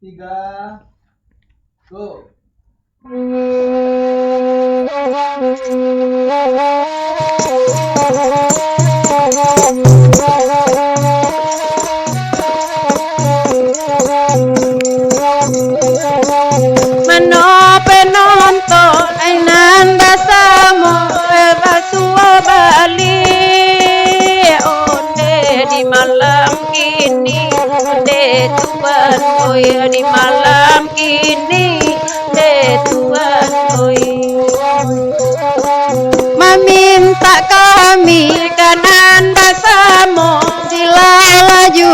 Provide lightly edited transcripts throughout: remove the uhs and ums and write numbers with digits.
3, go. Penonton ainan basamo tua Bali onde di malam kini de tuan oi di malam kini de tuan oi meminta kami kanan basamo dilaju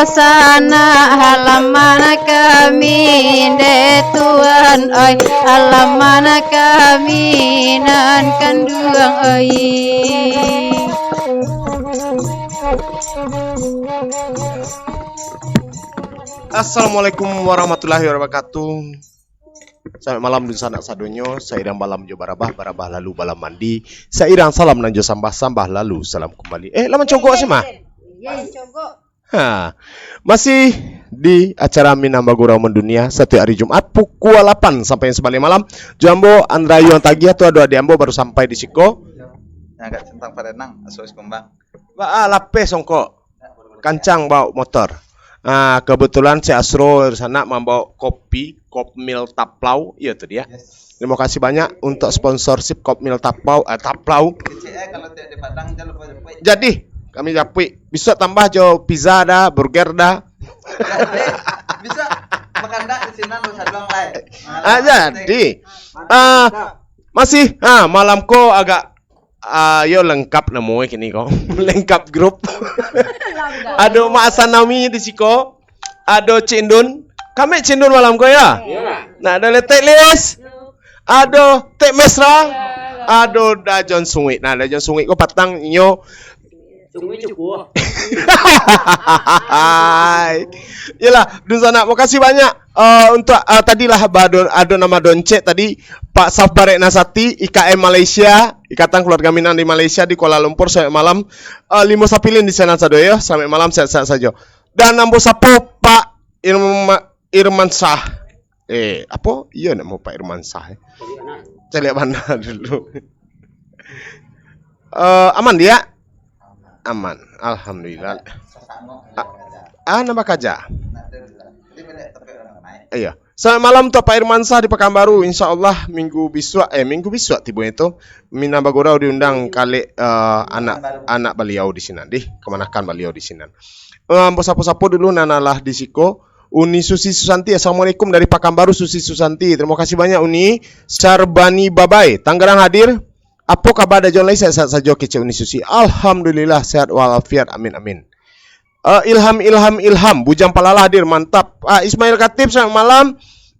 sana halaman kami de tuan oi halaman kami nan kanduang oi. Assalamualaikum warahmatullahi wabarakatuh. Selamat malam dun sanak sadonyo. Sairang balam jo barabah lalu balam mandi. Sairang salam nanjo sambah lalu salam kembali. Laman congkok sih mah? Masih di acara Minambagura Mendunia setiap hari Jumat pukul 8 sampai sebalik malam. Jambo Andrayu Antagi atau ada Diambo baru sampai di Siko. Agak centang parenang, asos kembang. Lape songkok. Kancang bawa motor. Kebetulan si Asro di sana membawa Kopmil Taplau, iya tuh dia. Yes. Terima kasih banyak untuk sponsorship Kopmil Taplau. Kalau tidak di Padang jangan lupa. Jadi kami japui bisa tambah jo pizza dah, burger dah. Bisa makan dah di sini lu saduang lain. Jadi masih malamku agak yo lengkap namanya kini kok. Lengkap grup. Ada Mak Sanami di siko. Ada Cindun. Kami Cindun malam ko ya. Nah, ada Letek Les. Ada Tek Mesra. Ada Dajon Sungit. Nah, Dajon Sungit ko patang nyo. Sungit cukup. Yalah, dun sana. Makasih banyak untuk tadilah ada nama Doncek tadi Pak Safbarek Nasati IKM Malaysia, Ikatan Keluarga Minang di Malaysia di Kuala Lumpur sampai malam. Limo sapilin di sana sadoyo sampai malam sehat-sehat saja. Dan nampo sapo Pak Irman Shah. Apa? Iya nama Pak Irman Shah. Saya lihat mana dulu. Aman dia? Aman, alhamdulillah. Nama kaja. Iya. Selamat malam untuk Pak Irman Shah di Pekanbaru. Insyaallah minggu besok tiba itu Minambagura diundang kali anak beliau di sini deh, kemanakan beliau di sini. Sapu-sapu dulu nanalah di Siko. Uni Susi Susanti, assalamualaikum dari Pekanbaru Susi Susanti. Terima kasih banyak Uni. Sarbani Babai, Tangerang hadir. Apa kabar ada John Laisa saja kece Uni Susi. Alhamdulillah sehat walafiat. Amin amin. Ilham Bujang Palala hadir, mantap. Ismail Katib selamat malam.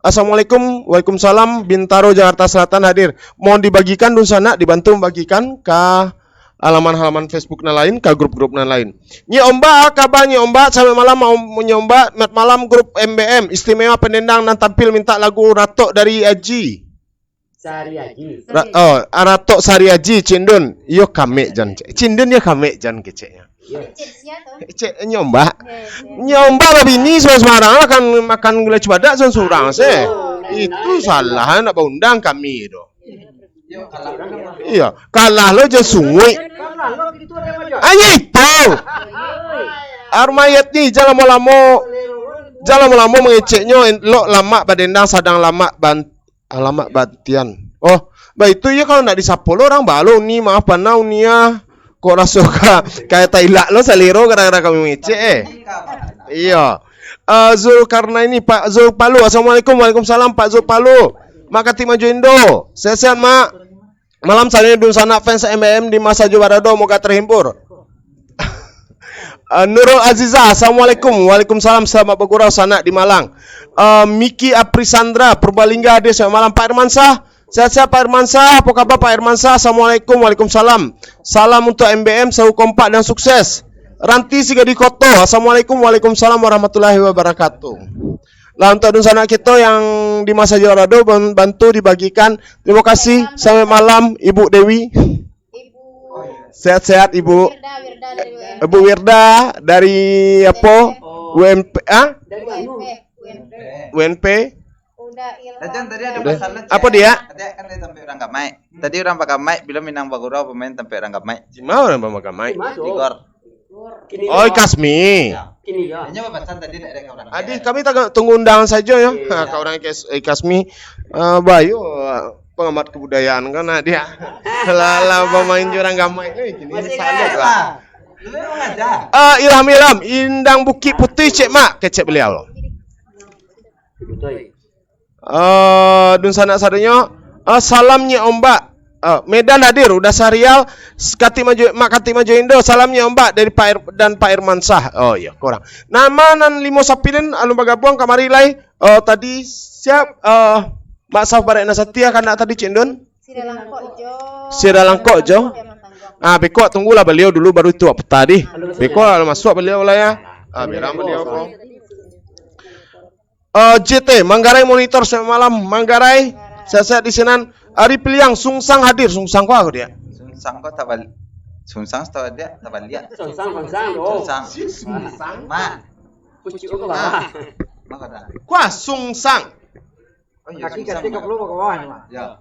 Assalamualaikum. Waalaikumsalam. Bintaro Jakarta Selatan hadir. Mohon dibagikan dun sana, dibantu membagikan ke halaman-halaman Facebook na lain, ke grup-grup na lain. Nyi Omba, kabar Nyi Omba sampai malam mau menyomba malam grup MBM istimewa pendendang dan tampil minta lagu Ratok dari Aji. Sari Aji. Ratok Sari Aji Cindun. Yo kame jan. Cindun ya kame jan keceknya. Cek nyomba babini Semarang makan gulai cibadak surang se. Itu salah nak undang kami do. Iya, kalah lo je sungui. Itu. Armayat ni jalan lamo mengeceknya lo lama badendang sadang lama bantian. Oh, baik itu ya kalau nak disapu lo orang balo ni maaf panau ni ya. Kok rasuka kayak tailak lo saliro gara-gara kami mengecek Iya. Zulkarnaini Pak Zul Palu. Assalamualaikum. Waalaikumsalam Pak Zul Palu. Makati maju Indo. Sehat Mak. Malam saya dun sana fans MBM di masa Jobarado moga terhimpur. Nurul Aziza. Assalamualaikum. Waalaikumsalam. Selamat bergurau sana di Malang. Miki Aprisandra Purbalingga hadir selamat malam Pak Irman Shah. Sehat-sehat Pak Irman Shah. Apa kabar Pak Irman Shah? Assalamualaikum. Waalaikumsalam. Salam untuk MBM selalu kompak dan sukses. Ranti Sigadi Koto. Assalamualaikum. Waalaikumsalam warahmatullahi wabarakatuh. Lah untuk dun anak kita yang di masa Jobarado bantu dibagikan. Terima kasih. Sampai malam Ibu Dewi. Sehat-sehat Ibu. Ibu Wirda dari apa? WMP Dari anu. WNP. Udah Lajan tadi ada Udah. masalah. Apa dia? Tadi kan dia sampai orang gamai. Tadi orang pakai mic bila Minang Bagurau pemain sampai orang gamai. Mau orang pemagamai. Masuk. Igor. Kini. Oh, Kasmi. Kini ya. Hanya pesan tadi dari orang. Adi, kami tunggu undangan saja ya. Nah, ke orang Kasmi, Bayu pengamat kebudayaan kan dia. Lala pemain jurang gamai. Gini salah lah. Lu memang aja. Ilham Indang Bukit Putih Cek Mak kecek beliau loh. Betul. Dun sana sadanya salamnya ombak. Medan hadir udah Sarial Kati Maju Indo salamnya ombak dari Pak dan Pak Irmansah. Oh iya kurang. Nama nan limo sapilin anu bagabuang kamari lai. Tadi siap Mak Saf Barek Nasatia kan tadi Cendon. Siralangko Jo. Beko tunggulah beliau dulu baru itu apa tadi. Beko masuk beliau lah ya. Bilang beliau kok. JT Manggarai monitor semalam Manggarai. Saya di sana. Ari Piliang Sungsang hadir. Sungsang kok aku dia. Sungsang kok tabal. Sungsang tahu dia tabal lihat. Sungsang. Sungsang. Ma. Pucuk ke bawah. Maka dah. Kuah Sungsang. Oh iya. Kaki ke bawah nih, Pak. Ya.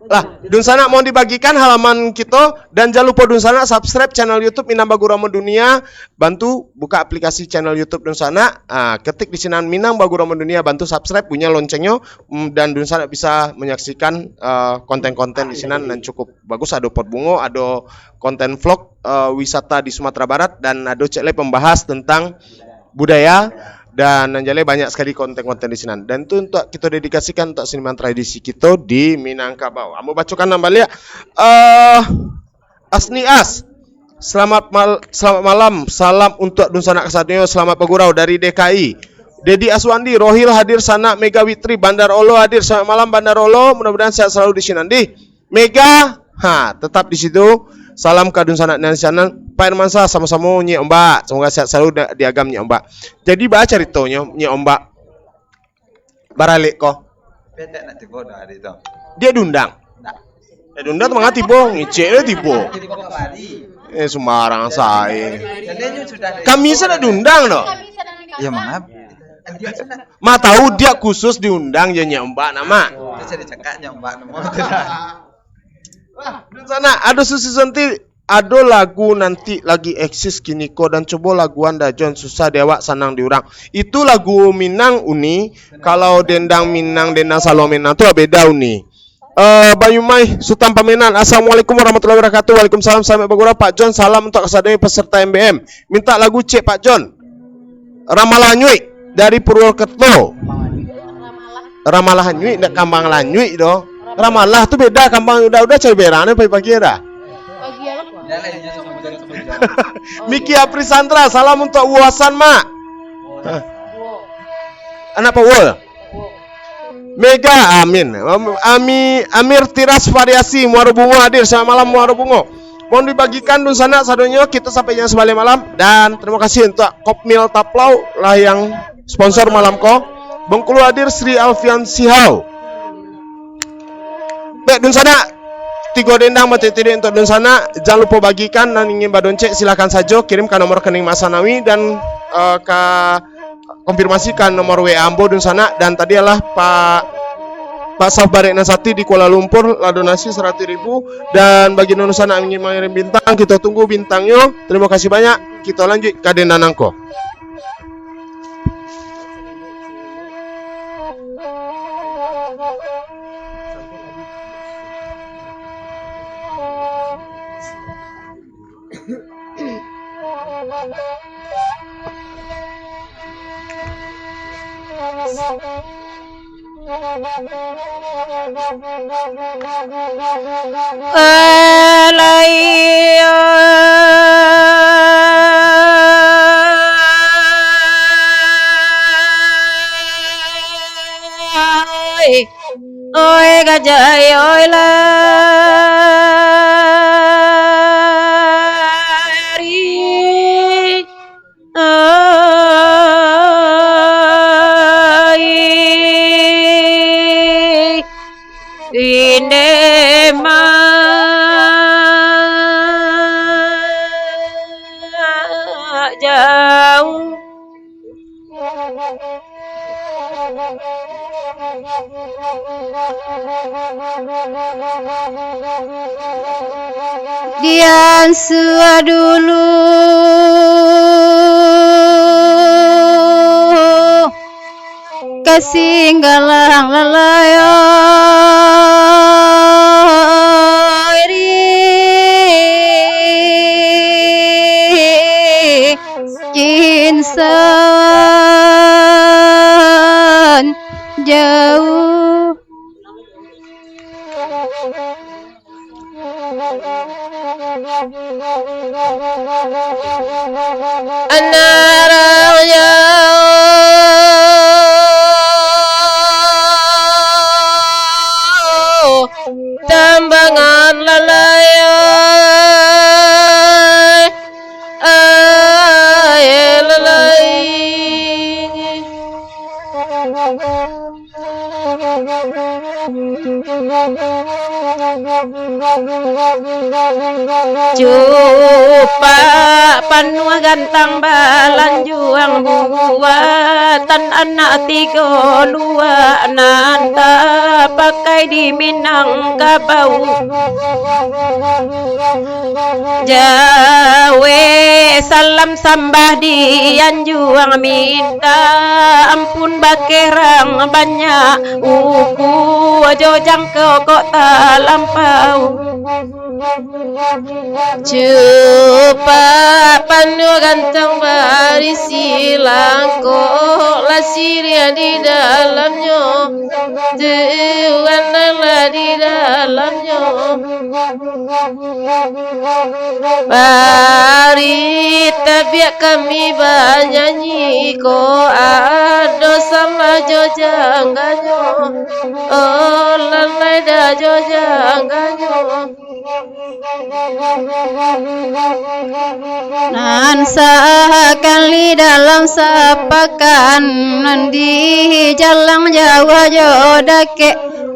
Lah, dun sana mau dibagikan halaman kita dan jangan lupa dun sana subscribe channel YouTube Minang Bagurama Dunia, bantu buka aplikasi channel YouTube dun sana, ketik di sini Minang Bagurama Dunia, bantu subscribe punya loncengnya dan dun sana bisa menyaksikan konten-konten di sini dan cukup bagus, ada pot bungo, ada konten vlog wisata di Sumatera Barat dan ada cekle pembahas tentang budaya. Dan nanjale banyak sekali konten-konten di sini. Dan itu untuk kita dedikasikan untuk seniman tradisi kita di Minangkabau. Kamu bacakan nambah ya. Asnias. Selamat malam. Salam untuk Dun Sanak Kesatrio. Selamat Pegurau dari DKI. Dedi Aswandi, Rohil hadir sana. Mega Witri, Bandar Olo hadir. Selamat malam Bandar Olo. Mudah-mudahan sehat selalu di sini. Mega, tetap di situ. Salam ke Dun Sanak dan sana. Pak Irmansah sama-sama Nyi Ombak. Semoga sehat selalu di agam Nyi Ombak. Jadi baca ceritanya Nyi Ombak. Baralik kok. Beda nak tiba dah hari tu. Dia diundang. Diundang teman tibo, ngecek tibo. Jadi kau kembali. Sembarang saya. Jadi sudah. Kami sudah diundang loh. Ya maaf. Dia sudah. Ma tahu dia khusus diundang ya Nyi Ombak nama. Dia sudah cakapnya Mbak nomor. Di sana ada Susi Santi, ada lagu nanti lagi eksis kini ko dan coba lagu Anda John susah dewa sanang diurang. Itu lagu Minang Uni. Kalau dendang Minang dendang Salomena itu beda Uni. Bayumai Sultan Pamenan. Assalamualaikum warahmatullahi wabarakatuh. Waalaikumsalam sampai Bagura Pak John. Salam untuk kesadami peserta MBM. Minta lagu Cek Pak John. Ramalah Nyui dari Purwokerto. Ramalah Nyui ndak Kambang Lanyui do. Ramalah tuh beda Kambang udah cari berane pagi-pagi dah. Dia lainnya sama John. Miki Aprisandra, salam untuk Uasan Mak. Anak Pak Wol. Mega, amin. Amir Tiras Variasi Muara Bungo hadir. Selamat malam Muara Bungo. Mohon dibagikan dun sana sadonya kita sampai jam 9 malam dan terima kasih untuk Kopmil Taplau lah yang sponsor malam ko. Bengkulu hadir Sri Alfian Sihau. Baik dun sana tiga dendang materi untuk dun sana jangan lupa bagikan dan ingin badoncek silakan saja kirim ke nomor rekening Mas Sanawi dan ke konfirmasikan nomor WA Ambo dun sana dan tadi adalah Pak Saf Barek Nasati di Kuala Lumpur lah donasi 100.000 dan bagi dun sana ingin mengirim bintang kita tunggu bintangnya. Terima kasih banyak. Kita lanjut ke dendanangko. Oi gajah oi lari oi indema jauh Dian sua dulu kasih galang lalayo insan jauh anarang jauh tambangan lalayo ay lalay Cupa panua gantang balan juang buatan anak tiga lua nanta pakai di Minangkabau Jawe salam sambah dian juang minta ampun bakerang banyak uku jojang ke kota lampau Cupa panu ganteng barisi langko lasiria di dalamnya Tuhan Allah di dalamnya Mari tabiat kami bernyanyi ko ada sama jojangganyo oh lalai dah jojangganyo Nan sekali dalam sepekan di jalan Jawa jodake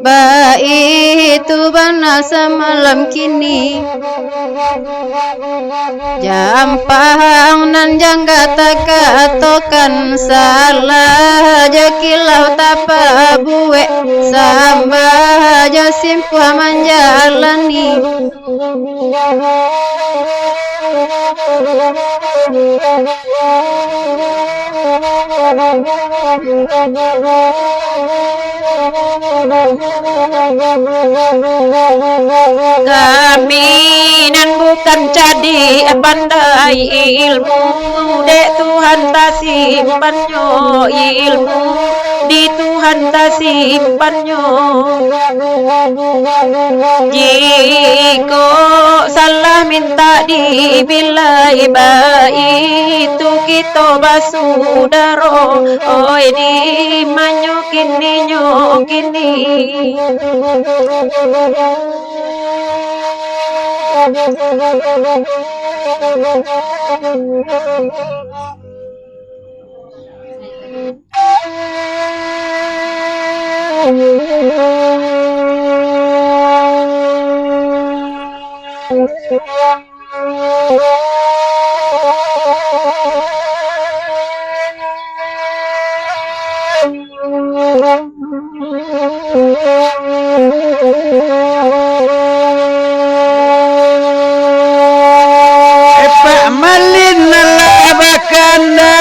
baik itu bana semalam kini Jampang nan jangga takatokan salah jakilau tapa buwe samba jasimpu manjalani Kaminan bukan jadi pandai ilmu dek Tuhan tak simpannya ilmu di Tuhan tak simpannya jika salah minta dibilai baik itu kita basudaro oi di manyokini nyokini Pak Malin nalabakanda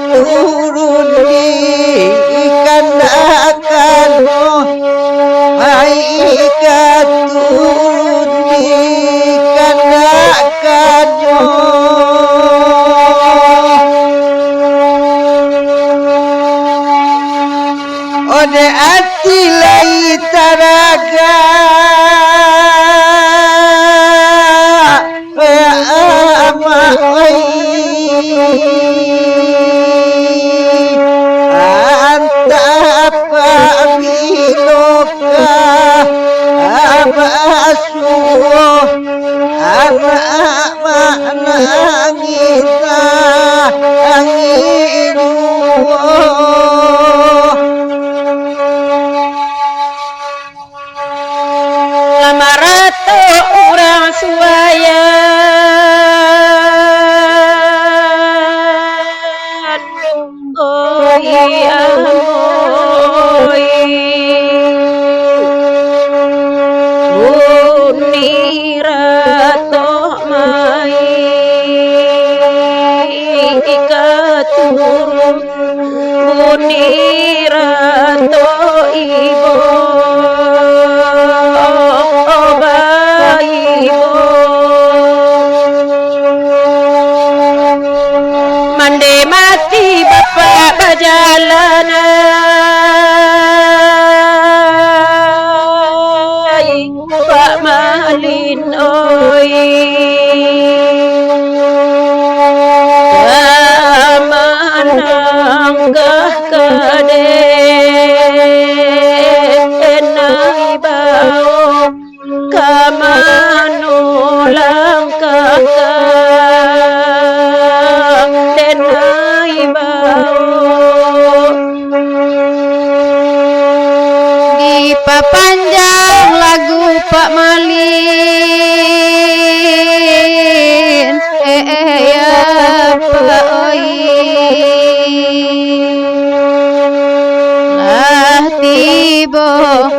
turun di kandakano ikat turun di kandakano ode ati lai taraga ama antapa biloka abasuo ama nangita anginuo Buni rato mai ikaturun Buni rato ibo ibo mande mati bapak perjalanan Pak Malin oi kamananggah kadenai bau kamanu langkah kadenai bau dipapanjang lagu Pak Malin ya Pak oi lah tiba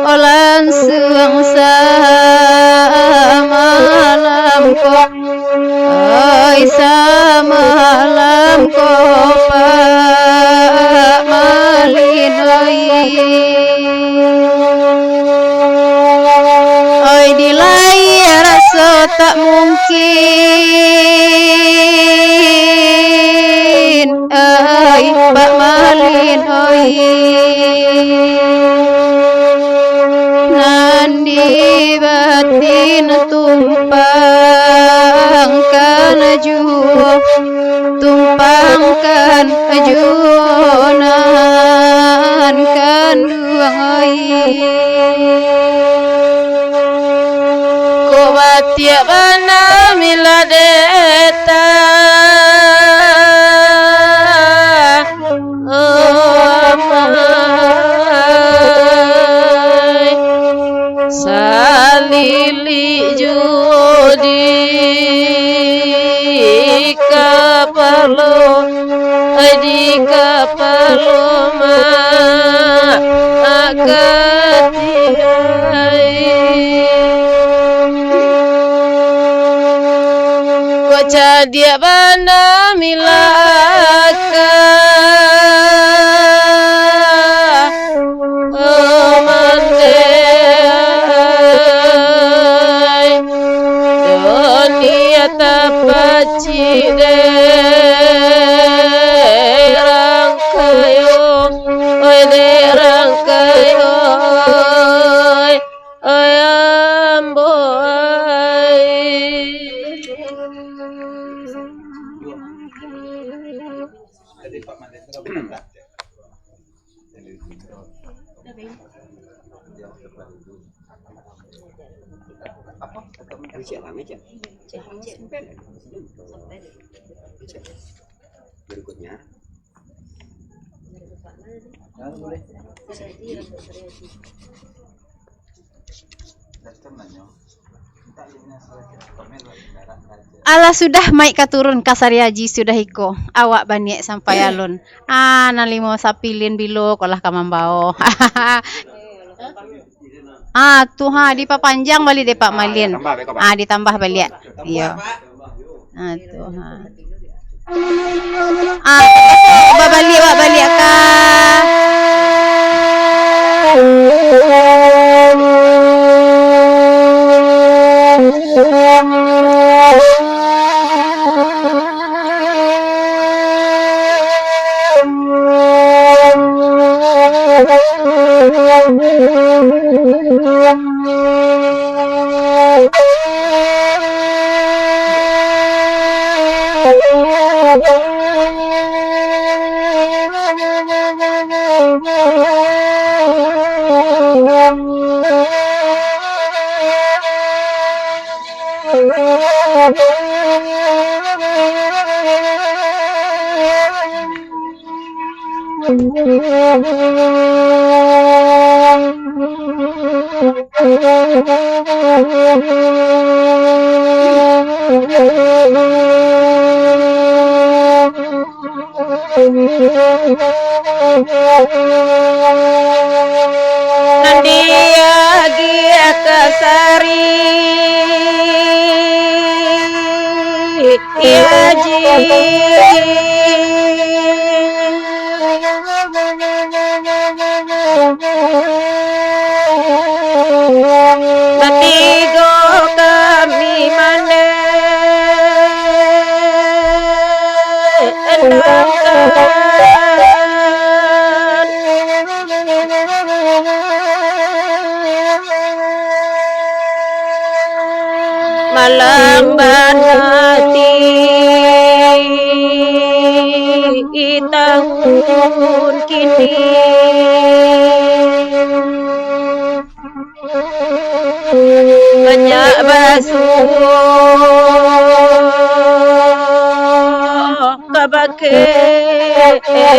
langsung samalam kok oi samalam kok Pak Malin oi di layar rasa tak mungkin oi Pak Malin oi nandi batin tumpangkan juo tumpangkan juonan kanduang oi tiap mana miladeta salili judi kapalo di kapalo dia bana milaka mandai dunia tapaci de rangkayo oi de rangkayo oi ambo Jadi Pak Mandi itu nggak berangkat ya. Apa? Berikutnya. Boleh. Ala sudah maik katurun kasariaji sudah iko awak baniek sampai alun nalimo sapilin bilo kolah kamambao tuh dipapanjang balik deh Pak Malin ditambah balik iya tuh balik kah Gia Kasari Yaji Batigo kami mana malamban hati tahun kini banyak basuh kabake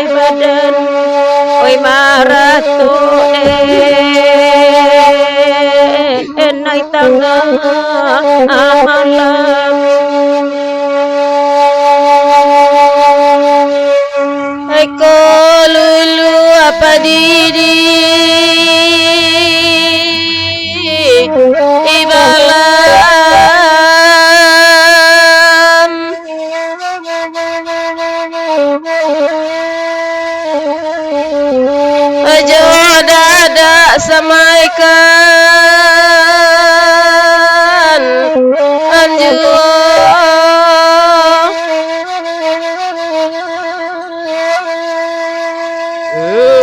badan oi maratu naik tengah malam Eko lulu apa diri ibalam ajo dada samaikan anjur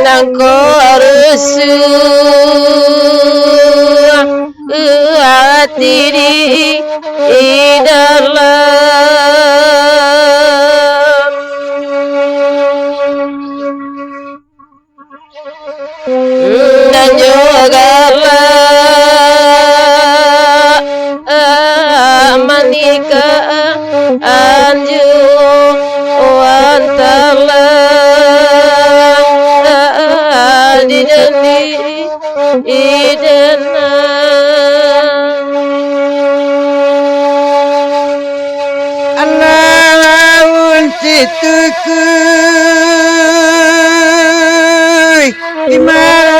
nangko rusuh hati di dalam dan juga manika anjur wantala di idana Allahun citukuy imam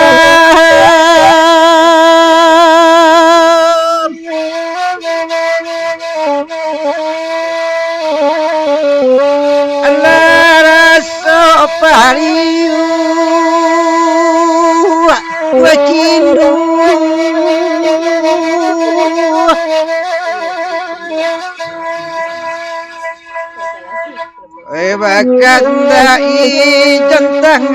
Allah rasa pariu wakindu bakat dai jentang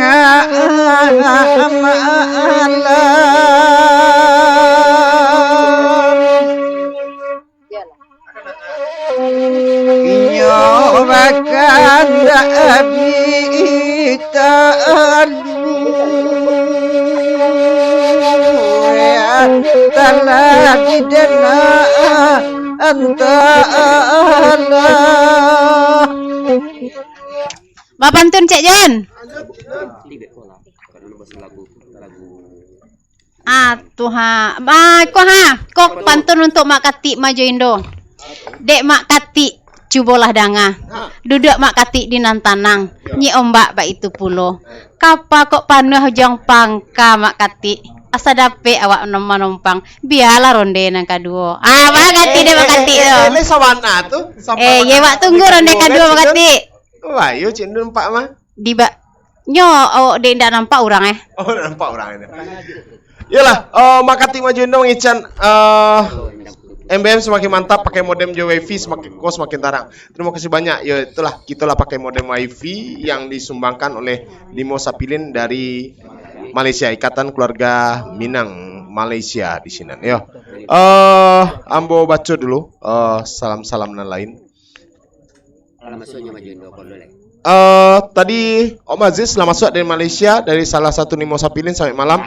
inyo bakat dai talu ya talah didana anta Allah Mapantun Cek Jon. Tuha. Kok pantun untuk Mak Kati Maju Indo. Dek Mak Kati cubolah danga. Duduk Mak Kati di nantanang. Nyi ombak bak itu pulo. Kapa kok panuh hujang pangka Mak Kati. Asa dape awak numpang. Biarlah ronde nang kadua. Mak Kati deh Mak Kati tu. Ini sawana tuh. Ye wak tunggu ronde kadua Mak Kati. Wah, yo cik nampak mah. Di nyo dek ndak nampak orang Oh, nampak orang ini. Yalah, Makati Maju Indo ngican MBM semakin mantap, pakai modem WiFi semakin kos semakin tarang. Terima kasih banyak. Ya itulah, kitalah pakai modem WiFi yang disumbangkan oleh Limo Sapilin dari Malaysia, Ikatan Keluarga Minang Malaysia di sini. Yo. Ambo baca dulu salam-salam dan lain. Tadi Om Aziz lah masuk dari Malaysia, dari salah satu Nimo Sapilin sampai malam.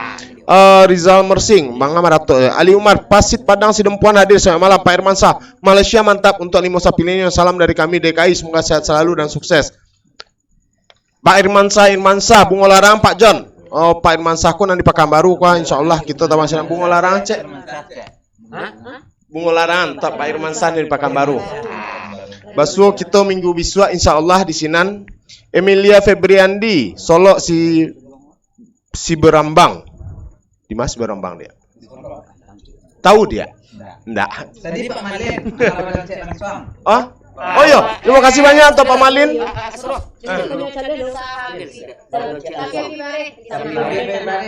Rizal Mersing, Bang Marato, Ali Umar, Pasit Padang Sidempuan hadir sampai malam. Pak Irmansah, Malaysia mantap untuk Nimo Sapilin. Salam dari kami DKI, semoga sehat selalu dan sukses. Pak Irmansah, Bungolarang, Pak John. Pak Irmansah ku nanti Pekanbaru kah, insyaallah kita tahu masih Bungolarang cek. Bungolarang, tak Pak Irmansah di Pekanbaru. Basuh kita minggu biswa insyaallah di sinan. Emilia Febriandi, Solo si Berambang. Di Mas Berambang dia. Tahu dia? Enggak. Tadi Pak Malin, kalau cek langsung. Oh iya, terima kasih banyak untuk Pak Malin.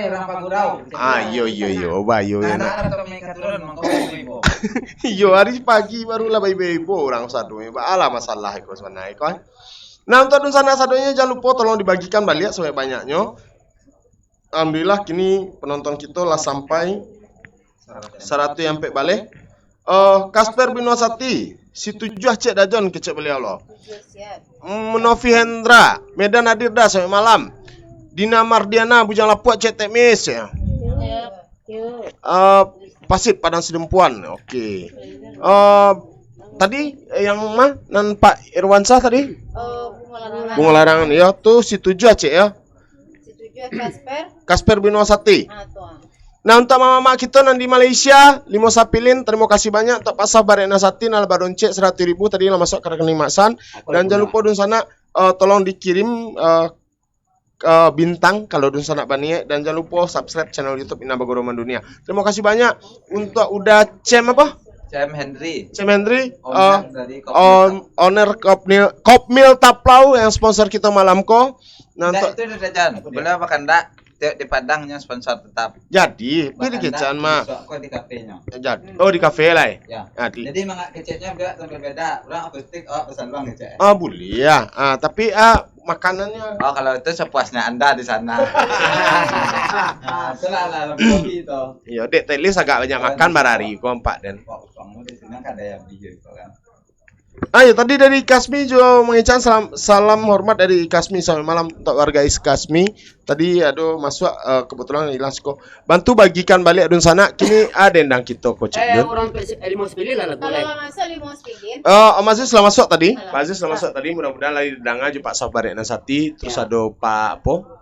Orang Pak Gurau. Yo, bayo ya. Anak atau mereka turun mengkau. Yo, hari pagi barulah bayi-bayi orang satu. Alah masalah itu sebenarnya kau. Nah, untuk dun sana sadonya jangan lupa tolong dibagikan balik sebanyak banyaknya. Alhamdulillah kini penonton kita lah sampai 100 yang pek balik. Kasper Binwasati, si 7 cek dajon kecek beliau loh. Novi Hendra, Medan hadir dah sampai malam. Dina Mardiana, Bujang Lapuat cek tekmis ya. Pasit Padang Sidempuan, oke. Tadi yang mah nan Pak Irwansyah tadi? Bunga Larangan ya, tuh si 7 cek ya. Kasper Binwasati. Nah, untuk mama-mama kita yang di Malaysia, Limo Sapilin, terima kasih banyak untuk pasal Barena Sati, Nal Baroncek 100.000 tadi lah masuk ke rekening Maksan. Dan jangan lupa dun sana tolong dikirim bintang kalau dun sana bani, dan jangan lupa subscribe channel YouTube Ina Bagoro Mandunia. Terima kasih banyak untuk udah Cem apa? Cem Henry. Cem Henry, Owner dari Kopmil Taplau yang sponsor kita malam ko. Nah, Nah, untuk itu udah jajan. Boleh apa kan enggak? Di Padangnya sponsor tetap. jadi pilih kecan mah. Kok di kafenya. Jadi, di kafe lah. Ya. Jadi. Jadi mangga keceknya berbeda. Orang akustik pesan bang kecek. Boleh ya. Tapi makanannya Oh, kalau itu sepuasnya Anda di sana. Selalah lebih itu. iya, Dek Telis agak banyak makan barari kompak dan. Kok kamu di sini kan ada yang biji itu kan. Ya tadi dari Kasmi juga mengucapkan salam hormat dari Kasmi sampai malam untuk warga Kasmi. Tadi aduh masuk kebetulan hilang kok. Bantu bagikan balik adun sana. Kini ada dendang kita kocek dun. Orang Limo Sepilin lah boleh. masuk Limo Spigin. Om Aziz selamat masuk tadi. Pak Aziz selamat masuk tadi. Mudah-mudahan lagi dendang aja Pak Sabarek Nasati. Terus ada Pak Po.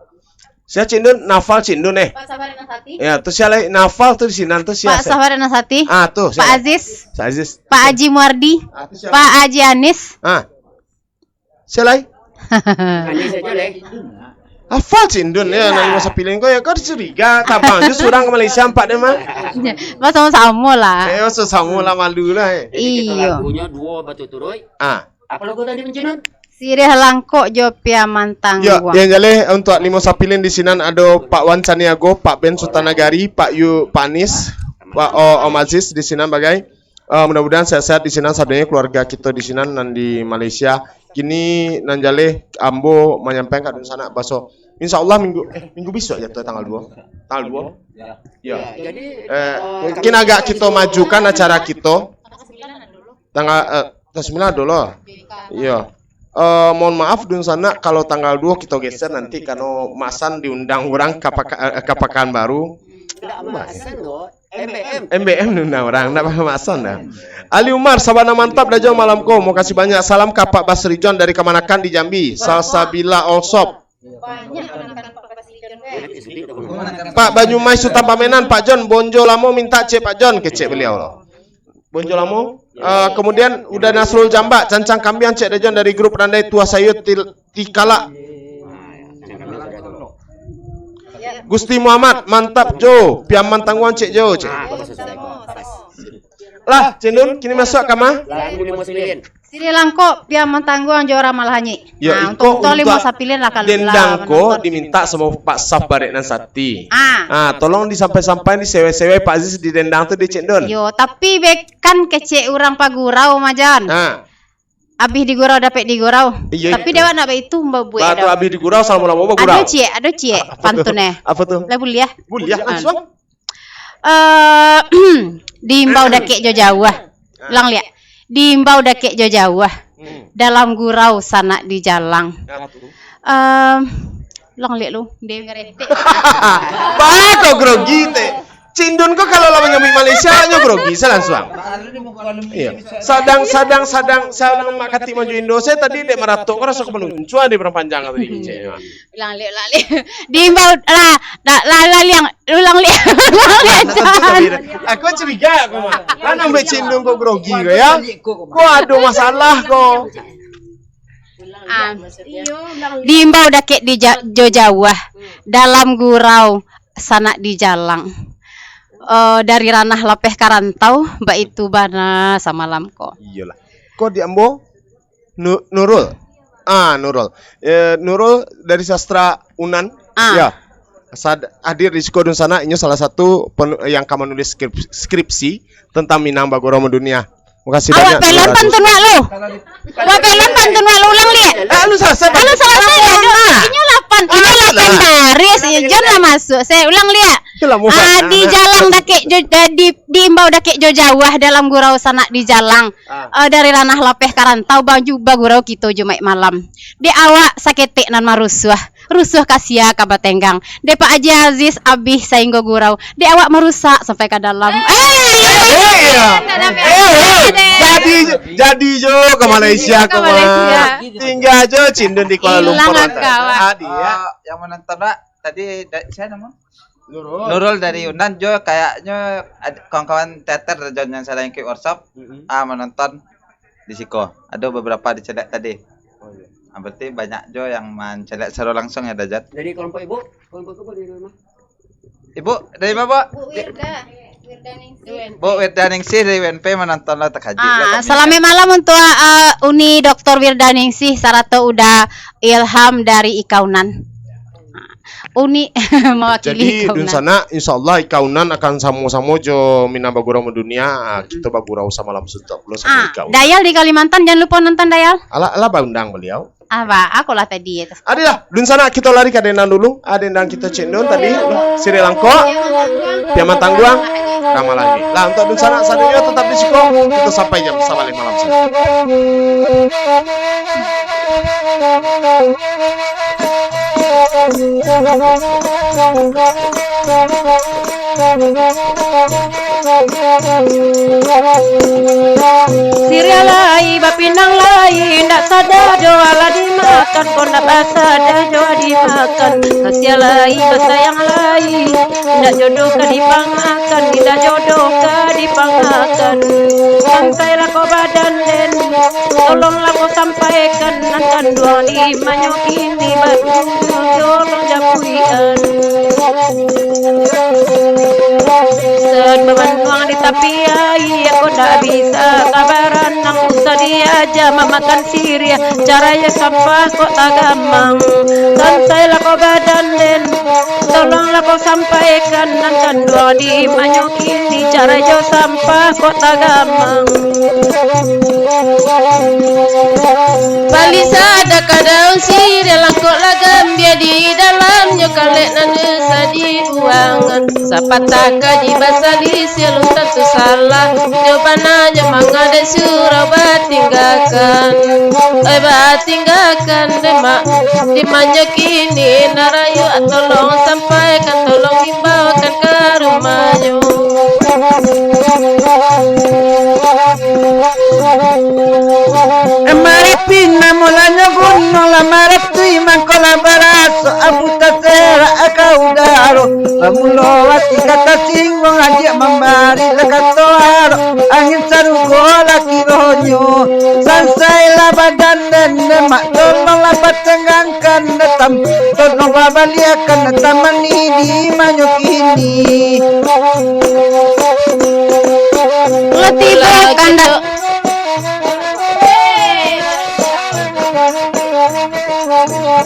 Saya Cindun, Nafal Cindun Pak Sabarin Nasati. Ya, terus saya lagi Nafal tuh di sini tuh Pak siapa? Sabarin Nasati. Tuh. Pak Aziz. Pak Aziz. Pak Haji Muardi. Tuh siapa? Pak Haji Anis. Saya lagi. Ini saja leh. Hafal Cindun ya, nanti masa pilihan kau ya kau curiga, tabang je surang ke Malaysia empat deh mah. Mas sama lah. Sesama lah malu lah. Iya. Lagunya 2 batu turoy. Apa lagu tadi mencinan? Sirih langkok Jopia Mantang. Ya, yang jaleh untuk Limo Sapilin di sini ada Pak Wan Caniago, Pak Ben Sultanagari, Pak Yu Panis, Pak Om Aziz di sini bagai. Mudah-mudahan sehat-sehat di sini sabdanya keluarga kita di sini dan di Malaysia. Kini nanjale ambo menyampaikan di sana baso. Insyaallah minggu besok ya tanggal 2. Tanggal 2. Ya. Jadi Kini agak kita majukan acara kita. Tanggal 9 dulu. Iya. Mohon maaf dun sana kalau tanggal 2 kita geser nanti karena Masan diundang orang ke Pekanbaru. tidak masan loh. MBM diundang orang, enggak pakai Masan dah. Ali Umar, sabana mantap dah jauh malam ko. Mau kasih banyak salam ke Pak Basri John dari Kemanakan di Jambi. Salsabila All Shop. Pak Banyumai Sultan Pamenan, Pak John Bonjo Lamo minta cek Pak John kecek beliau loh. Bonjo Lamo. Kemudian udah Nasrul Jambak, Cancang Kambian cek Dejon dari grup Randai Tua Sayut Tikala. Gusti Muhammad, mantap Jo. Piaman tangguan cek Jo cek. Lah, Cendun, kini masuk kama? Lagu Limo Sepilin. Sirih langkok Pia Mantangguang Jora Malhanyi. Ya, Nah, untuk Limo Sapilin lah kalau dendangko diminta sama Pak Sabarek Nasati. Tolong disampai-sampai di sewe-sewe Pak Aziz di dendang tuh di Cendun. Yo, tapi bekan kecek orang pagurau majan. Abis digurau dapat digurau. Iya, Tapi itu. dewa nak itu mbak buat. Batu abi di gurau sama lama gurau. Ada cie pantunnya. Apa tuh? Lah boleh ya. Buliah langsung. Diimbau dakek jo jauh. Ulang lihat. Diimbau dakek jo jauh. Dalam gurau sana di jalang. Ulang lihat lu. Dia ngeretek. Bah kau grogi teh. Cindun kok kalau lawan nyambi Malaysia nyo grogi langsung. Iya. Sadang makati maju Indo. Saya tadi dek maratok kok rasa kepeluncua di perpanjang tadi kecil. Ulang lihat. Diimbau ulang lihat. Aku curiga aku mah. Kan ambek Cindun kok grogi kok ya. Kok ada masalah kok. Diimbau dakek di jo jauh. Dalam gurau sana di jalang. dari ranah lapeh karantau mbak itu bana samalam ko. Iyalah. Kok di Ambo? Nurul. Nurul. Nurul dari sastra Unan. Ya. Hadir di Sekodun sana. Ini salah satu yang kamu nulis skripsi tentang Minang Bagora Mendunia. Makasih banyak. Awak pelon pantun wak lu. Wak pelon pantun wak lu ulang liat. Lu selesai. Kalau selesai ya, ini 8 baris, Jon lah masuk. Saya ulang liat. Di Jalang dakek di Imbau dakek jo Jawah dalam gurau sanak di Jalang. Dari ranah lapeh karantau baju bagurau kita jumaik malam. Di awak saketek nan marusuh. Rusuh kasia kabatenggang. De Pak Haji Aziz abih sainggo gurau. De awak merusak sampai ke dalam. Jadi jo ke Malaysia ke tinggal jo Cindun di Kuala Lumpur. Yang menonton tadi saya nama Nurul dari Unan Jo, kayaknya kawan-kawan teater Jon yang saya ikut workshop menonton di Siko. Ada beberapa dicelek tadi. Berarti banyak Jo yang mencelek secara langsung ya Dajat. Dari kelompok ibu dari rumah. Ibu dari mana, Bu? Bu Wirda Ningsih dari WNP menonton lo tak haji. Selamat malam untuk Uni Dr. Wirda Ningsih Sarato udah ilham dari Ikaunan. Uni mewakili Jadi di sana insyaallah Ikaunan akan sama-sama jo Minang Bagura Mendunia. Kita bagurau sama malam sudah belum sama Ikaunan. Dayal di Kalimantan jangan lupa nonton Dayal. Ala undang beliau. Aku lah tadi ya. Adilah, dun sana kita lari ke Adenan dulu. Adenan kita cendon tadi Sri Langko, Piaman Tangguang, Ramalan ini. Lah untuk dun sana saatnya tetap di Siko. Kita sampai jam sama malam sana. Siria lai bapinang lai ndak sadar jo ala dimakan kon ndak basada jo dimakan kasia lai basayang lai ndak jodoh ka dipangakan ndak jodoh ka dipangakan sampailah ko badan den tolonglah ko sampaikan nantan dua di manyok ini batu tolong japuian Sen bebantuang di tapi ai aku ndak bisa kabaran nang usah diaja mamakan siria caranya sampah kok tak gampang santailah kau badan den tolonglah kau sampaikan nantan dua di manyok ini cara jo sampah kok tak gampang balisa ada kadang siria langkok lagam dia di dalam nyokalek nanu sadibuangan sapata kaji basali silu tentu salah jawabannya mangade surau batinggakan batinggakan demak dimanya kini narayu tolong sampaikan tolong himbaukan ke rumahnya Maripina mulanya gunno la maratu iman kolaboraso abuta sera akaudaro pamulo wati kata singgung aja membari lekatoaro angin sarugo laki rohonyo sansai la badan dan demak tolong la patengangkan netam tolong babaliakan netamani di manyok ini Letiba kandak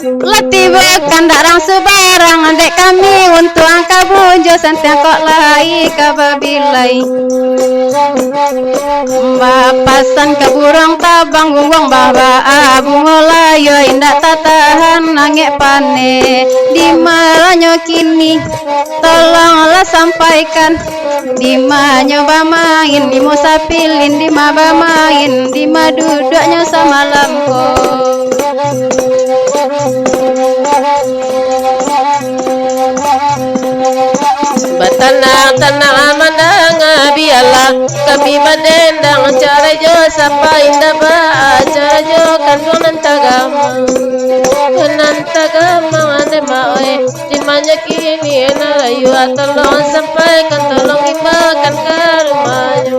Letiba kandarang sebarang adek kami untuk angka bunjo santiang kok lai kababilai Bapasan ke burung tabang bungung bahwa abung layo indak tatahan nangek pane di malanyo kini tolonglah sampaikan di nyoba main di musapilin di maba main di maduduknya samalam ko Batanang-tanang amandang biarlah kami mandendang cara jo sampai indah ba cara jo kandungan tagamang ane maoe dimanya kini narayu tolong sampaikan tolong ibakan ke rumahnya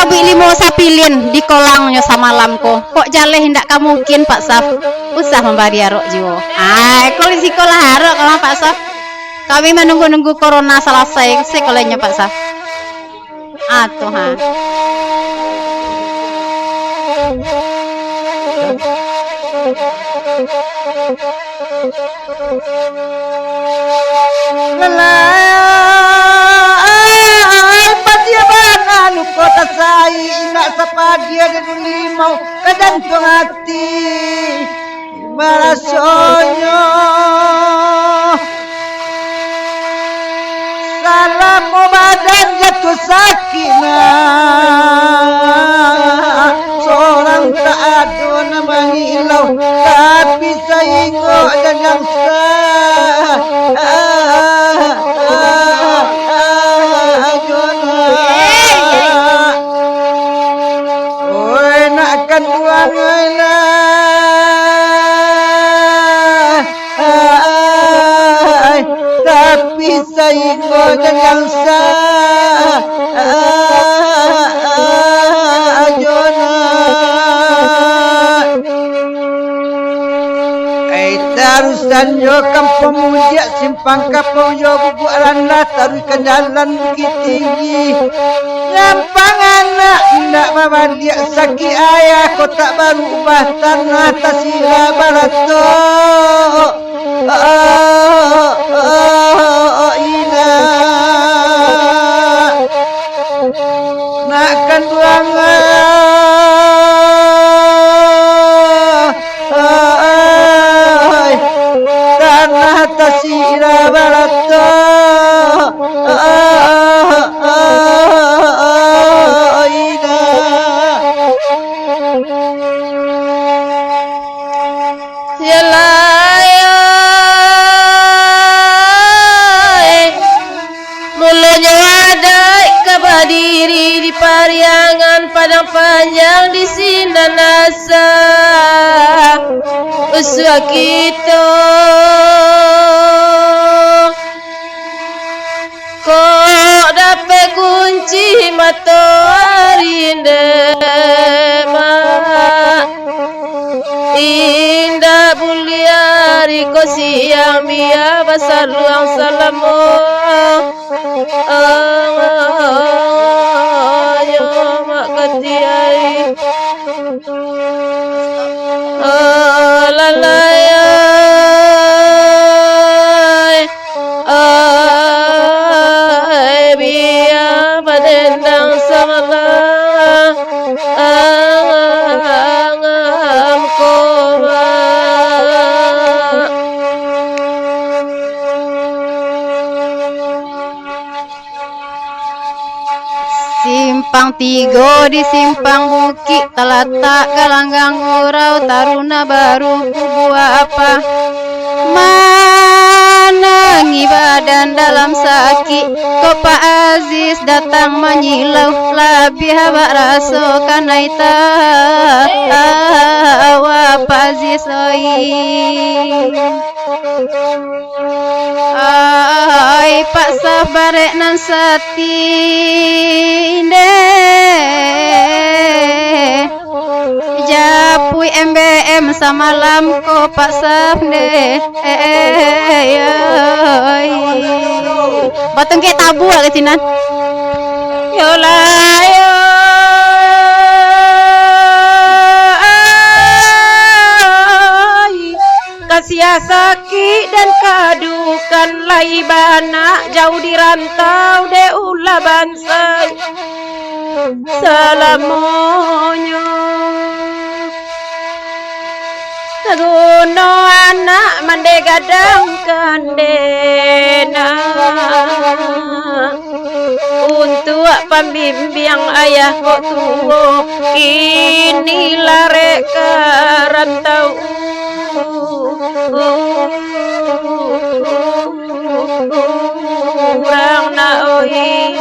kau bi limo sapilin di kolangnya samalam ko. Kok jaleh hendak kamu mungkin Pak Saf. Usah membari arok jiwo. Kalau si kolah arok kalau Pak Saf. Kami menunggu-nunggu corona selesai sekolahnya Pak Saf. Tuhan. Anu kota sai nak sapadia dan limau kejantung hati barasonyo salam badan jatuh sakinah seorang tak ada nama ngilau tapi saingo dan yang nakkan buang tapi saingo dan yang tarusan yo kampung mulia simpang kapau yo bubu alanda taruhkan jalan bukit tinggi nyampang anak ndak bawa dia saki ayah kota baru ubah tanah tasila barato ina nakkan buang tanah tasila barato ina mulanya ada kabadiri di Pariangan Padang Panjang di Sindanasa usua kita kok dapat kunci matahari mak indah buliari ko siang biar basar luang salamu ayo mak ketiai lalai biar badendang samalah angam koma Simpang tigo di simpang bukit Talatak galanggang urau taruna baru buat apa Manangi badan dalam sakit Kok Pak Aziz datang menyilau Lebih habak raso kanaita Pak Aziz Ai Pak Sabarek nan satinde Japui MBM samalam ko Pak Sabne Batang ke tabu ke sinan Yolayo Kasia sakit dan kadukan laibana jauh di rantau de ulah bansai salamonyo Taguno anak mande gadang kandena untuk pembimbing ayah kok tuwo ini lare karantau kurang naoi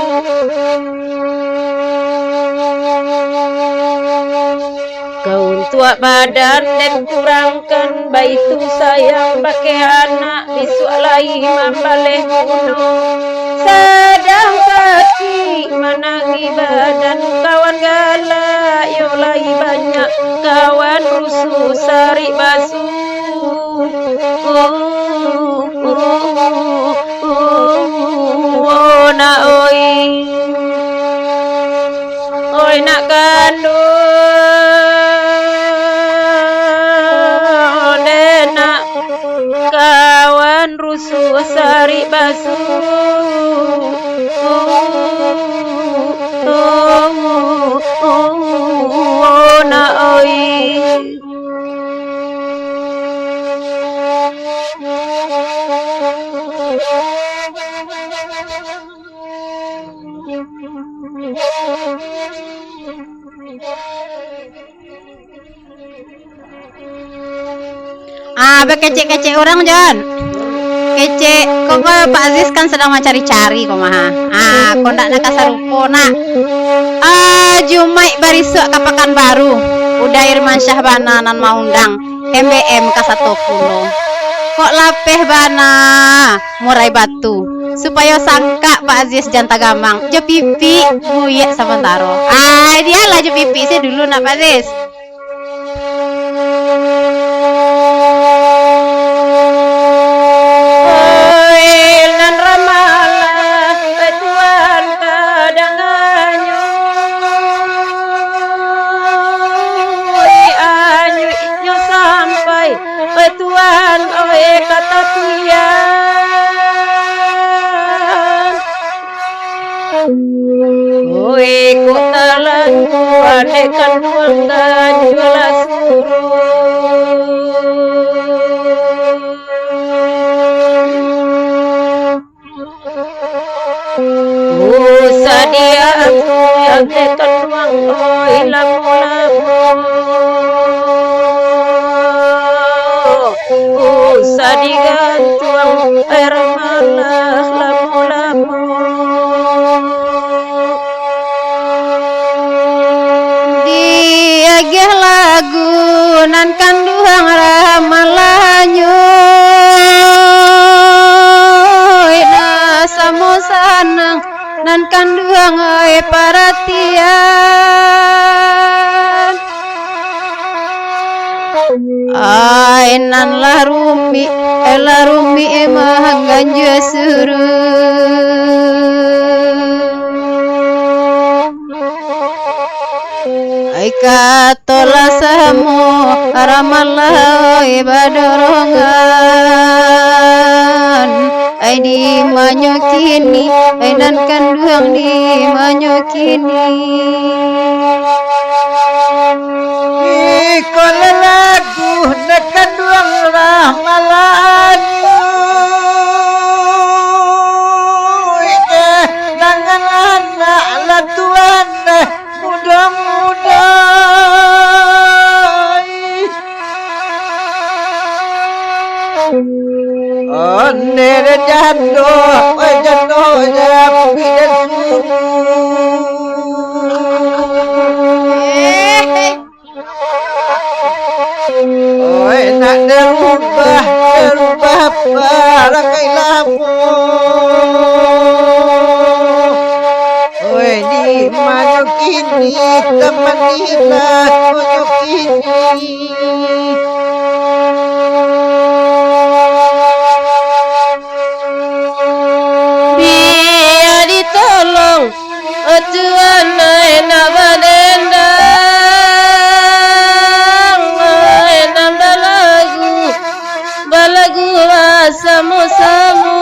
kau tua badan dan kurangkan baitu sayang pakai anak bisu alai mambaleh kuno sedang kaki menangi badan kawan galak yo lagi banyak kawan rusuh sari basuh nak oi nak kandung denak kawan rusuh sari basuh nak oi Bekecek-kecek orang John. Kecek, kok Pak Aziz kan sedang mencari-cari kok maha. Kok ndak nak kasarupo nak. Jumai barisuk ke Pekanbaru. Udah Irman Syah bana nan mau undang MBM ka 10. Kok lapeh bana murai batu. Supaya sangka Pak Aziz janta gamang. Jo pipi buyek sementara. Dia lah jo pipi sih dulu nak Pak Aziz. Adekan wangga jualas sadia adekan wang oi lamu sadia tuang air malah lamu lagu nan kanduang ramalanyo na samo sanang nan kanduang ay paratian ay nan larumi emang ganja suruh katola samo ramalah badorongan ai di manyokini ai nan kanduang di manyokini Ikola lagu nak kanduang ramalanyo nangan anak latuan muda-muda nere jando japi dan nak derubah barang ilamu di manyokini temanilah manyokini biar ditolong Tuhan nak badendang balagu samu-samu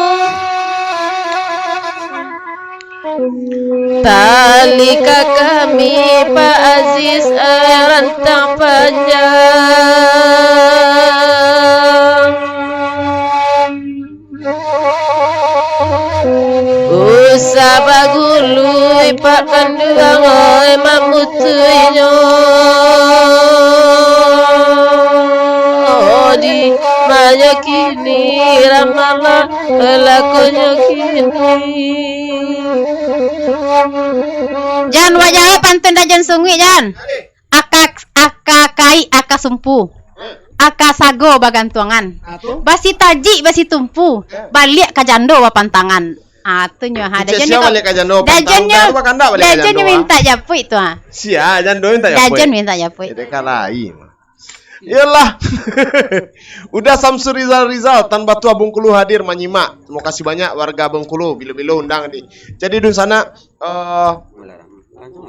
talika kami Pak Aziz rantang panjang usah bagului Pak kanduang mamutuinyo di manyakini ramalah lakonyo kini Jan wajah pantun dajan sungui Jan. Aka kai aka sumpu. Aka sago bagantuangan. Basi taji basi tumpu. Balik ka jando wapantangan. Tu nyo ha. Kecek siapa balik ke jando? Dajonnya balik ke jando. minta japui tu ha. Sia jando minta ya. Dajon minta japui. Jadi lain. Iyalah. Udah Samsur Rizal Tan Batu Bengkulu hadir menyimak. Terima kasih banyak warga Bengkulu bilo-bilo undang nih. Jadi dun sana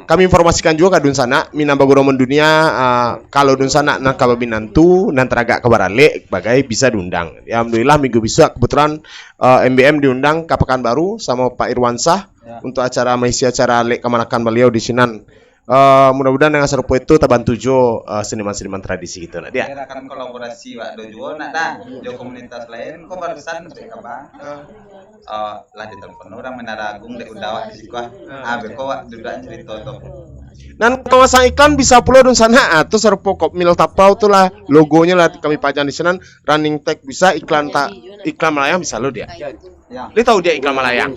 kami informasikan juga ke dun sana Minang Bagoro mendunia kalau dun sana nang kababinantu nan teragak kabarale bagai bisa diundang. Ya, alhamdulillah minggu besok kebetulan MBM diundang ke Pekanbaru sama Pak Irwansah untuk acara mengisi acara lek kemanakan beliau di Sinan. Mudah-mudahan dengan serupa itu terbantu jo seniman-seniman tradisi gitu nak dia. Kita akan kolaborasi Pak Dojo nak dah. Jo komunitas lain kok barusan mereka bang. Lah di telepon orang menaragung dek undawak di sikuah. Beko wak dudaan cerita tu. Dan kawasan iklan bisa pula dun sana atau serupa kop mil tapau tu lah logonya lah kami pajang di sana running tag bisa iklan Malayang bisa lo dia. Ya. Dia tahu dia iklan Malayang.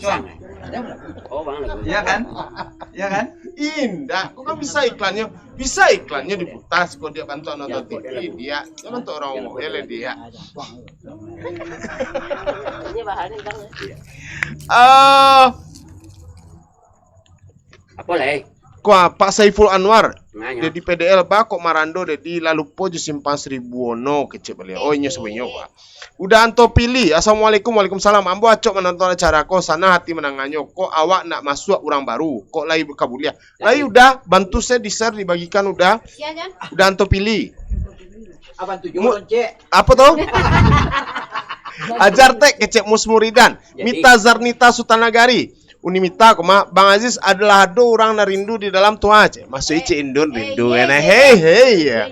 Oh, bang. Iya kan? Iya kan? Indah, kok kan bisa iklannya? Bisa iklannya diputas kok dia bantu nonton TV dia. Jangan tuh orang ngomong dia. Ini bahannya bang. Apa lah? Kuah Pak Saiful Anwar Nanya. di PDL ba kok marando di lalu po jo simpan 1000 ono kecil beliau. Oh inyo sebenarnya Pak. Udah anto pilih. Assalamualaikum waalaikumsalam. Ambo acok menonton acara ko sana hati menanganyo. Kok awak nak masuk orang baru. Kok lagi kabulia. Lagi udah bantu saya di share dibagikan udah. Udah anto pilih. Apa tujuh loncek? Apa tuh? Ajar tek kecek musmuridan. Mita Zarnita Sutanagari. Unimita koma Bang Aziz adalah orang narindu di dalam tua aja. Masuk ice Indon rindu enak. Hei ya.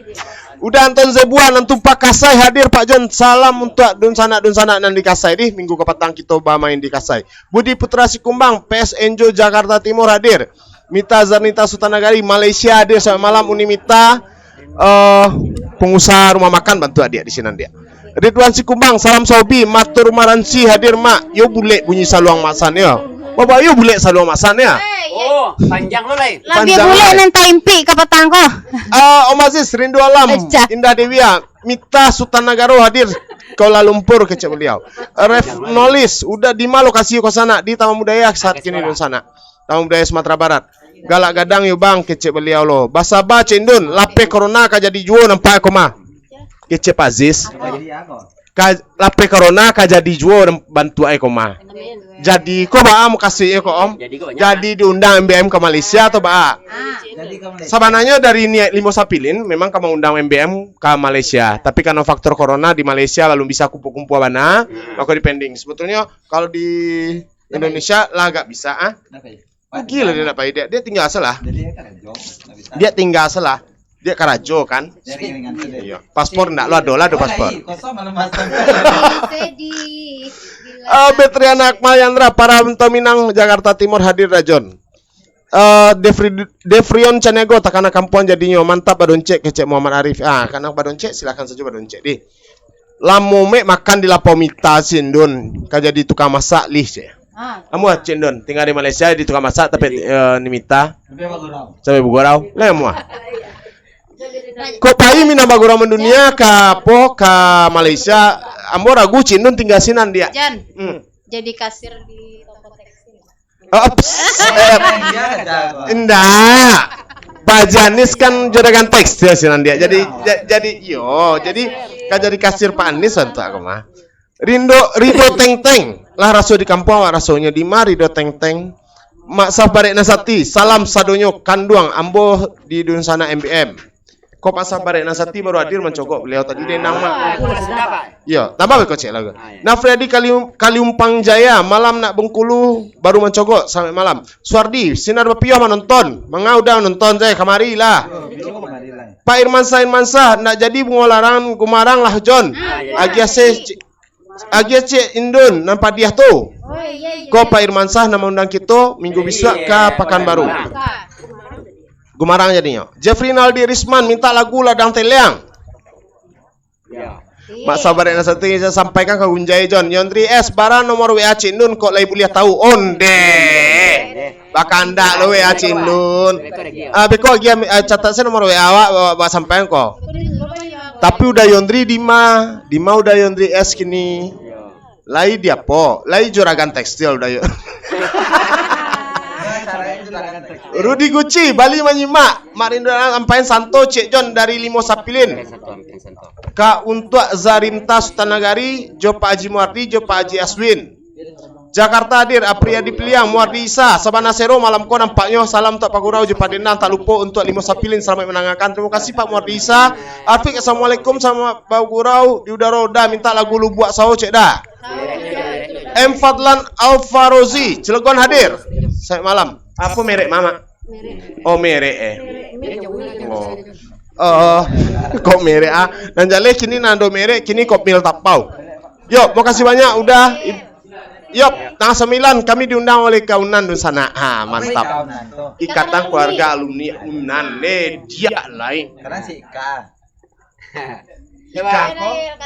Udah Anton Zebuan antum Pak Kasai hadir Pak John. Salam untuk dun sana nan di Kasai di minggu kepetang kita main di Kasai. Budi Putra Sikumbang PS Enjo Jakarta Timur hadir. Mita Zarnita Sutanagari Malaysia hadir sama malam Unimita pengusaha rumah makan bantu dia di sini dia. Ridwan Sikumbang salam Sobi Matur Maransi hadir mak. Yo bule bunyi saluang masan ya. Bapak yo bule saluang masan ya. Oh, panjang lo lain. Lebih Panjang boleh lah. nan taimpi ke petang ko. Om Aziz rindu alam Ecah. Indah Devia Mita Sutanagaro hadir Kuala Lumpur kecek beliau. Ref Nolis udah di mana lokasi ke sana di Taman Budaya saat kini di sana. Taman Budaya Sumatera Barat. Galak gadang yo bang kecek beliau lo. Basaba cendun lape corona ka jadi juo nampak koma. Kecek Aziz. Lape corona ka jadi juo bantu ai koma. Jadi kok ba mau kasih kok Om? Jadi diundang MBM ke Malaysia atau ba? Sebenarnya dari niat Limo Sapilin memang kamu undang MBM ke Malaysia, tapi karena faktor corona di Malaysia lalu bisa kumpul-kumpul mana, maka dipending. Sebetulnya kalau di Indonesia lah gak bisa Gila dia dapat dia tinggal salah. Dia tinggal salah. Dia Karajo kan? Iya. Paspor ndak lo ada paspor. Betriana Akmal Yandra para Minang Jakarta Timur hadir Rajon. Devrion Canego takana kampuan jadinya mantap badoncek kecek Muhammad Arif. Karena badoncek silakan saja badoncek di. Lamome makan di Lapomita Sindun jadi tukang masak lih je. Kamu Cindon tinggal di Malaysia di tukang masak tapi nimita sampai Bugorau. Lah semua. Kok pai Minang Bagoro mendunia ka Malaysia ambo ragu Cindon tinggal sinan dia. Jan. Jadi kasir di toko tekstil. Enggak. Bajanis kan juragan tekstil sinan dia. Jadi kan jadi kasir Pak Anis entah aku mah. Rido Teng lah raso di kampung rasonya di mari Rido Teng Mak Sabarek Nasati salam sadonyo kanduang ambo di dun sana MBM. Kok Pak Sabarek Nasati baru hadir mencogok beliau tadi dia nama. Iya, tambah kok cek lagi. Nah Freddy Kaliumpang Jaya malam nak Bengkulu baru mencogok sampai malam. Suardi sinar bepio menonton, udah nonton saya kamari lah. Pak Irmansa nak jadi pengolaran Gumarang lah John. Agiase Indon nampak dia tu. Kok Pak Irmansah nama undang kita minggu besok ke Pekanbaru. Gumarang jadinya. Jeffrey Naldi Risman minta lagu Ladang Teleang. Mak sabar yang satu ini saya sampaikan ke Gunjai John. Yondri S bara nomor WA Cindun kok lagi boleh tahu onde. Bakanda lo WA Cindun. Beko lagi catat saya nomor WA awak sampaikan kok. Tapi udah Yondri Dima udah Yondri S kini. Lai dia po, lai juragan tekstil dah yuk. Rudi Gucci, Bali menyimak. Marinda ampain Santo Cik John dari Limo Sapilin. Ka untuk Zarimta Sultanagari, Jo Pak Haji Muardi, Jo Pak Haji Aswin. Jakarta hadir Apriyadi Piliang, Muardi Isa, Sabana Sero malam ko nampaknya. Salam untuk Pak Gurau, Jo Pak Denang, tak lupa untuk Limo Sapilin selamat menangakan. Terima kasih Pak Muardi Isa. Arfik assalamualaikum sama Pak Gurau di udara roda minta lagu lu buat sawo cek dah. M Fadlan Alfarozi, Cilegon hadir. Selamat malam. Apa merek mama? Oh merek kok merek dan jale kini nando merek kini kopil tapau. Yuk, makasih banyak udah. Yuk, tanggal 9 kami diundang oleh Kaunan di sana. Mantap. Ikatan Keluarga Alumni Unan dia lain. Karena si Ika.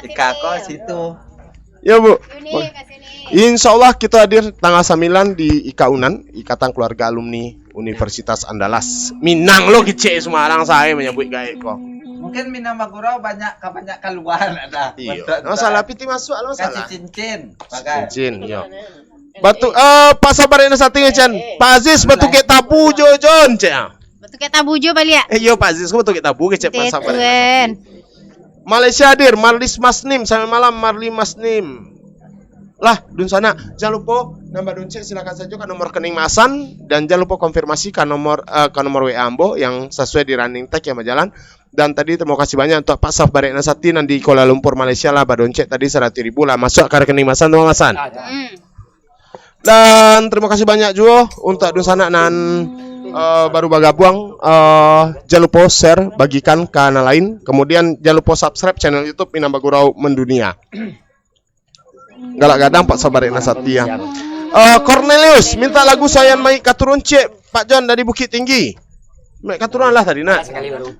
Ika kok situ. Ya Bu. Insya Allah kita hadir tanggal 9 di IKA Unan, Ikatan Keluarga Alumni Universitas Andalas. Minang lo kece Semarang saya menyebut gaya kok. Mungkin Minang Magurau banyak keluar ada. Iya. Masalah piti masuk lo salah. Kasih cincin. Pakai. Cincin, yo. Batu Pak Sabar ini satu Chan. Pak Aziz batu ke tabu Jojon cek. Betul kita bujo balik ya. Yo Pak Aziz batu ke tabu ke cek Pak Sabar. Tetuen. Malaysia hadir Marlis Masnim sampai malam Marli Masnim. Lah, dun sana jangan lupa nambah doncek silakan saja ke nomor rekening Masan dan jangan lupa konfirmasi ke nomor WA Ambo yang sesuai di running tag yang berjalan. Dan tadi terima kasih banyak untuk Pak Saf Barek Nasati di Kuala Lumpur Malaysia lah doncek tadi 100.000 lah masuk ke rekening Masan teman Masan. Dan terima kasih banyak juga untuk dun sana nan baru bergabung jangan lupa share bagikan ke anak lain. Kemudian jangan lupa subscribe channel YouTube Minang Bagurau Mendunia. Galak gadang Pak Sabar Nasati ya. Cornelius minta lagu Sayang Mai Katurun cek Pak John dari Bukit Tinggi. Mai Katurun lah tadi nak.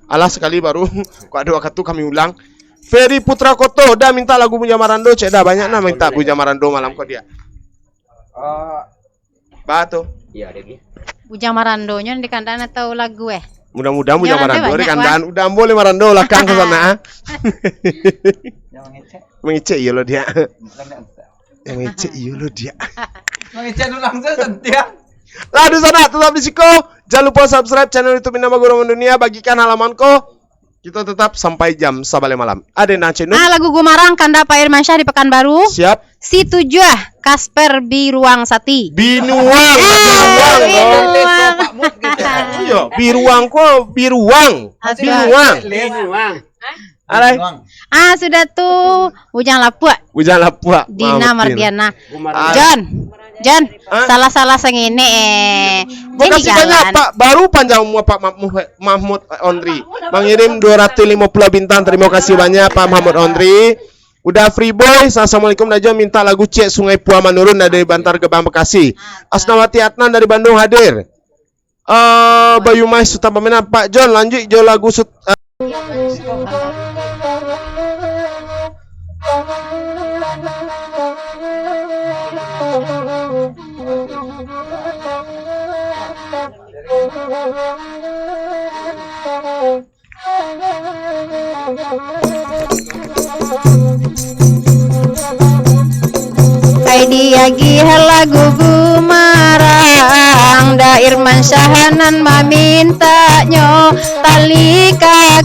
Alah sekali baru. Kok ada waktu kami ulang. Ferry Putra Koto dah minta lagu Puja Marando cek dah banyak nak minta Puja Marando malam kok dia. Batu. Iya ada lagi. Bujang Marandonya di kandang atau lagu Mudah-mudahan Puja Ya, nanti Marando di banyak, kandang udah boleh Marando lah kang ke sana. Yang ngecek. Mengecek iya lo dia. Yang ngecek iya lo dia. Ngecek dulu langsung sentia. Lah di sana tetap di Siko. Jangan lupa subscribe channel YouTube Minang Bagurau Mendunia, bagikan halamanku. Kita tetap sampai jam 11 malam. Ada yang nacenu? lagu Gumarang Kanda Pak Irmansyah di Pekanbaru. Siap. Si 7 Kasper Biruang Sati. Binuang. Iya, biruang kok biruang. Biruang. Alay. Sudah tuh Bujang Lapua. Bujang Lapua. Dina Mardiana. Ah. John, salah-salah sengene Makasih banyak Pak. Baru panjang Pak Mahmud Ondri mengirim 250 bintang. Terima kasih banyak Pak Mahmud Ondri. Udah free boy. Assalamualaikum Najwa minta lagu Cek Sungai Pua Menurun dari Bantar Gebang Bekasi. Asnawati Adnan dari Bandung hadir. Bayu Mai Sultan Pemenang Pak John lanjut jo lagu Aidiagi lagu Gumarang Da Irman Syahanan mamintanya tali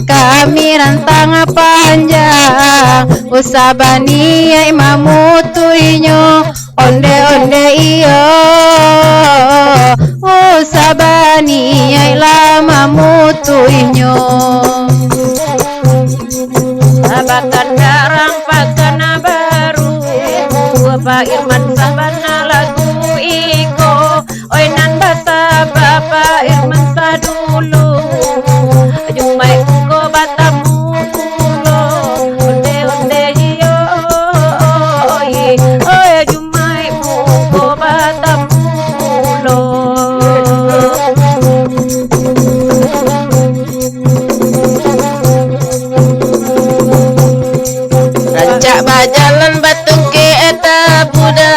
kami rantang panjang usabani imamutuinyo onde iyo usabani lama mutuinyo Abatan darang pakana baru Bapak Irman sabana lagu iko Oi nan basa Bapak Irman sadulu Jumai ko batamu kulo Onde hiyo Oi jumai ko batamu kulo Rancak bajalan batu ke eta buda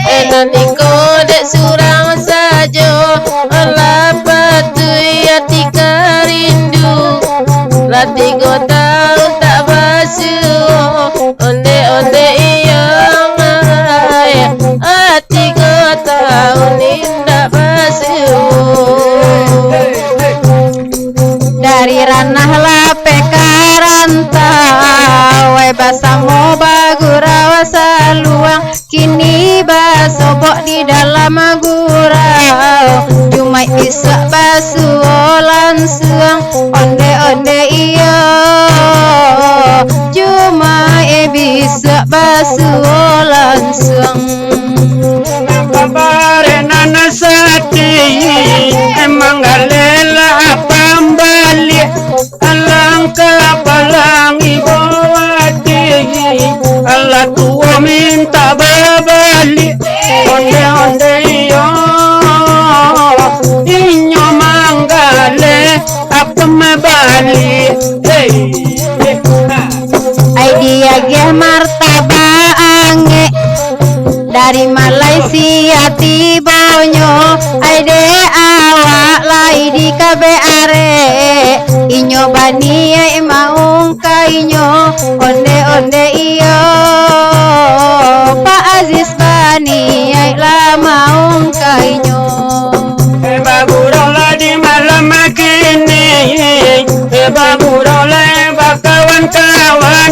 Enaniko dek surang sajo Ala batu ya tika rindu Latigo tahu tak basuh Onde iya luang kini basobok di dalam gurau Jumai isak basuolan suang onde iyo Jumai bisa basuolan suang Kabare nana sati emang galela pambali alangkah balang ibawati Allah tua minta babali onde iyo inyo manggale apa mabali Idea ge martabak ange dari Malaysia tibonyo aide awak lai di kabe are inyo bani ai maung kainyo onde iyo Pak Aziz bani ai la maung kainyo Bagurola di malam kini Bagurola kawan-kawan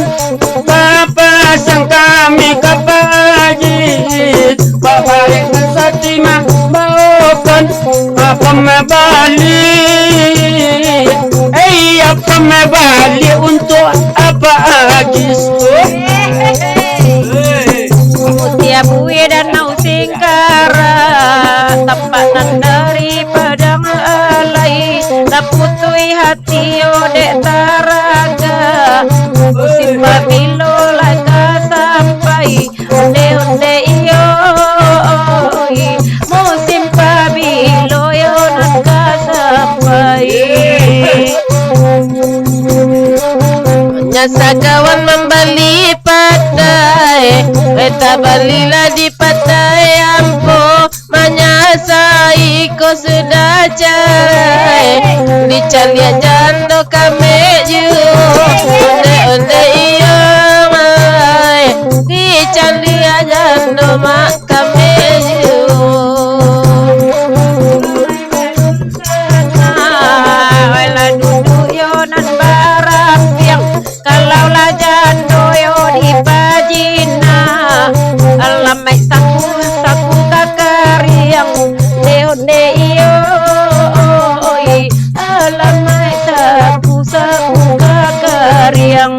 Bapak sang kami kapajit Bapak yang satima bawakan Apa mebali apa mebali untuk apa agis Mutia buih danau singkara Tampanan dari padang alai Laputui hati odek taraga Musim babilo laka sampai Onde iyo Musim babilo yo laka sampai Nyasa kawan membeli padai Eta balilah di padai ampo Menyasai ko sudah carai Di calia jando kame ju Onde iyo mai Di calia jando mak kame ju Wala duduk yo nan barang yang Kalau lah jando yo di pajina Alamai saku kakariang Deonde iyo Alamai saku kakariang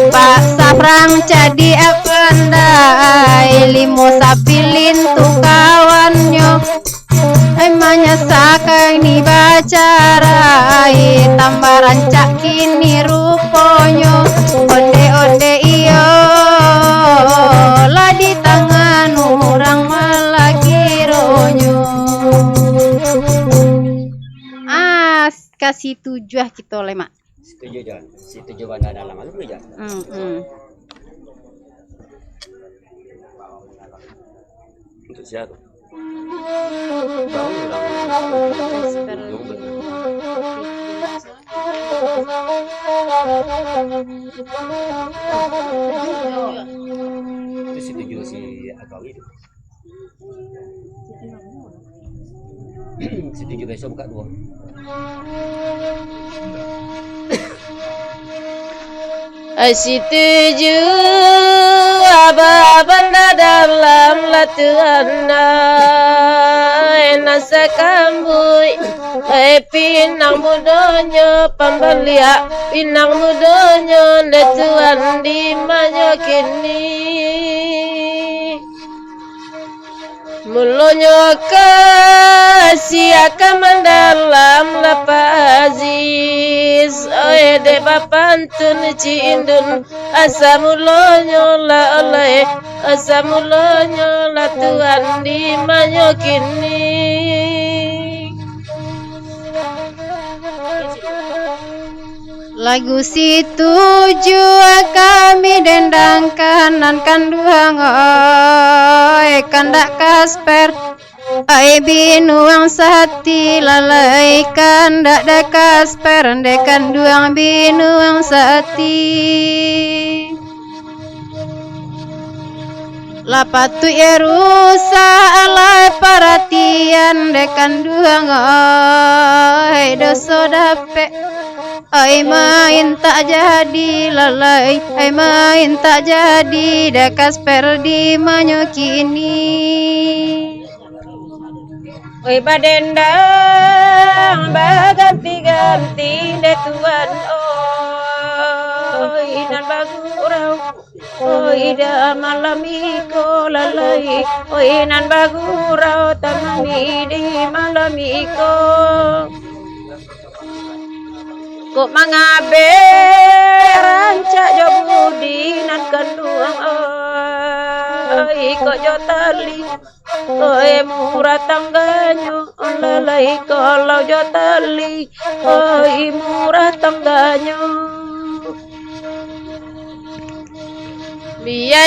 Pak Sabrang jadi pandai limo sapilin tu kawannya emangnya sakai ni bacarai tambah rancak kini ruponyo onde iyo lah di tangan orang malakironyo kasih 7 kita lemak Setuju Jon. Setuju banda dalam aku Jon. Untuk siapa? Tahu itu setuju si Akawi itu. Setuju besok buka 2. Setuju apa benda dalam latuhan nasa kambui pinang mudonya pembelia pinang mudonya letuhan di manyo kini mulonyo kasih akan mendalam lapa aziz oe de bapantun ci indun asamulonyo la oleh asamulonyo la tuan di manyo kini lagu si 7 kami dendang kanan kanduang oi kandak kasper ai binuang sati lalai kandak da kasper ande kanduang binuang sati lapatu erusa alai paratian de kanduang oi doso dape Ai main tak jadi lalai, ai main tak jadi dekas perdi manyokini. Oi badendang baganti-ganti de tuan oi nan bagurau oi da malamiko lalai oi nan bagurau tamani di malamiko kok mangabe rancak jo budi nan kanduang oi kok jo tali oi murah tangganya lalai kalau jo tali oi murah tangganya dia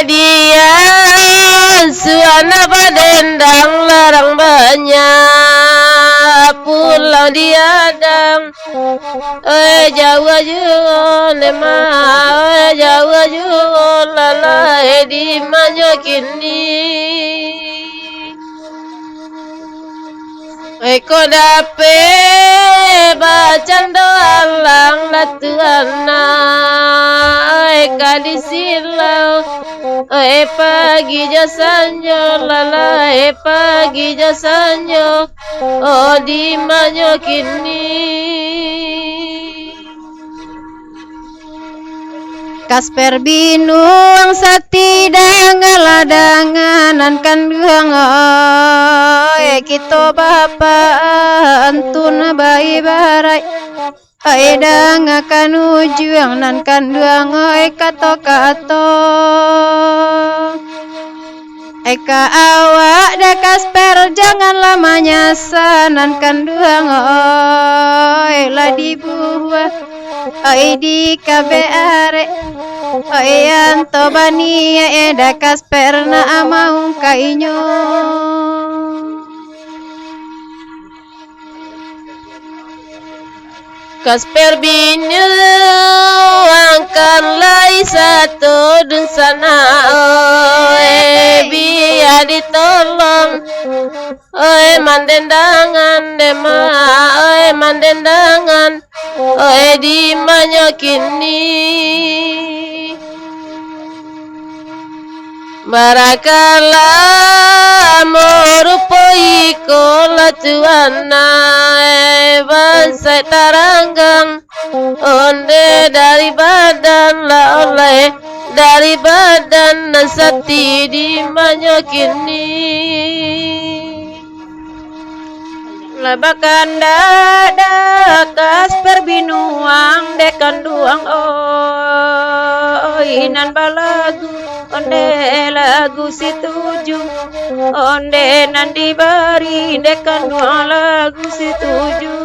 suana badendang larang banyak pulau diadang Jawa juga lema Jawa juga lalai di manyokini Eko dape bacan doa lang latuana Eka disilau pagi jasanyo lala pagi jasanyo oh di manyokini Kasper binuang sati dangaladanganan kanduang kita bapa antun bayi barai dang akan ujung nan kanduang kato Eka awak da Kasper jangan lamanya sanan kanduang la di buah di KBR anto bani da Kasper na amau kainyo Kasper binu angkan lai satu dun sana biar ditolong mandendangan dema mandendangan di manyokini Barakala morupoi kola tuana bansai taranggang onde dari badan la oleh dari badan nasati di manyokini labakan dada Kasper binuang dekan duang inan balagu onde lagu situju onde nan dibari dekan duang lagu situju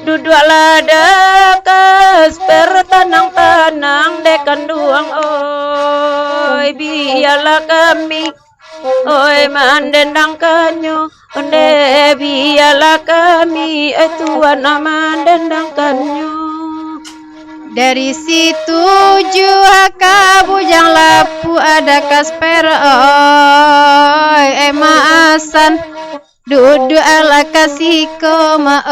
duduk lada Kasper tanang-tanang dekan duang biarlah kami mandendang kanyo onde biarlah kami tuan mandendang kanyo dari situ juaka bujang lapu ada Kasper maasan duduk ala kasiko ma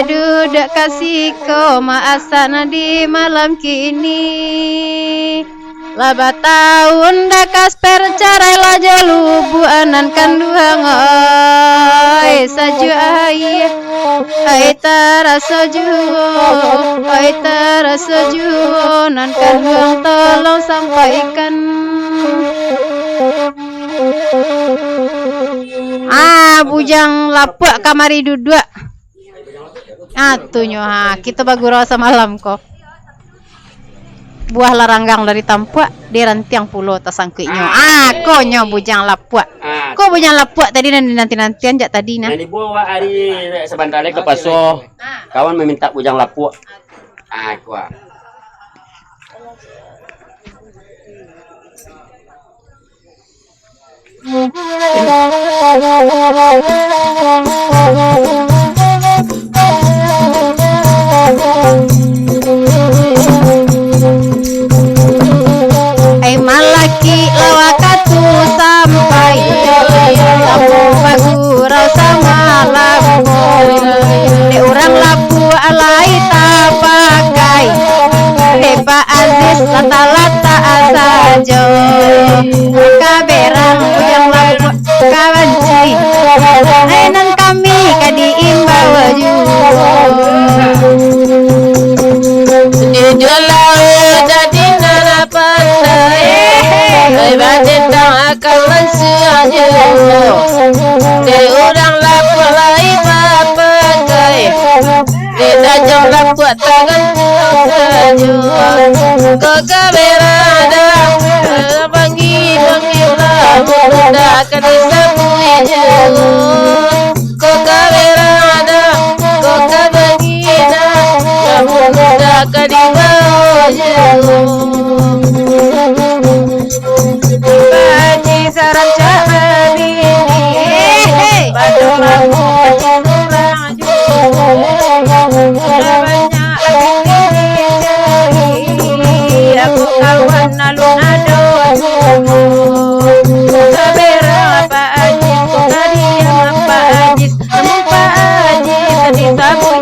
duduk kasiko maasan di malam kini laba tahun da Kasper carai laja lubu anan kanduang saju ai terasa juo nan kanduang tolong sampaikan bujang lapuk kamari duduk tunyo kita bagurau semalam kok buah laranggang dari tampuak di rantiang pulau tasangkiknyo konyo bujang lapuk ko bujang lapuk tadi nanti-nantian jak tadi nah Nani bawa hari sebentar ke paso kawan meminta bujang lapuk kuah malaki lawakatu sampai kamu bagurau sama lagu de orang lata-lata asajo kaberang ujang lapuk kawanci ainan kami kadi imbawa Di dalam jadi nana pandai, badan dang akan mensuanya. Di orang lapuk lai papagai, di tajam lapuk tangan saja. Kau kaberada, bangi lah, muda akan disambui jauh. Kau kaberada, kau kabangi lah, muda akan dibawa jauh. Baji sarang cakap ini, badung aku kurang banyak lagi aku kawan alun-alun Kabera Pak Ajis tadi yang Pak Ajis namun Pak Ajis tadi sabu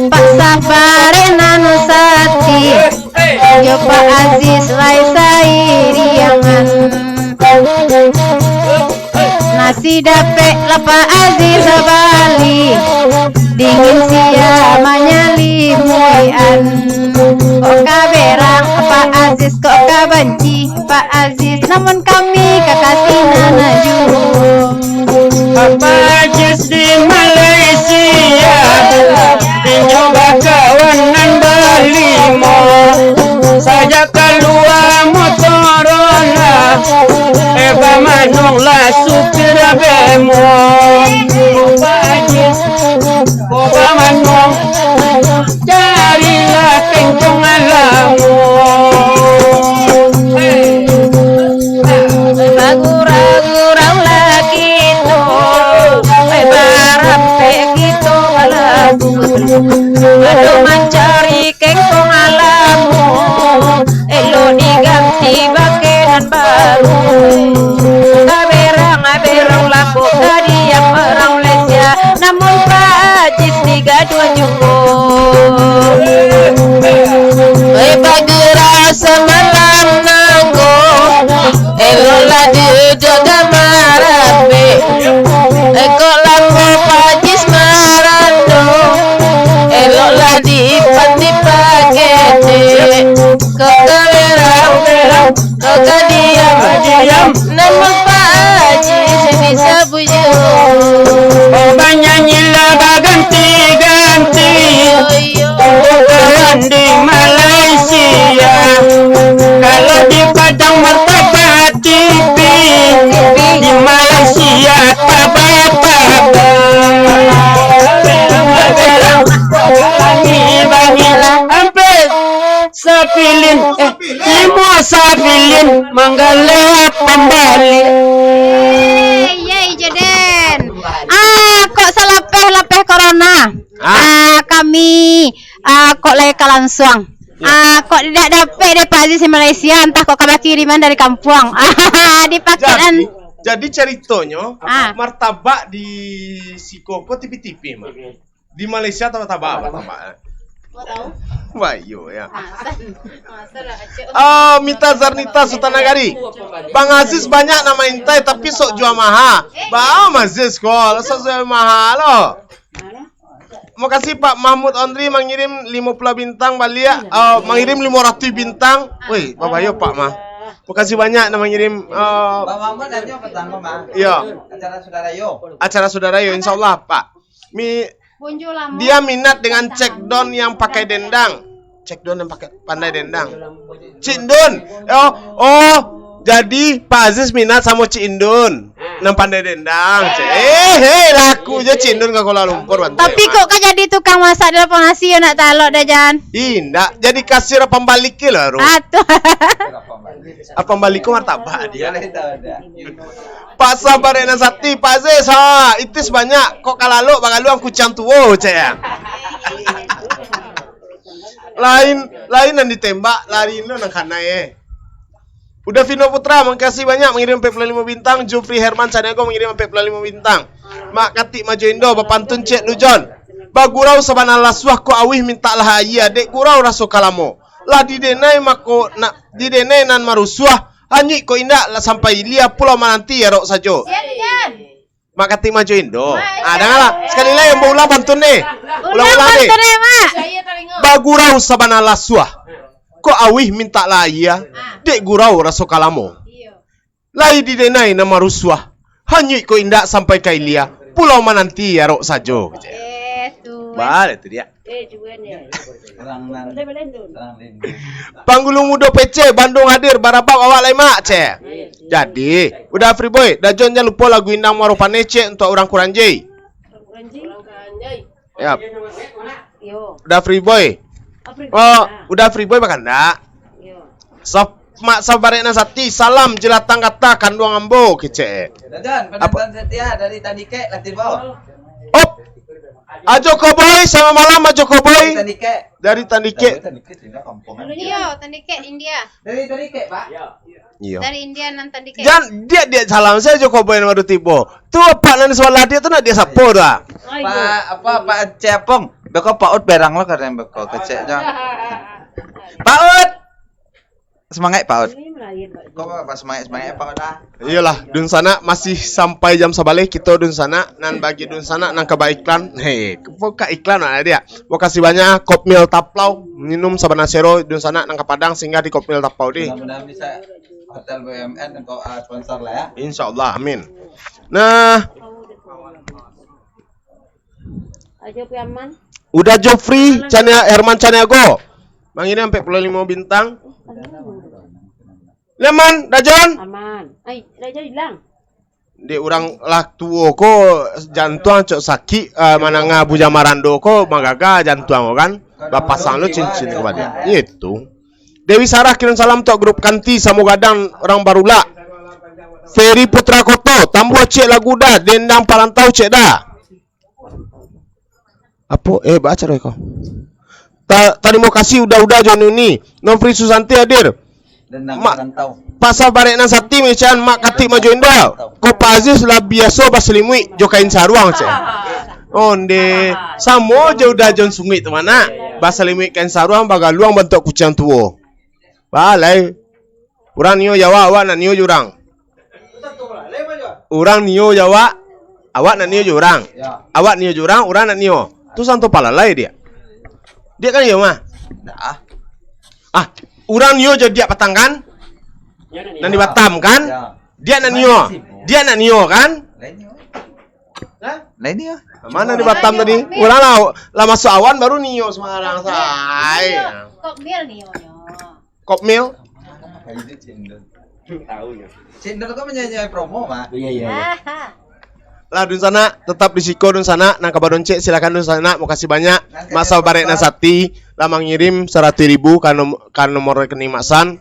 Pak Sabarenan Sati yo Pak Aziz lai sairiangan nasi dapet lah Pak Aziz Bali dingin siamanya limuian kok kaberang Pak Aziz kok kabanci Pak Aziz namun kami kakasinan aju Pak Ajis di Malaysia dinyoba kawanan Balimo saja keluar Motorola manong lah supir bemo Pak Ajis Pak manong carilah kencong alamu Gurau-gurau lagi tu barape gitu alamu aduh mencari kengkong alamu elo diganti bakenan baru kaberang laku tadi yang orang Malaysia namun Pak Ajis 32 cukup pagera semalam nanggo elola duduk gamarabe kok laku Pak Ajis marando elola di pati pakete kok kaberang kok diam namun Pak Ajis bisa bujuk banyak lah ganti-ganti ukuran di Malaysia kalau di Padang martabat TV di Malaysia bangi hampir sapilin limo sapilin manggala pembali Yey Jaden. Kok salapeh corona. Kami kok lagi kalansuang. Kok tidak dapat deh Pak Aziz di Malaysia, entah kok kabar kiriman dari kampung. Dipakean. Jadi ceritanya martabak di Sikoko tipi-tipi mah. Di Malaysia martabak martabak. Bayu ya. Mita Zarnita Sultanagari. Bang Aziz banyak nama intai tapi sok jual mahal. Bang Aziz kok sok jual mahal loh. Mau kasih Pak Mahmud Ondri mengirim 50 bintang Balia, mengirim 500 bintang. Wih, babayo Pak Mah. Makasih banyak nama ngirim Pak Mahmud nanti pertama mah. Iya. Acara saudara yo. Acara saudara yo insyaallah Pak. Dia minat dengan cek don yang pakai dendang. Cek don yang pakai pandai dendang. Cik Indun. Jadi Pak Aziz minat sama Cik Indun. Nang pandai dendang. Laku aja Cik Indun ke Kuala Lumpur bantu. Tapi kok kan jadi tukang masak dalam nasi ya nak talok dah Jan. Indah, jadi kasir pembalik lah Ru. Atuh. Pembalik martabak dia. Pak Sabar Enak Sakti, Pak Aziz, itis banyak. Kok kalalu bagalu ang kucang tuwo caya. Lain yang ditembak, lari nang kanai. Udah Vino Putra, makasih banyak mengirim 45 bintang. Jufri Herman Saniago mengirim 45 bintang. Mak Katik Majo Indo, Bapantun Cek Lujon Bagurau sabana laswah ko awih minta lah iya dek gurau raso kalamo. Lah didenai mako nak didenai nan marusuah hanyi ko indak lah sampai lia pulau mananti ya rok sajo. Makati maju Indo. Dengarlah sekali lagi yang ulang pantun nih. Ulang-ulang nih. Bagurau sabana laswah ko awih minta lah iya dek gurau raso kalamo. Lai didenai nama rusuah hanyi ko indak sampai kailia pulau mananti ya rok sajo. Balik itu dia. Panggulung Mudo PC Bandung hadir barabak awak lemak ce. Jadi udah free boy, dah John jangan lupa lagu Indang Marupane ce untuk orang Kuranjai. Ya. Udah free boy. Oh, udah free boy makan dak. Sof mak sabarena sati salam jelatang kata kanduang ambo kece. Dajan, penonton setia dari Tandike Latibo. Op. Ajo Koboy sama malam Ajo Koboy Tandike. dari Tandike. Tandike tidak kampung. Iya, Tandike India. Dari Tandike, Pak. Iya. Dari India nan Tandike. Jangan dia salam saya Ajo Koboy nama tibo. Tu apa nanti soal dia tu nak dia sapo dah. Pak Cepong. Beko Pak Ut berang lo karena beko keceknya. Pak Ut. Semangat Pak Ut. Kok apa semangat Pak Ut dah. Iyalah, dun sana masih sampai jam sabalik kita dun sana nan bagi dun sana nan kebaikan. Hei, buka iklan ada dia. Mau kasih banyak Kopmil Taplau minum sabana sero dun sana nang ke Padang singgah di Kopmil Taplau di. Mudah-mudahan bisa hotel BUMN untuk sponsor lah ya. Insyaallah, amin. Nah, Aja piaman. udah Joffrey Chania Herman Chaniago. Bang ini sampai 45 bintang. Leman, Dajon. Aman. Ay, raja hilang. Di orang lah tuo ko jantung cok sakit mananga buja marando ko magaga jantung kan. Bapasang lo cincin kepada itu. Dewi Sarah kirim salam untuk grup Kanti Samogadang orang Barula. Ferry Putra Koto, tambu cek lagu dah, dendang parantau cek dah. Apa? Baca deh kau. Terima kasih udah Jonuni. Nofri Susanti hadir. Dendang Mak parantau. pasal barekna sati mecan mak kati maju Indo. Ko Aziz lah biasa baslimui jokain saruang cek. Onde samo jauh dah Jon Sungit tu mana? Baslimui kain saruang bagaluang bentuk kucing tua. Balai. Urang nio Jawa awak nak nio jurang. Urang nio Jawa awak nak nio jurang. Awak nio jurang, urang nak nio. Tu santo palalai dia. Dia kan ya mah. Dah. Urang nio jadi dia petang kan? Nan di Batam kan? Dia nak nio. Dia nak nio kan? Lain ya. Mana di Batam tadi? Urang lah masuk awan baru nio Semarang say. Kopmil nih Kopmil. Cendol kok menyanyi promo, Mak? Iya. Lah dun sana tetap di Siko dun sana nang kabar donce silakan dun sana mau kasih banyak masa barekna sati lah mengirim 100.000 kan nomor rekening Maksan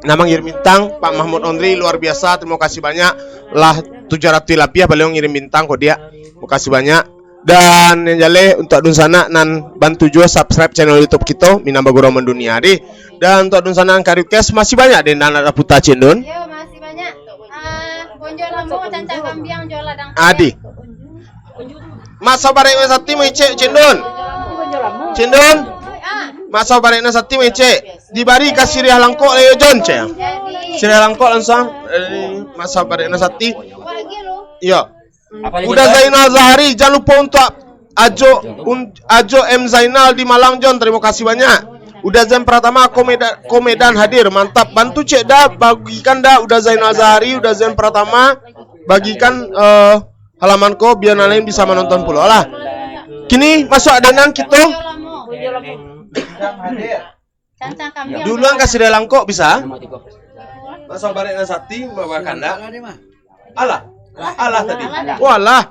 nama ngirim bintang Pak Mahmud Ondri luar biasa terima kasih banyak lah 700 lapiah beliau ngirim bintang kok dia mau kasih banyak dan yang jale untuk dun sana nan bantu juga subscribe channel YouTube kita Minang Bagurau Mendunia deh dan untuk dun sana angka request masih banyak deh nan ada puta cendon. Yo, masih banyak. Bonjol lambu cancang kambiang jual ladang. Adi. Masa barekna sati mece cendon. Cendon. Masa barekna sati mece. Dibari kasih riah langkok leo Jon ce. Sirah langkok langsung. Masa barekna sati. Iya. Udah Zainal Zahari jangan lupa untuk Ajo M Zainal di Malang Jon terima kasih banyak. Udah Zain Pratama Komedan hadir mantap bantu cek dah bagikan dah udah Zainal Zahari udah Zain Pratama bagikan halamanku biar lain bisa menonton pula lah. Kini masuk adenan kita. Cancang kambiang. Duluan kasih relang kok bisa. Masuk barekna sati bawa kanda. Alah tadi. Walah.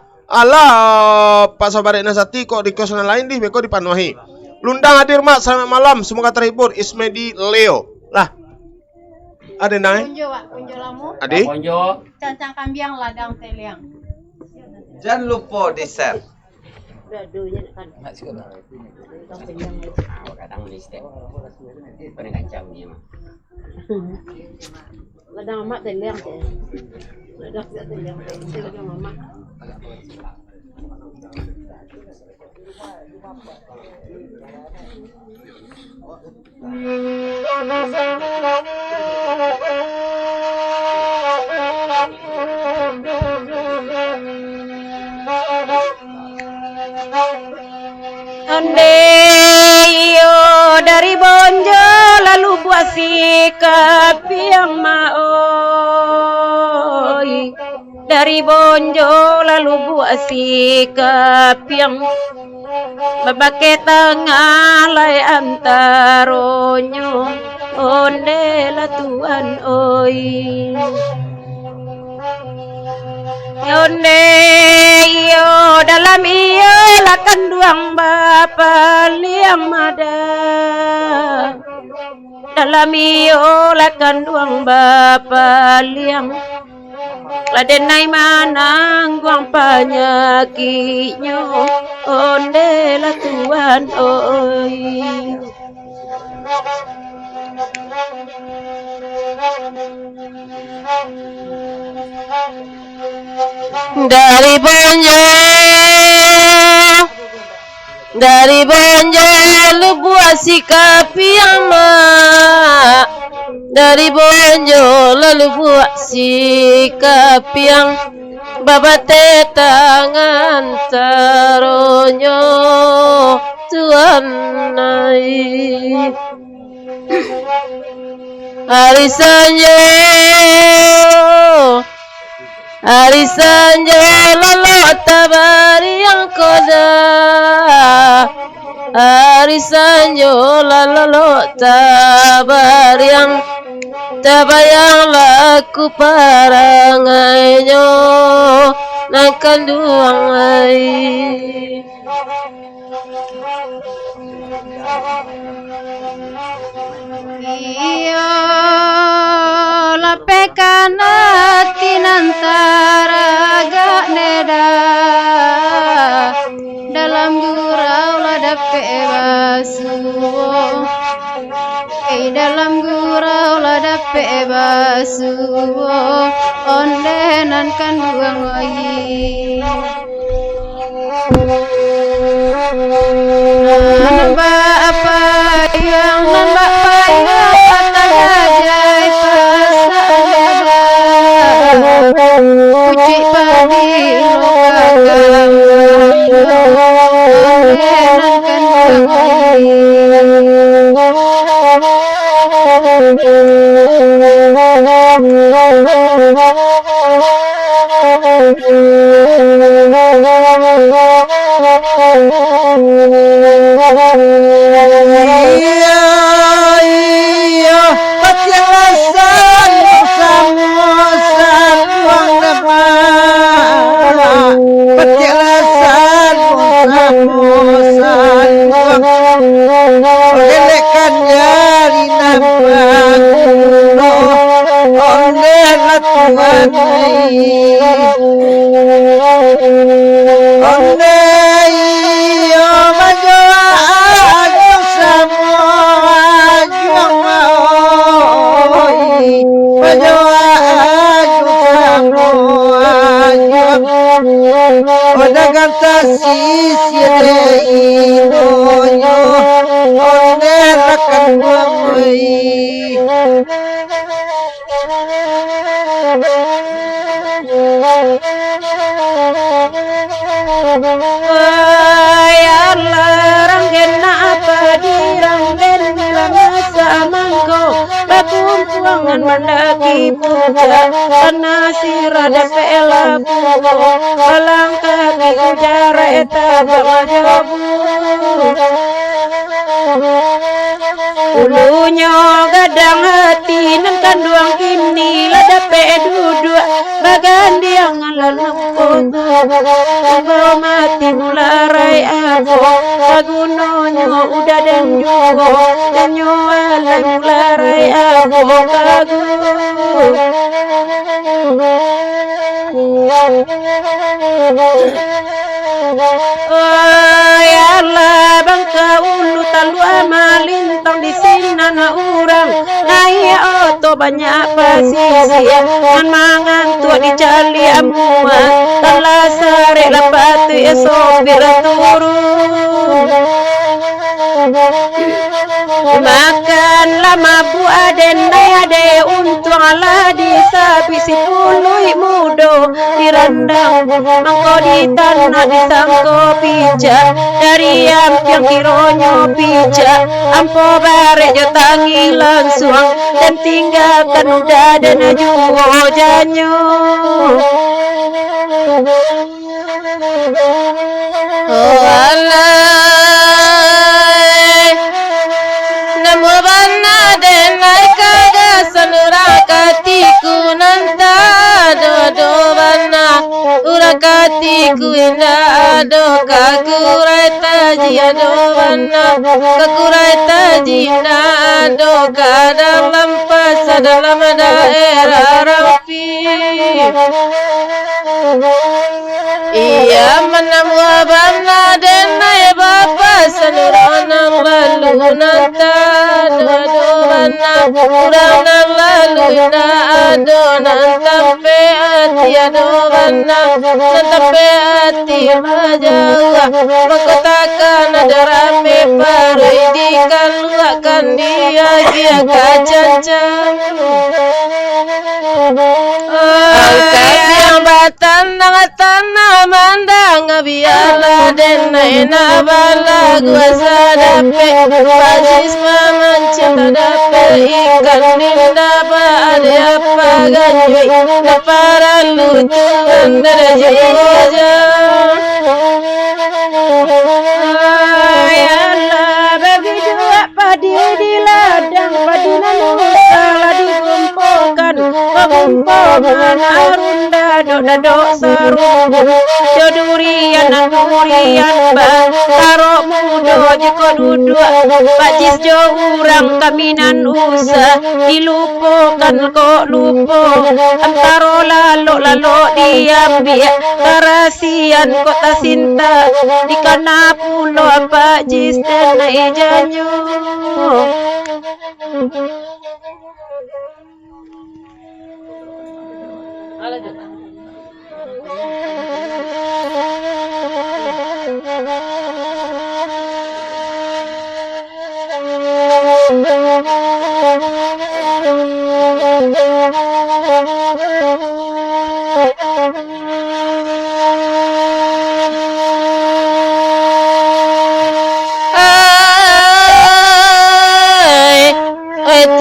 Pak Sabarekna Sati kok di kosan lain di beko dipanuhi. Lundang hadir mak selamat malam semoga terhibur Ismedi Leo. Lah. Ada nang? Punjo lamu. Ade? Ponjo. Cancang kambiang ladang teliang. Jangan lupa di share. Kadang mistake. Pernah kacau dia mah. Ladang amat teliang je. Ladang teliang. Ladang amat. Andeyo dari Bonjo lalu buat sikap yang maoi. Dari Bonjo lalu buat sikap yang babake tengah lay antaronyo onde la tuan oi. Yonde iyo dalam iyo lakan duang bapa liang mada. Dalam iyo lakan duang bapa liang ladenai manang guang panyakitnyo onde la tuan oi. Dari Bonjo lu buat sikap yang mak. Dari Bonjo lalu buat sikap yang babate tangan taronyo tuan naik. Hari Sanjo lalu tabari yang koda. Hari Sanjo lalu tabari yang tabayang laku parangainya nangkan duang ai. Iyo lapekan tinantara gak neda dalam gurau la dape basuo. Dalam gurau la dape basuo ondenan kan duang ai. Namba apa yang namba payah kata gajai pasada puji padi lokagam ondenan kan Iya, patialasan samosan uang dapat. Patialasan samosan uang. Gelekan jari nampak kuno, onde latuan onde iyo majo ajo samo ajuang maoi. Majo ajo samo ajuang oda ganta sisiede inonyo onde lakan buangoi. Larang kena apa dirang den lama samangko bakumpuangan mandaki puja tanasira dape labu balang kaki ujara eta bamajobu ulunya gadang hati nan kanduang kini ladape duduk bagandiangan lalu kogo bawa mati mularai aku pagunonyo udah dan jugo dan nyualai mularai aku kagu. Oh ya Allah bangka ulu talu amalintang di sini kanan urang Naya oto banyak pasisi Man mangan tua dicali amuan Telah sare lapatu ya sopir turun Makan lama bu aden ade untung ala di sapi si pului mudo direndang mangko di tanah disangko pijak dari yang kironyo pijak ampo bare jo tangi langsung dan tinggalkan udah dan juwo janyo oh alay namo banna denai kaga sanurakatiku nanta do banna urakatiku inda do kakurai taji do banna kakurai taji inda do dalam pasar dalam daerah rapi iya menamu banna denai bapa sanuranang lalu nanta do banna uranang lalu inda do nanta pe ati do banna nanta pe ati majauh makotakan ada rame parai dikaluakan dia kacancang yang batanang tanah mandang biala denai nabala gua sadape pajis mamancam dape ikan ninda pada apa ganjui para lutuan dari aja ayala bagi dua padi di ladang padi nanusa ladi kumpulkan pengumpulkan arunda do sarung jodurian bang taro mudo jiko duduk pajis jo urang kaminan usah dilupukan kok lupo antaro lalo diambil karasian kota sinta di kana pulo pajis denai janyo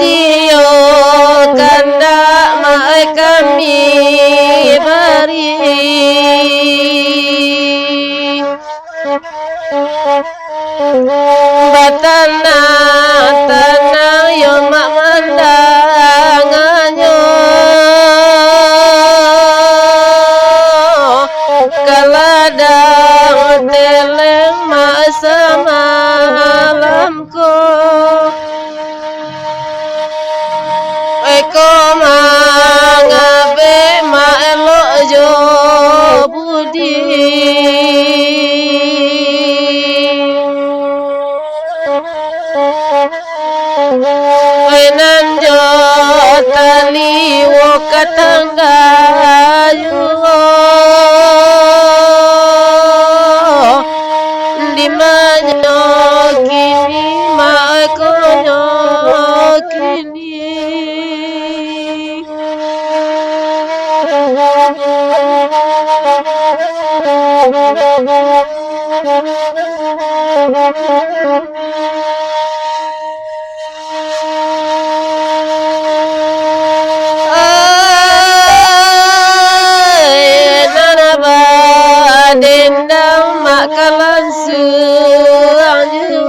Tio kanda mai kami bari batana tanah yo mak mandanganyo kaladang teleng mak semalamku eko mangabe ma elo jo budi wenan jo tali wo katangga yuo di manyo kini ma eko nyo kini dendang makalan suanyo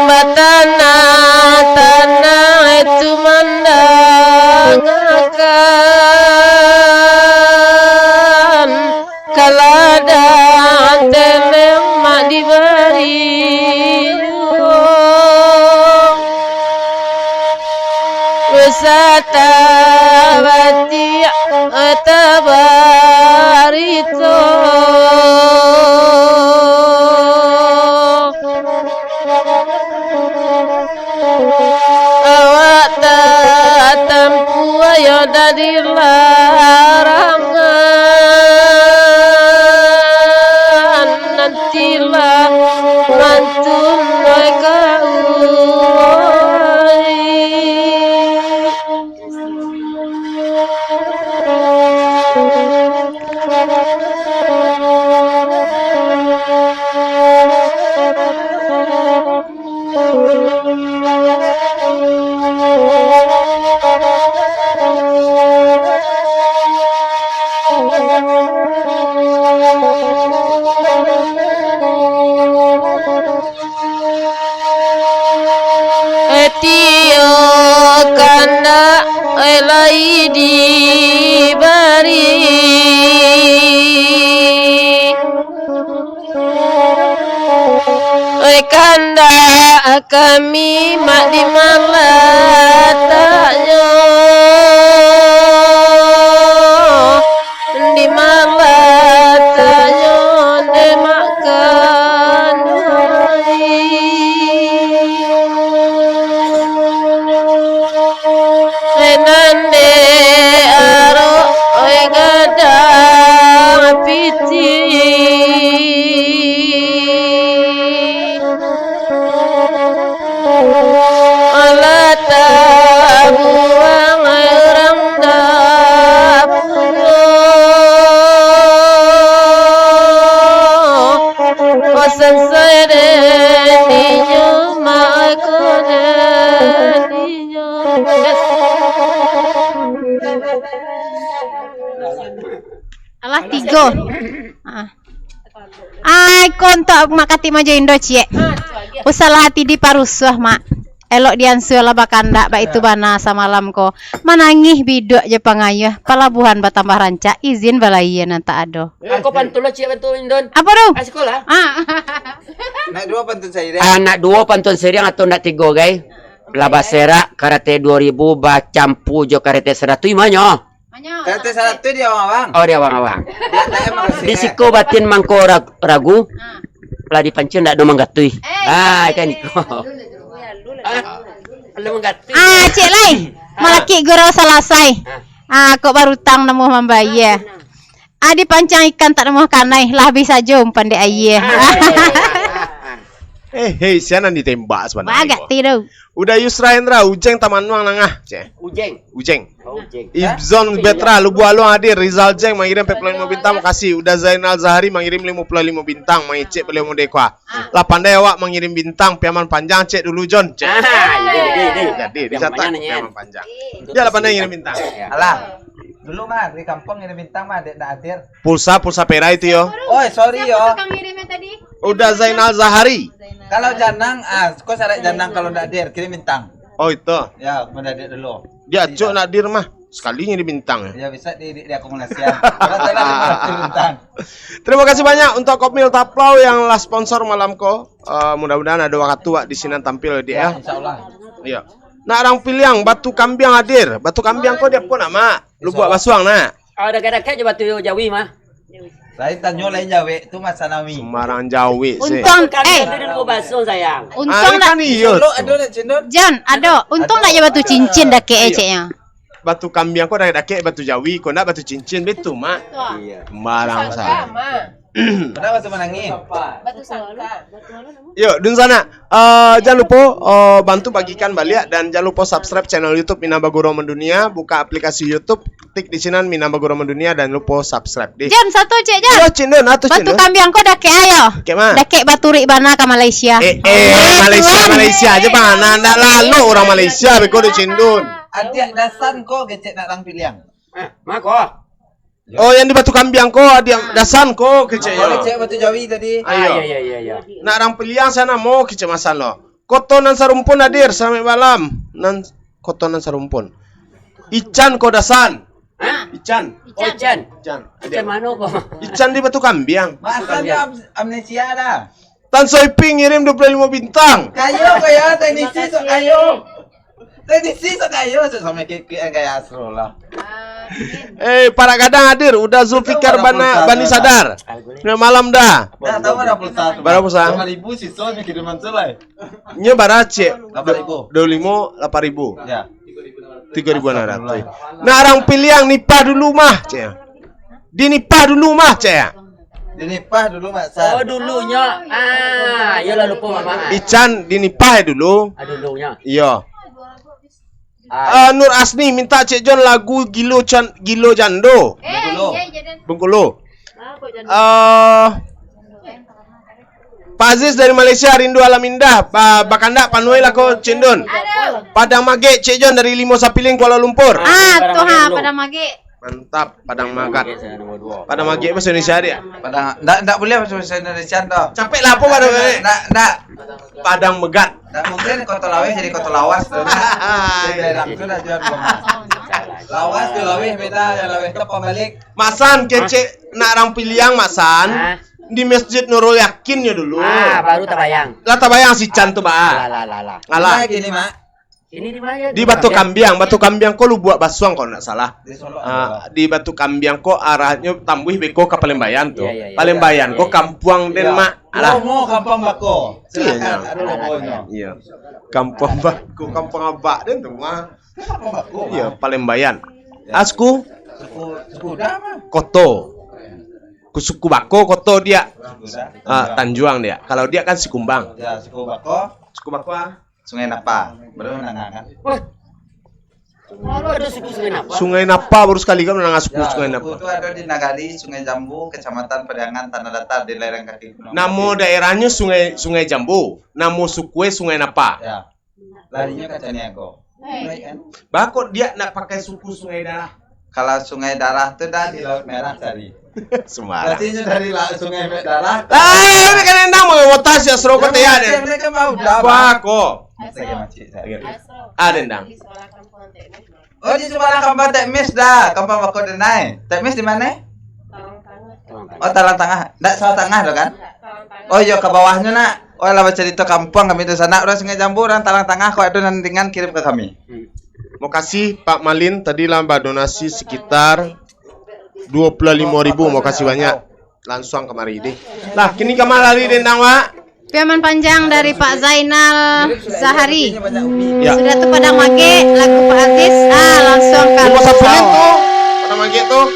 batana tanah itu mandangakan kalada telem mak diberi wisata bati tabarito Elai diberi kanda kami mak di malatanya di malatanya de makan nande aro gada piti alata buang orang dapur bosan sere niño makone niño Alah tiga. Ai kontak makati maju Indo cie. Usalah hati di parusuh mak. Elok diansu lah bakanda ba itu bana samalam ko. Manangih biduk je pangayuh. Palabuhan batambah ranca izin balaian nanta ado. Aku pantul cik bantu Indon. Apa tu? Sekolah. Naik 2 pantun saya deh. Anak 2 pantun seriang atau nak 3 guys. Labasera karate 2000 bacampu jo karate 100 imanyo. Kata salah tu dia awang. Oh dia awang-awang. Dia tak emang kasih. Di siko batin mangko ragu. Lah di pancen ndak do manggatui. Ikan iko. Lu manggatui. Cik lai. Malaki gurau selesai. Kok baru tang nemu membaya. Di pancang ikan tak nemu kanai. Lah bisa umpan de ayah. Hei, siapa ditembak sebenarnya? Agak tidur. Udah Yusra Hendra, Ujeng Taman Nuang Nangah, cek. Ujeng. Ujeng. Ibzon Betra, Lubu Alung hadir. Rizal Jeng mengirim 45 bintang, makasih. Udah Zainal Zahari mengirim 55 bintang, mengicik beliau mudekwa. Lah Pandai Awak mengirim bintang, Piaman Panjang, cek dulu John, cek. Jadi dicatat Piaman Panjang. Dia lah Pandai ngirim bintang. Alah. Dulu mah di kampung ngirim bintang mah dek hadir. Pulsa pera itu yo. Oh, sorry yo. Udah Zainal Zahari. Kalau Janang, kok syarat Janang kalau ndak hadir kirim bintang. Oh itu. Ya, mendadik dulu. Dia cok nak dir mah. Sekali ngirim bintang. Ya bisa di akumulasian. Kalau tidak kirim bintang. Terima kasih banyak untuk Kopmil Taplau yang lah sponsor malam ko. Mudah-mudahan ada waktu tua di sini tampil dia. Ya, insyaallah. Iya. Nak orang piliang Batu Kambiang hadir. Batu Kambiang kok dia pun nama. Lu buat basuang nak. Oh dekat-dekat je batu Jawi mah. Lain Tanyo lain Jawa itu Mas Sanawi. Sembarang Jawi sih. Untung Dulu basuh sayang. untung nak kan iyo. Lo ada nak cendol? John, ada. Untung nak je batu cincin dah ke eceknya. Batu Kambiang kok dah dake batu Jawi, kok nak batu cincin betul mak. Iya. Sembarang saya. Kenapa tuh menangis? Yuk, dun sana. Jangan lupa bantu bagikan balik dan jangan lupa subscribe channel YouTube Minabagoro Mendunia, buka aplikasi YouTube, tik di sini Minabagoro Mendunia dan lupa subscribe deh. John, satu cek John. Yo, cindon, atuh Batu cindon. Kambiang kau dah ke ayo. Kayak mana? Dah ke batu rik bana ke Malaysia. Malaysia aja mana? Ndak lalu orang Malaysia beko di cindon. Adik dasan kok gecek nak orang pilihan. Mako. Oh, yang di Batu Kambiang kok, dia dasan kok kecek Oh, ya. gecek batu Jawi tadi. Ayo. Iya. Nak orang pilihan sana mau kecek masan lo. Kotonan sarumpun hadir sampai malam. Nan kotonan sarumpun. Ican kok dasan. Ican. Oh, Ican. Ican. Ican mana kok? Ican di Batu Kambiang. Masa dia amnesia dah. Tan Soiping ngirim 25 bintang. Kayo teknisi sok kayo. Teknisi sok kayo sama kayak Asro lah. Para gadang hadir. Udah Zulfikar Bani Sadar. Udah malam dah. Dah tahu ada pulsa. Berapa pulsa? 5.000 siswa ni kiriman selai. Nya barat cek. 8.000. 25 8.000. Ya. 3.600. Nah, orang pilihan nipah dulu mah, cek. Dinipah dulu mah, cek. Dinipah dulu Mak Oh, San. dulunya. Ya lah lupa mama. Ican dinipah dulu. Dulunya. Iya. Nur Asni minta Cik John lagu Gilo Jando. Bengkulu. Pak Aziz dari Malaysia rindu alam indah. Bakanda Panuel aku Cendon. Padang Mage Cik John dari Limo Sapiling Kuala Lumpur. Tuh pada mage. Mantap, Padang Magat. Padang Mage bahasa Indonesia dia. Padang enggak boleh bahasa Indonesia toh. Capek lah apa Padang Mage? Enggak. Padang Megat. Mungkin kota lawas jadi kota lawas. Sudah langsung dah jual. Lawas ke lawih beda, yang lawih ke pemilik. Masan kece nak orang piliang Masan Ah. di Masjid Nurul Yakinnya dulu. Baru tabayang. Lah tabayang si Can tuh, Pak. Lah. Alah. Gini, Mak. Ini di mana? Di Batu Kambiang kok lu buat basuang kalau nggak salah. Di Solo. Di Batu Kambiang kok arahnya Tambuih beko ke Palembayan tuh. Iya. Palembayan kok Kampuang Den Mak. Alah. Lomo Kampung Bako. Iya. Silakan, ada logonya. Iya. Kampung Bako, Kampung Abak Den tuh mah. Kampung Bako. Iya, Palembayan. Asku Suku dah mah. Koto. Suku Bako Koto dia. Suku dah. Tanjuang dia. Kalau dia kan Sikumbang. Ya, suku Bako, Suku Bako Sungai Napa. Baru menangan kan. Lalu ada suku-suku apa? Sungai Napa baru sekali kan menang suku Sungai Suku Napa. itu ada di Nagari, Sungai Jambu, Kecamatan Padiangan, Tanah Datar di lereng kaki gunung. Nama daerahnya Sungai Jambu. Nama sukunya Sungai Napa. Ya. Larinya ke Caniago. Bakok dia nak pakai suku Sungai Darah. Kalau Sungai Darah itu dah di Laut Merah tadi. Sembarang. Artinya dari Sungai Darah. Ini kan endang mau wotas ya serokot ya den. Mereka mau dah. Bakok. Saya macam saya. Ada endang. Oh di sebelah Kampung Tekmis dah, Kampung Bako Denai. Tekmis di mana? Oh Talang Tengah. Ndak salah tengah lo kan? Oh iya ke bawahnya nak. Oh lah cerita kampung kami di sana. Orang Sungai Jambu, orang Talang Tengah. Kau ada nantingan kirim ke kami. Mau kasih Pak Malin tadi lamba donasi sekitar 25.000, mau kasih banyak. Langsung kemari deh. Lah kini kamar lari dendang Wak. Piaman panjang dari Pak Zainal Zahari. Ya. Sudah tuh Padang Mage, lagu Pak Aziz. Langsung Di kalau Pasar Pulen tuh. Pada magi tuh.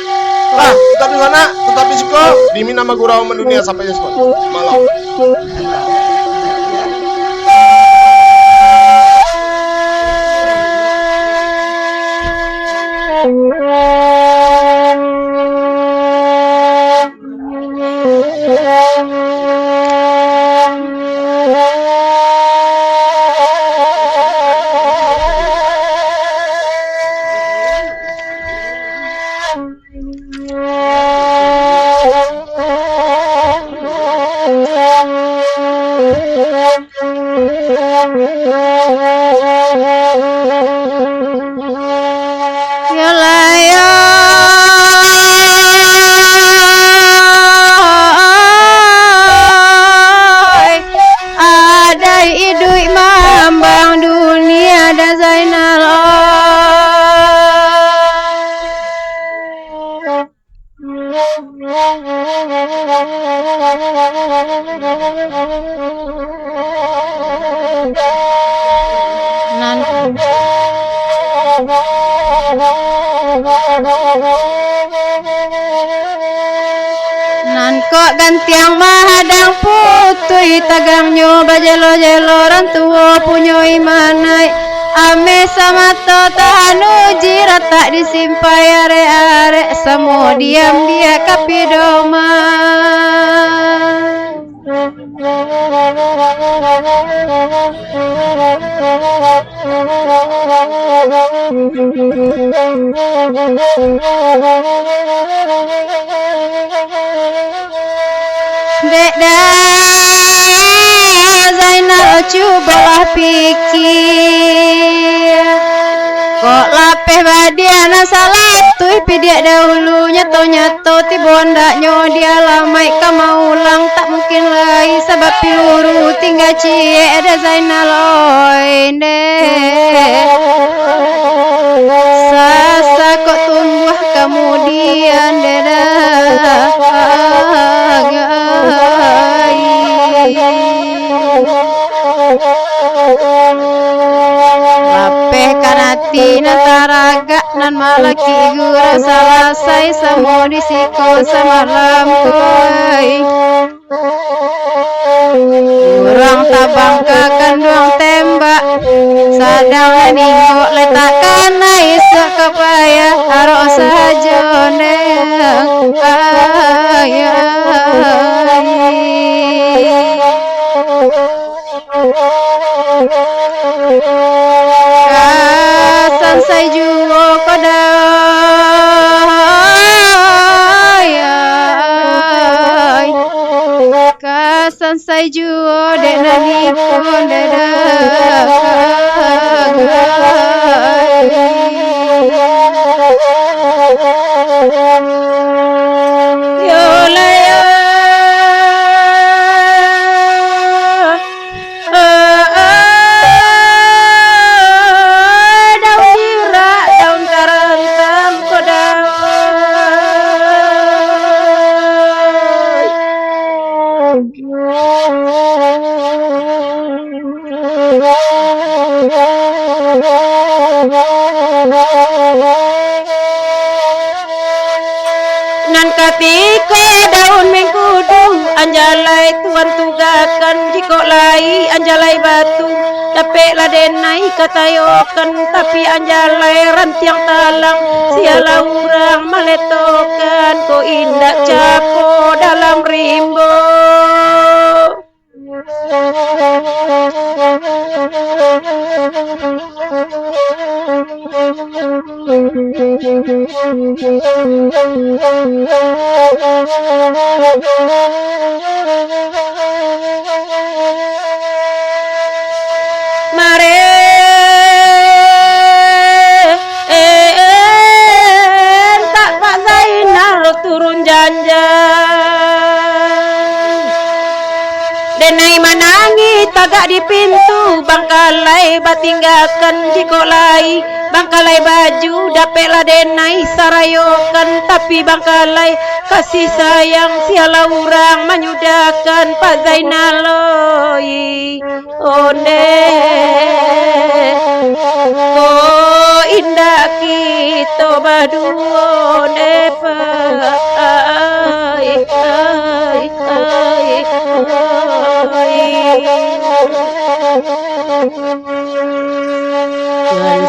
Lah, tetap di sana, tetap di Siko. Dimi nama gurau mendunia sampai semua. Malam. Ada idui mambang dunia ada Zainal. Nan kok gantiang mahadang putui tagangnyo bajelo-jelo rantuo punyo imanai ame sama to tahanu jira tak disimpai are-are samo diam dia kapidoma. Deda Zainal cobalah pikir kok lapeh badiana salah tuh pidia dahulu nyato tibondaknya dia lamai kamaulang tak mungkin lagi sebab piluru tinggal cie ada Zainal oinde sasa kok tumbuh kemudian deda lapeh kanati nataraga nan malaki gura salasai samo disiko samalam koi urang tabang kakandung tembak sadang ningko letakkan isa kepaya aro saja neng kasan saya juo kodai kasan saya juo dek nani kondedak Yolaya daun jira daun karantang nan katiko daun mengkudung anjalai tuan tugakan jiko lai anjalai batu capek ladenai katayokan tapi anjalai rantiang talang siala urang maletokan ko indak capo dalam rimbo mare tak Pak Zainal turun janjang denai manangi tagak di pintu bangkalai batinggakan jiko lai bangkalai baju dapetlah denai sarayokan tapi bangkalai kasih sayang siala urang menyudakan Pak Zainal oi one ko indah kita baduo depa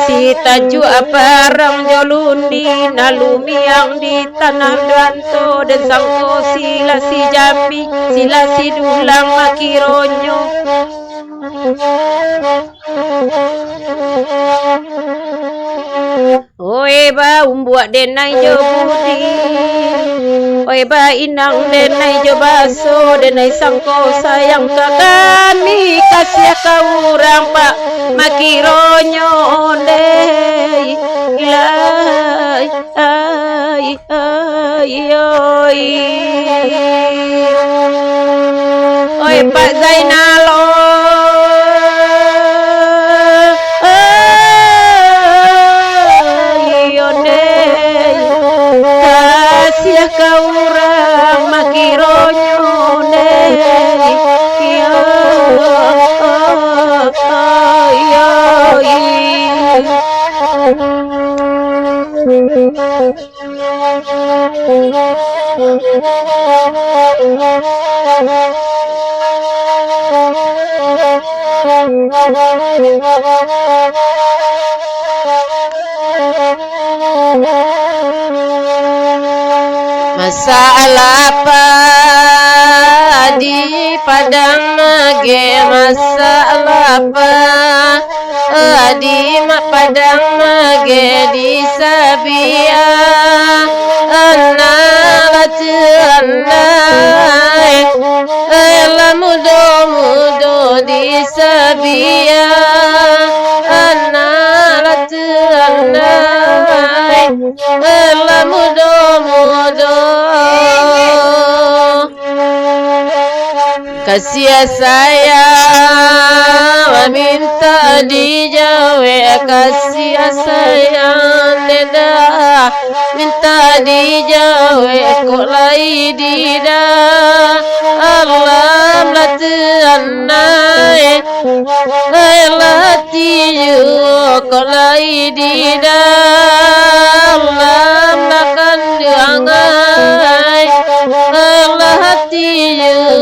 si taju aparang jolundi nalumi yang di tanah danto dan sangko sila si jambi sila si dulang makironyo Oe ba umbuak denai jo budi Oe ba inang denai jo baso denai sangko sayang ka kami kasih kau urang Pak makironyo ondei ilai ai oi Oe Pak Zainal kasih kau urang makironyo masalah apa di padang mage masalah apa di padang mage di sabia anak anai ela mudo di sabia anak anai ela mudo kasih saya minta dijawe kasih saya neda minta dijawe kok lai dida alam latihan naik latihan kok lai dida alam lakan diangai latihan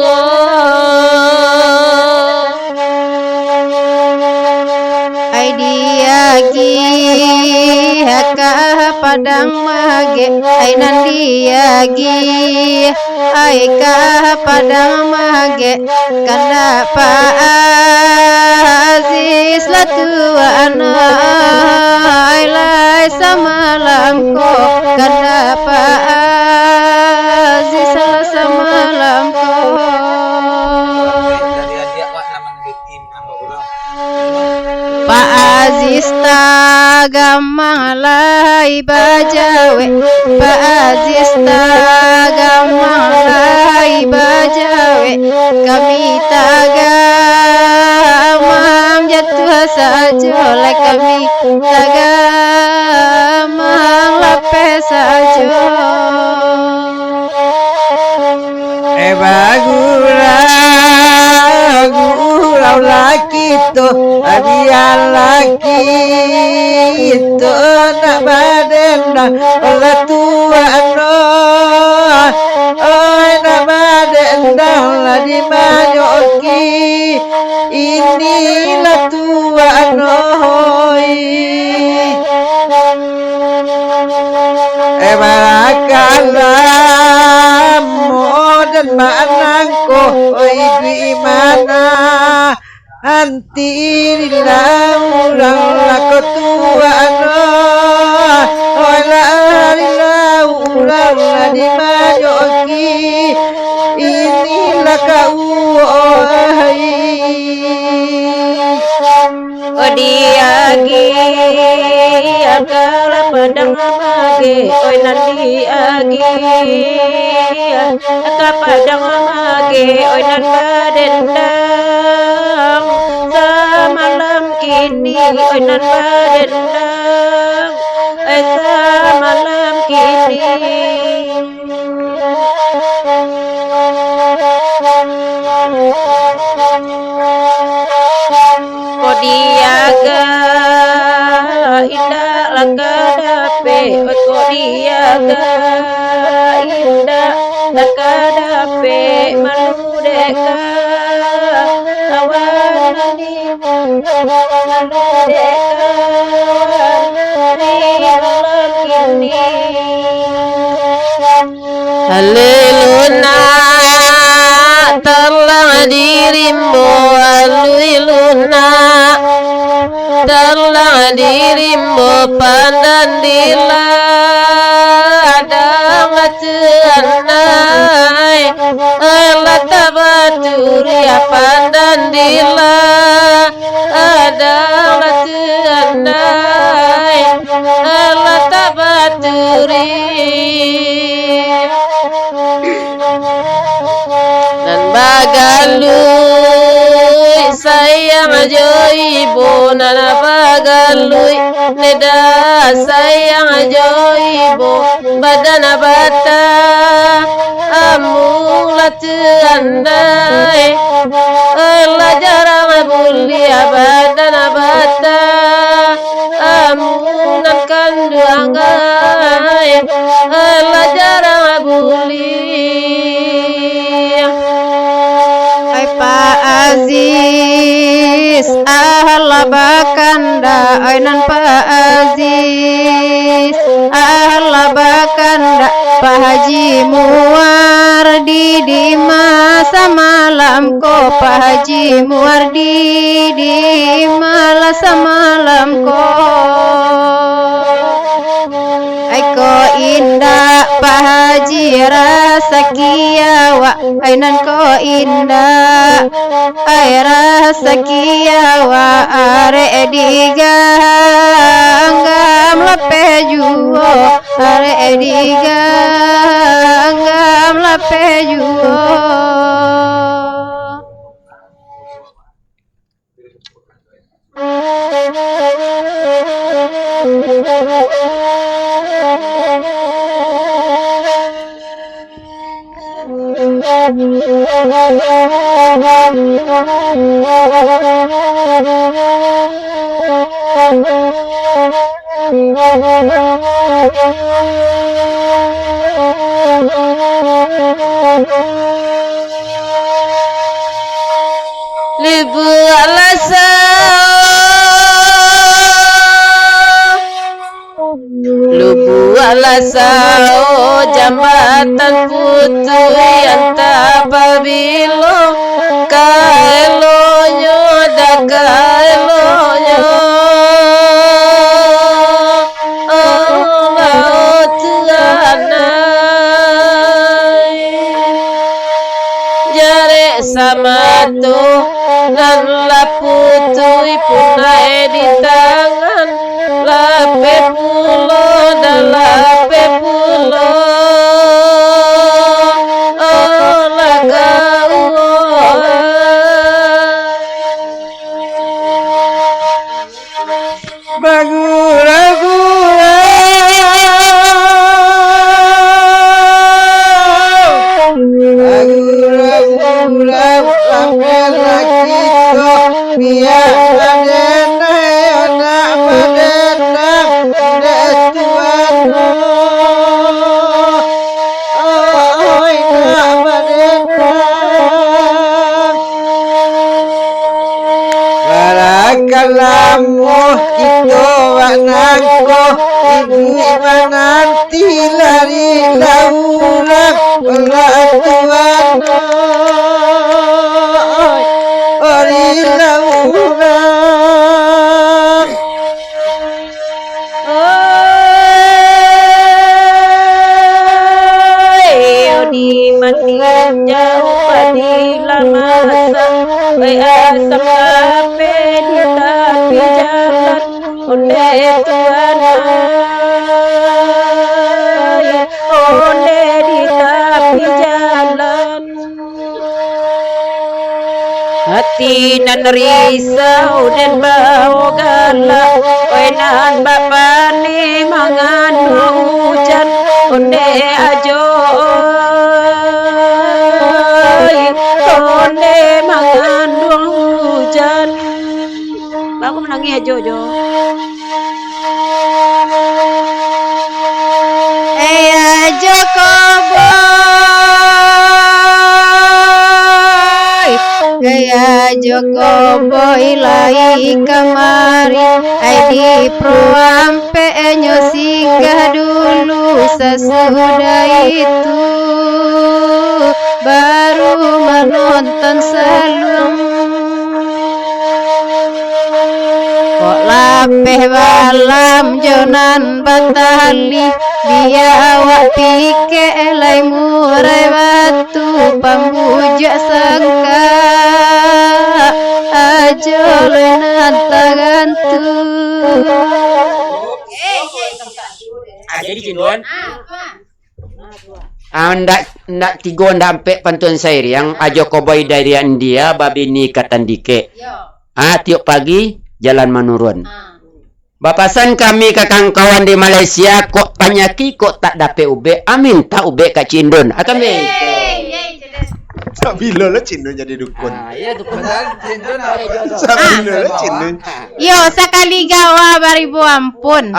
diagi haka padang mage ai nandiagi ai ka padang mage kana pa aziz latua anai lai samalangko kana pa aziz samalangko Pak Aziz gamang lai bajawe Pak Aziz gamang lai bajawe kami tagamang jatuh saja lai kami tagamang lapes saja Gurau laki to adian laki to nak badenda oleh Tuhan oi nak badenda lah di majoki inilah Tuhan oi barakalah dan manangko oi di mana anti ulang lako Tuhan oi la ulang di majoki inilah kau Odiagi akala padang mage oi nandi agi akala padang mage oi nan badendang samalam kini oi nan badendang samalam kini Kodiaga indah lakadape Kodiaga indah lakadape maludeka awanani maludeka awanani Haliluna terlang dirimu Haliluna terlang dirimu pandan dila ada macenai Allah tabaturi pandan dila ada macenai Allah tabaturi dan bagalui sayang ajoibo nana bagalui neda sayang ajoibo badana bata amulat andai Allah jarang bulia badana bata amunan kanduangai Allah jarang bulia Pak Aziz Allah bakanda ainan Pak Aziz Allah bakanda Pak Haji Muwardi di masa malam ko Pak Haji Muwardi di masa malam ko Aiko indah Pak Haji rasa kiawa ainan ko indah ai rasa kiawa are diganggam lepe juo are diganggam lepe juo Libu alasa Lubu alasao jambatan putui anta pabilo kaelonyo da kaelonyo jare sama tu dan laputui punai di tangan lape pulo dan lape pulo Kalamu itu anakku ibu nanti lari laulang pelatuan ori laulang di mati jauh padilan masa asam kape di tepi jalan onde Tuhan onde di tepi jalan hati nan risau dan bau galak wenan bapane mangan hujan onde ajo onde mangan hujan aku menangi ajo jo Joko boy gaya Joko boy lai kemari ai di proampe nyo singgah dulu sesudah itu baru menonton selum kok lapeh balam jonan batali biawak pike elai murai batu pambujak sangka ajo lenan tagantu Jadi Cindon. Ndak tigo ndampe pantun sair yang ajo koboy dari India babi ni katandike. Tiap pagi jalan menurun. Bapasan kami kakang kawan di Malaysia kok panyaki kok tak dapat ube. Amin tak ube Kak Cindon. Amin. Sabilo lo Cindon jadi dukun. Iya dukun. Sabilo lo Cindon. yo sekali gawa baribu ampun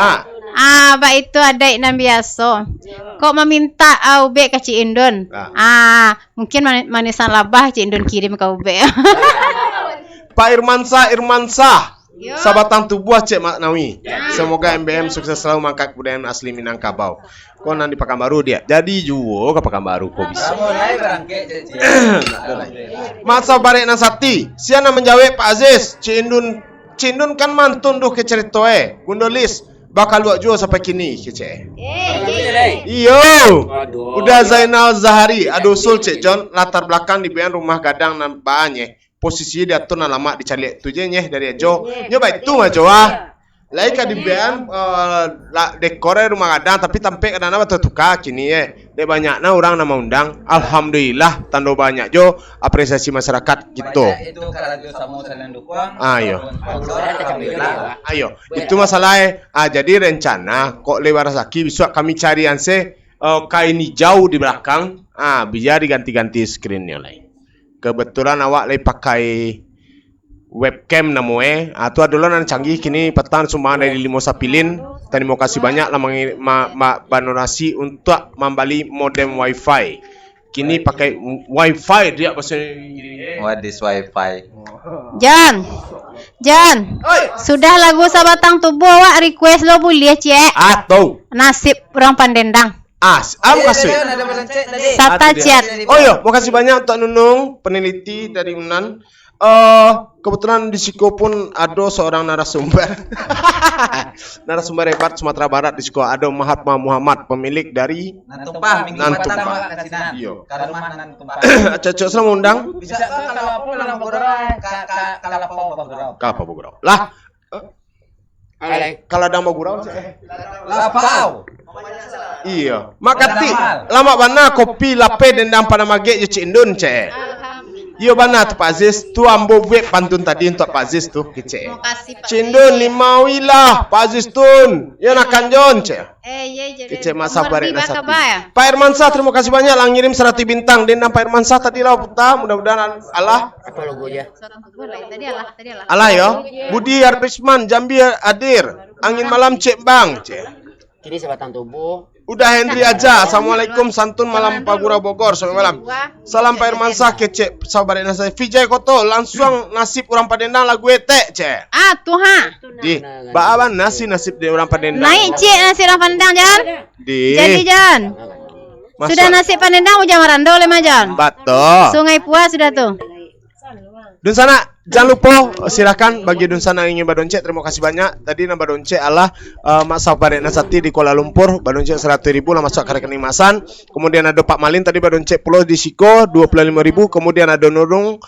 ba itu ada nan biasa. Kok meminta ube ke Cik Indon. Mungkin manisan labah Cik Indon kirim ke ube. Pak Irmansah. Sahabatan tubuh Cek Maknawi. Semoga MBM sukses selalu mengangkat kebudayaan asli Minangkabau. Kau nanti Pekanbaru dia. Jadi juga ke Pekanbaru kok bisa. Masa barek nasati. Siana menjawab Pak Aziz. Cik Indun kan mantun duh ke ceritoe. Gundolis bakal luak juga sampai kini kece. Iyo. Udah Zainal Zahari. Aduh sul Cik John latar belakang di bagian rumah gadang nampaknya. Posisi dia tuh lama dicari tujenya dari ajo. Nyoba itu mah Joa. Lain di bagian dekor rumah gadang tapi tampe kadang-kadang tertukar kini Dek banyaknya orang nama undang. Alhamdulillah tanda banyak jo apresiasi masyarakat gitu. Ayo. Itu masalahnya. Jadi rencana kok lewat Rasaki besok kami cari anse kain hijau di belakang. Biar diganti-ganti screennya lain. Kebetulan awak lagi pakai webcam namanya. Itu adalah yang canggih kini petang cuma dari Limosa Pilin. Terima kasih banyak lah donasi untuk membeli modem wifi. Kini pakai wifi dia bahasa What is wifi? John, sudah lagu Sabatang Tubuh awak request lo boleh cek. Atau Nasib orang Pandendang. kasih. Sata chat. Oh iya, makasih banyak untuk Nunung, peneliti dari Unan. Kebetulan di Siko pun ada seorang narasumber. Narasumber hebat Sumatera Barat di Siko. Ada Mahatma Muhammad, pemilik dari Nantumpah. Iya. Nantumpah. Cocok sama undang. Bisa kalau apa dalam Bogor, kalau Kalapa Bogor. Lah, Alay. Kalau dang bagurau cek. Lapau. Iya. Makati lama bana kopi lape dendang pada mage je cik Indun cek. Iya bana tu Pak Aziz tu ambo buat pantun tadi untuk Pak Aziz tu kece. Terima kasih Pak. Cik Indun 5 wilah Pak Aziz tun. Ya nak kanjon cek. Ye jadi. Kece masa barek nasati. ya. Pak Irmansah terima kasih banyak lang ngirim 100 bintang dendang Pak Irmansah tadi lah putar mudah-mudahan Allah. Apa logonya? Tadi Allah. Allah ya. Budi Arpisman Jambi hadir. Angin malam cek bang cek. Kini sebatang tubuh. Udah Henry aja. Assalamualaikum santun malam Pagura Bogor. Selamat malam. Salam Pak Irmansah kece sahabat nasi. Vijay Koto langsung nasib orang Padendang lagu etek cek. Ah Tuhan. Di baaban nasib di orang Padendang. Naik cik nasi orang Padendang Jan. Di. Jadi Jan. Sudah nasi Padendang udah marando le Jan. Bato. Sungai Puas sudah tuh. Dun sana jangan lupa silakan bagi dun sana yang ingin badonce terima kasih banyak tadi nama badonce Allah Mak Sabarek Nasati di Kuala Lumpur badonce 100.000 lah masuk ke rekening Masan kemudian ada Pak Malin tadi badonce pulau di Siko 25.000 kemudian ada Nurul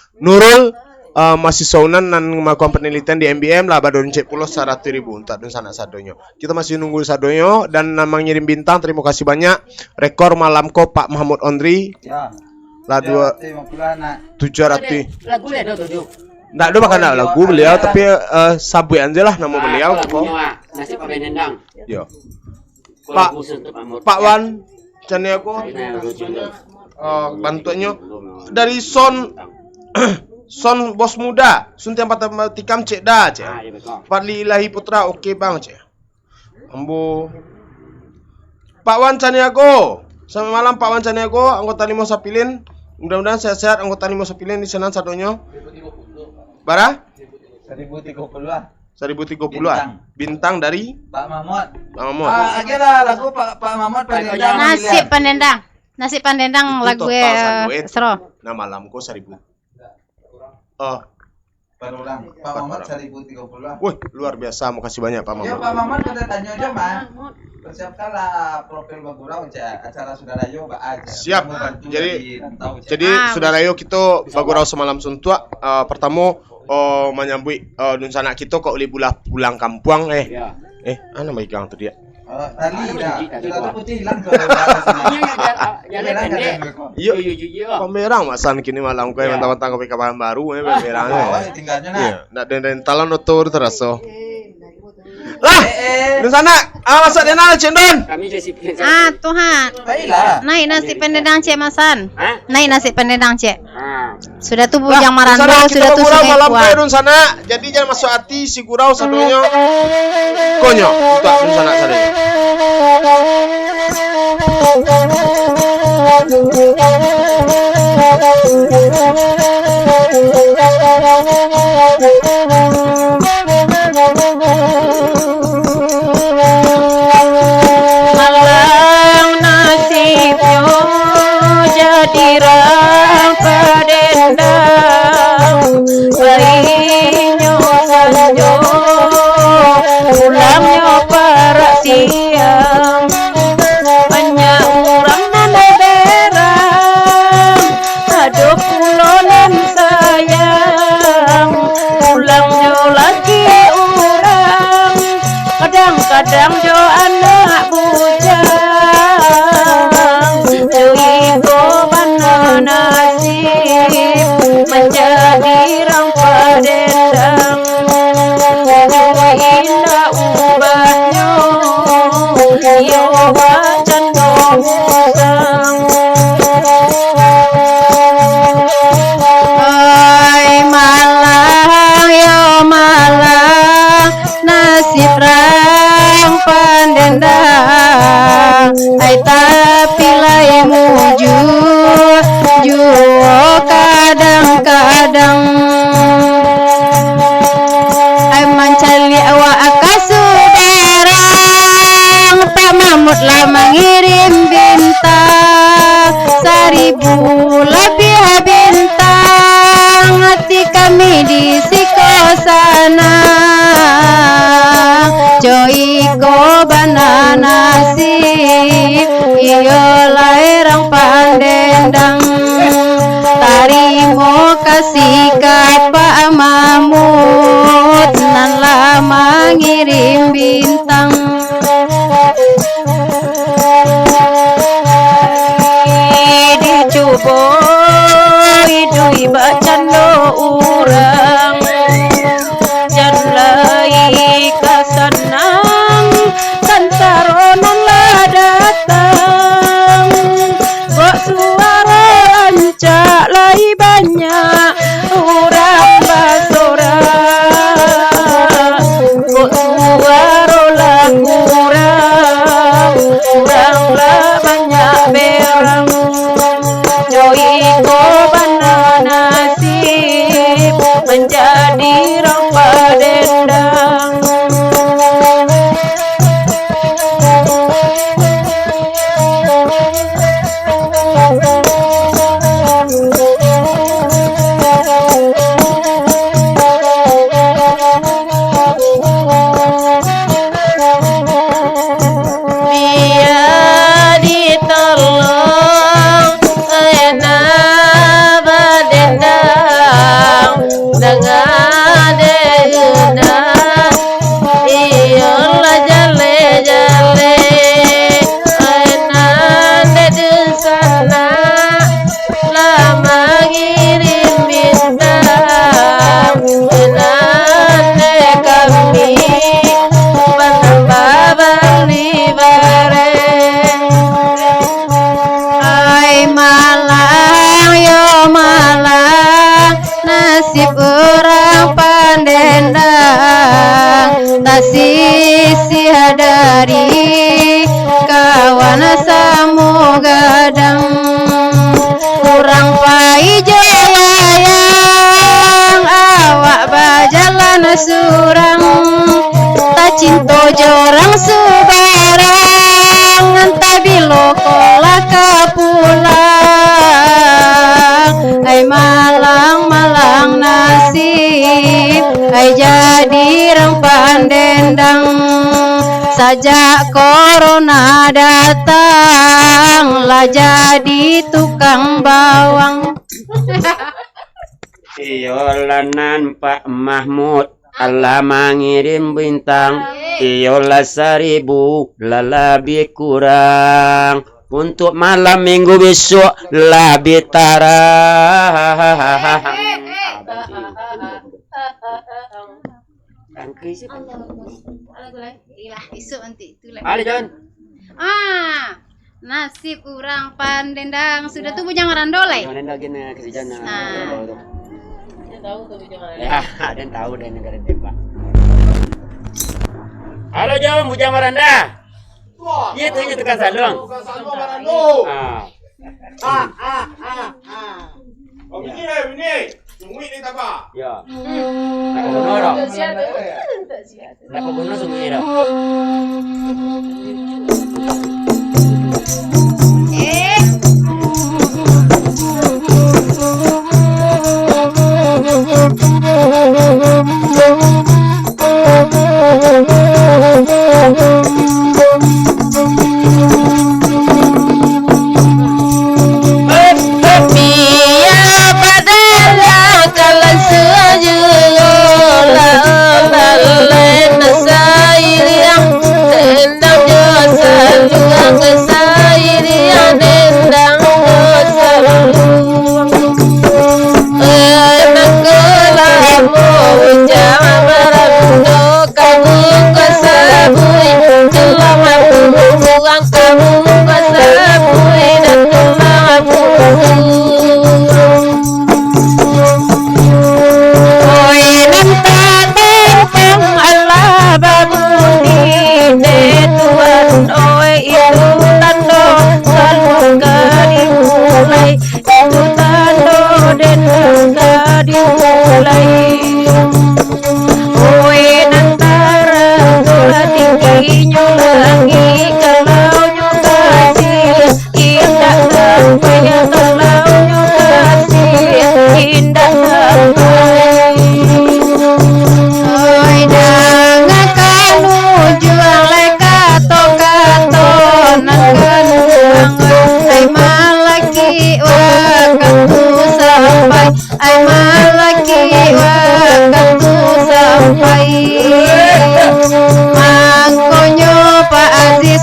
masih saunan dan melakukan penelitian di MBM lah badonce pulau 100.000 untuk dun sana sadonyo kita masih nunggu sadonyo dan nama ngirim bintang terima kasih banyak rekor malamko Pak Mahmud Ondri Ya. lah 700 Lagu ada 7. nggak ada makan lagu beliau tapi sabui aja lah nama beliau kok. Nasi Pak Benendang. Yo. Pak Wan Caniago bantuannya dari Son Son bos muda Suntiang Matematikam cek dah cek. Fadli Ilahi Putra oke bang cek. Ambo Pak Wan Caniago selamat malam Pak Wan Caniago anggota Limo Sapilin mudah-mudahan sehat-sehat anggota Limo Sapilin di sana sadonyo. Bara? 1030-an. 1030-an. Bintang dari Pak Mahmud. Pak Mahmud. Akhirnya lagu Pak Mahmud Padendang. Nasi Padendang. Nasi Padendang Itu lagu total duit. Sero. Nah malamku 1000. Baru ulang. Pak Mahmud 1030-an. Wih, luar biasa. Makasih banyak Pak Ya Mahmud. Pak Mahmud udah tanya aja mah. Persiapkanlah profil Bagurau acara saudara yo aja. Siap. Jadi Ah, saudara yo kita bagurau semalam suntua pertama menyambut dun sana kita kok pulang kampung ana megang tu dia. Tali dah. Sudah tu putih hilang ke. Jalan pendek. Yo Yo. pamerang masan kini malam kau mentang-mentang kopi kapan baru pamerang. Oh, tinggalnya nah. Iya, nak den talon otor teraso. Lah, dun sana masak dena cendon. Kami disiplin. Ah Tuhan. Baiklah. Naik nasi Padendang cek Masan. Hah? Naik nasi Padendang cek. Sudah tuh Lah, bujang marando dun sana kita sudah tuh bagurau Sungai malam Puas. kau dun sana. Jadi jangan masuk hati si gurau sadonyo. Konyo, untuk dun sana sadonyo. Malang nasibnya jadi rang Padendang bayinya sanjo pulangnya parak siang banyak orang nan berang ada pulonan sayang pulangnya lagi orang kadang-kadang jo anak bujang jo ibu bana nasib menjadi rang Padendang indah ubahnya yo wajan dosang Oi Malang yo Malang nasib rang orang jalai kasanang kantaronon lah datang kok suara ancak lai banyak orang basora kok suara lah kurang lah banyak berang Joy ko nasib menjadi rampa dendang dia ditolong enak badendang dengan deunang iyalah jale-jale enak dedeng sana lama ngirim bintang enak kami menambah beli bareng Ai Malang yo Malang nasib orang pandendang tak sisi dari kawan samu gadang kurang pai jelayang awak bajalan surang tak cinta jorang sebarang entah bilo kolah kapulang ai Malang Malang nasib ai jadi rang pandendang sajak corona datang lah jadi tukang bawang Iyolah nampak Mahmud Allah mengirim bintang Iyolah 1000 lebih kurang untuk malam minggu besok lebih tarang Ada John nasib orang pandendang sudah tuh bujang randolai Jangan lagi nak ke sana. tahu tuh jangan Ya, ada yang tahu dari negara tembak. Halo Jom, Bujang Maranda. Iya tuh tukang sandung. Oh, ini. Tunggu ini tak apa. Ya. Nak bunuh dong. Nak bunuh sungguh dong.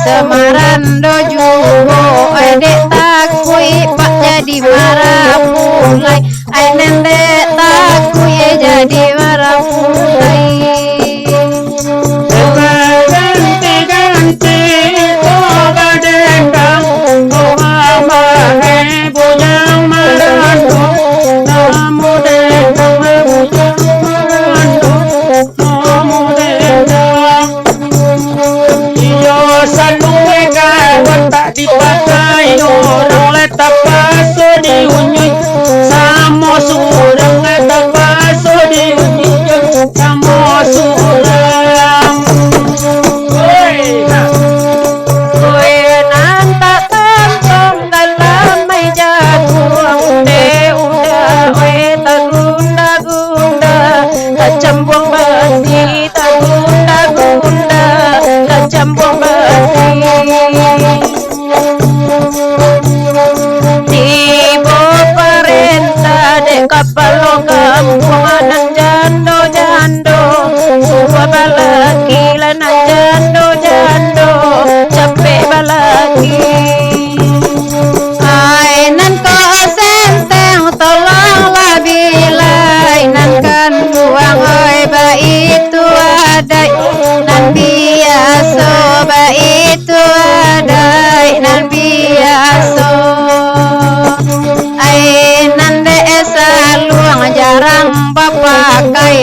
Semarando jugo adek takui pak jadi marah mulai ai nendek takui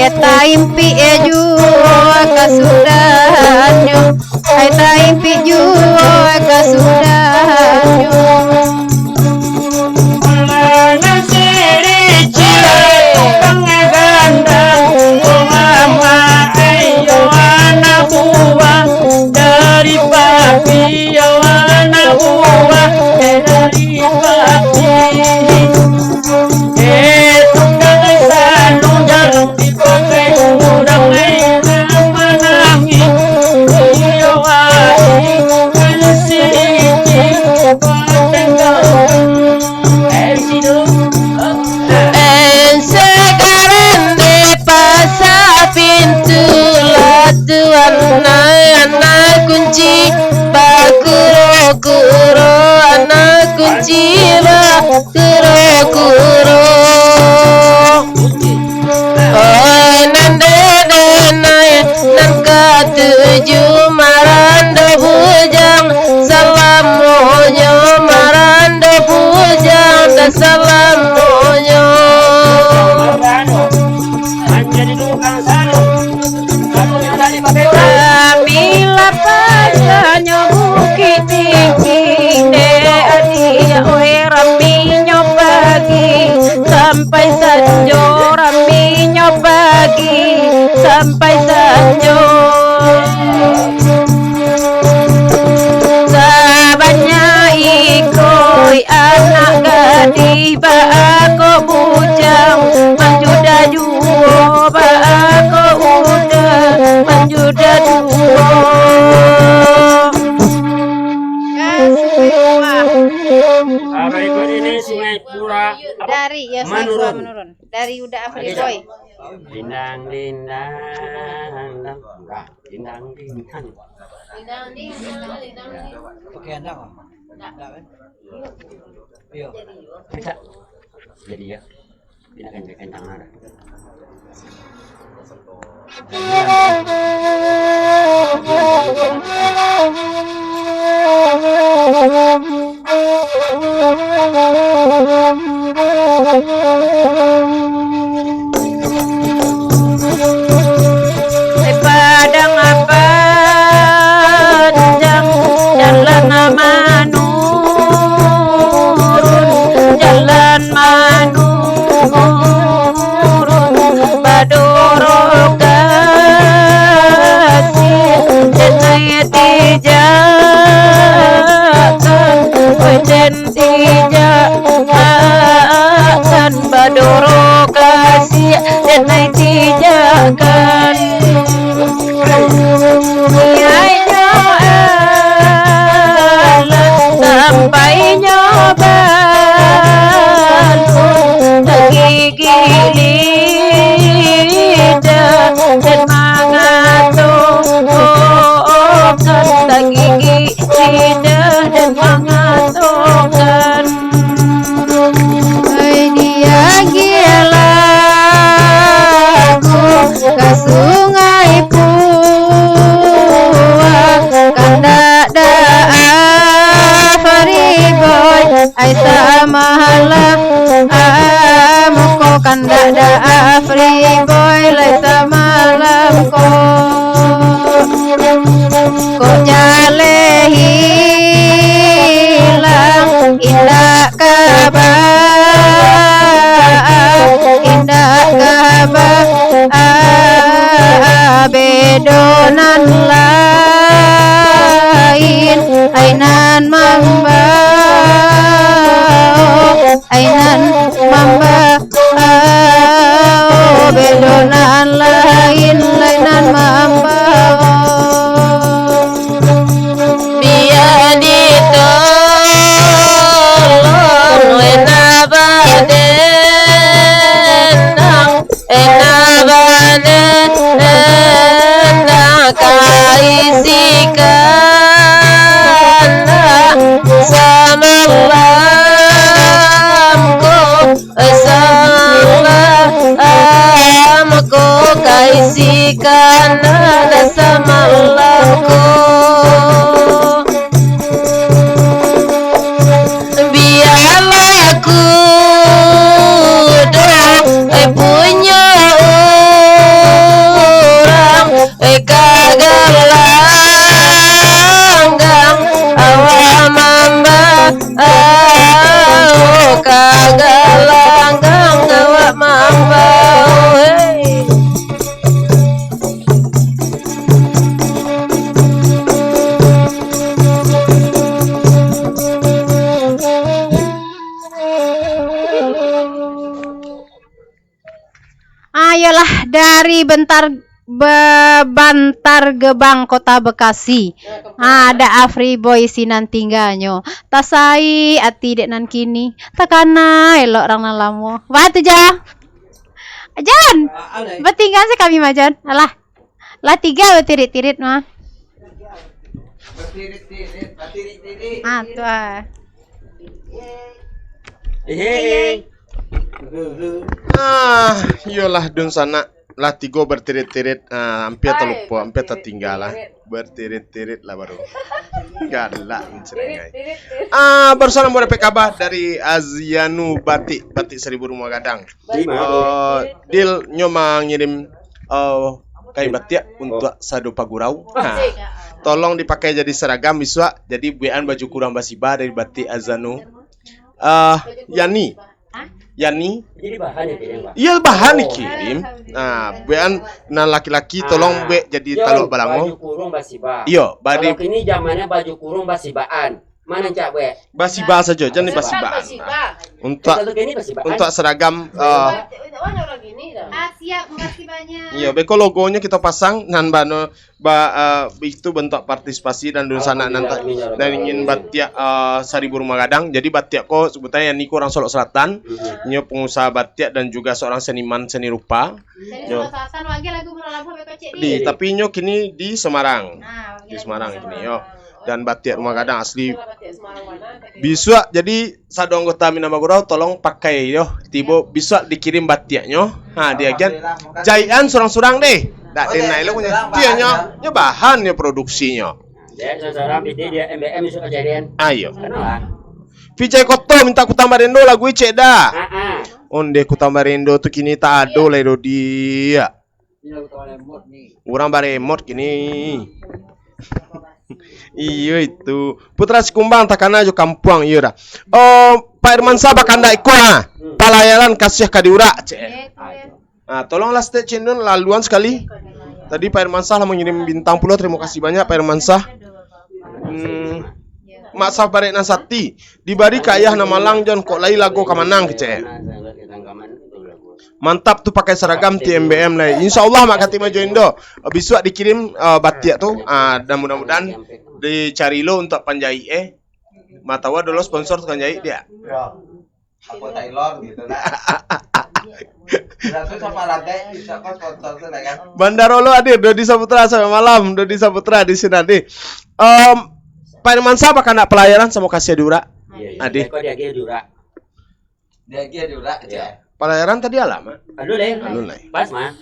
Ay taimpi jua kasudanyo, ay taimpi jua kasudanyo. Dari papi awana buah dari papi tunggang sanu jalan dipakai udang menangi iyo ai siji patenggal sekarang di pasar pintu latuan anak kunci bakuro anak kunci bakuro oh nande nan ketujuh maranda bujang salam monyo maranda bujang dan salam monyo Bila pasanyo bukit tinggi dia oi raminyo pagi sampai sanjo raminyo pagi sampai sanjo sabanya ikoi anak gadis aku bujang manjuda juo aku udah manjuda juo Berikut ini Sungai Pura dari ya menurun dari udah Afri boy Lindang lindang enggak lindang lindang Oke, anda kok? Iya. bisa jadi ya tidak kencang ada padang apa jalan manurun jalan manurun badoro kasih jenai tijakan wajan tijakan badoro kasih jenai tijakan sampai nyoba gigi lidah dan mengatokan gigi lidah dan mengatokan dia gila ke sungai Puang kanda boy ai samalah amko kanda Afri boy lai samalam ko jale hilang indah kabar bedonan lain ainan mamba bedonan lain lainan mamba biar ditolong enabadenang kaisikan salamku kaisikan samalamku biarlah aku punya Ayolah dari Bantar Gebang Kota Bekasi. Ada Afri Boy sinan tinggalnya. Tasai ati dek nan kini. Takana elok orang nalamo. Batu ja. Jan. Betinggal sih kami majan. Alah. Lah 3 betirit-tirit mah. Batirit-tirit. Tuh. Iyalah dun sana lah 3 bertirit-tirit, hampir terlupa, hampir tertinggal lah. Bertirit-tirit lah baru. Galak menceringai. Barusan mau dapat kabar dari Azianu Batik 1000 Rumah Gadang. Deal nyoma ngirim kain batik untuk Sado Pagurau. Tolong dipakai jadi seragam biswa. Jadi buian baju kurang basiba dari Batik Azanu. Yani. Jadi bahan ya kirim, Pak. Iya bahan dikirim. Buian nan laki-laki tolong be jadi taluk Baju balango. kurung basiba. Iya, Kalau badi kini zamannya baju kurung basibaan. Mana cak we? basiba saja, jangan basibaan. Untuk Satu kini basibaan. untuk seragam Siap, makasih banyak. iya beko logonya kita pasang nan bano itu bentuk partisipasi dan dun sana nanti dan ingin batik 1000 Rumah Gadang. Jadi batik ko sebutnya yang niku orang Solok Selatan, nyo pengusaha batik dan juga seorang seniman seni rupa. Nyo tapi nyo kini di Semarang. Di Semarang kini yo. Dan batik Rumah Gadang asli bisa jadi satu anggota Minamagurau tolong pakai yo tiba bisa dikirim batiknya dia kan jayan surang-surang deh dak denai lo punya dia nya bahan ya produksinya Ya, seorang dia MBM isu kejadian. ayo Kenapa? Vijay Koto minta ku tambah rendo lagu cek dah Ah. onde ku tambah rendo tuh kini tak ada lah do dia orang baremot kini iya itu Putra Sikumbang takana jo kampung iya dah. Pak Irman Sabah kanda iko pelayanan kasih kadiura cek. Tolonglah stay channel laluan sekali. Tadi Pak Irman Sah mengirim bintang puluh, terima kasih banyak Pak Irman Sah. Mak Sah Barek Nasati dibari kayah nama Malang Jon kok lai lagu kamanang cek. Mantap tuh pakai seragam TMBM lah. Insyaallah mak kati maju Indo. Besok dikirim batik tuh. Dan mudah-mudahan dicari lo untuk panjai Matawa dulu sponsor tukang jahit dia. Aku Taylor gitu lah. Berarti sama lagi siapa sponsor tuh kan? Bandarolo hadir Dodi Saputra sampai malam. Dodi Saputra di sini nanti. Pak Irman Sah bakal nak pelayanan sama kasih Dura. Adi. Kok dia Dura. Dia Dura aja. Pelayaran tadi alama. Aduh deh. Pas mah.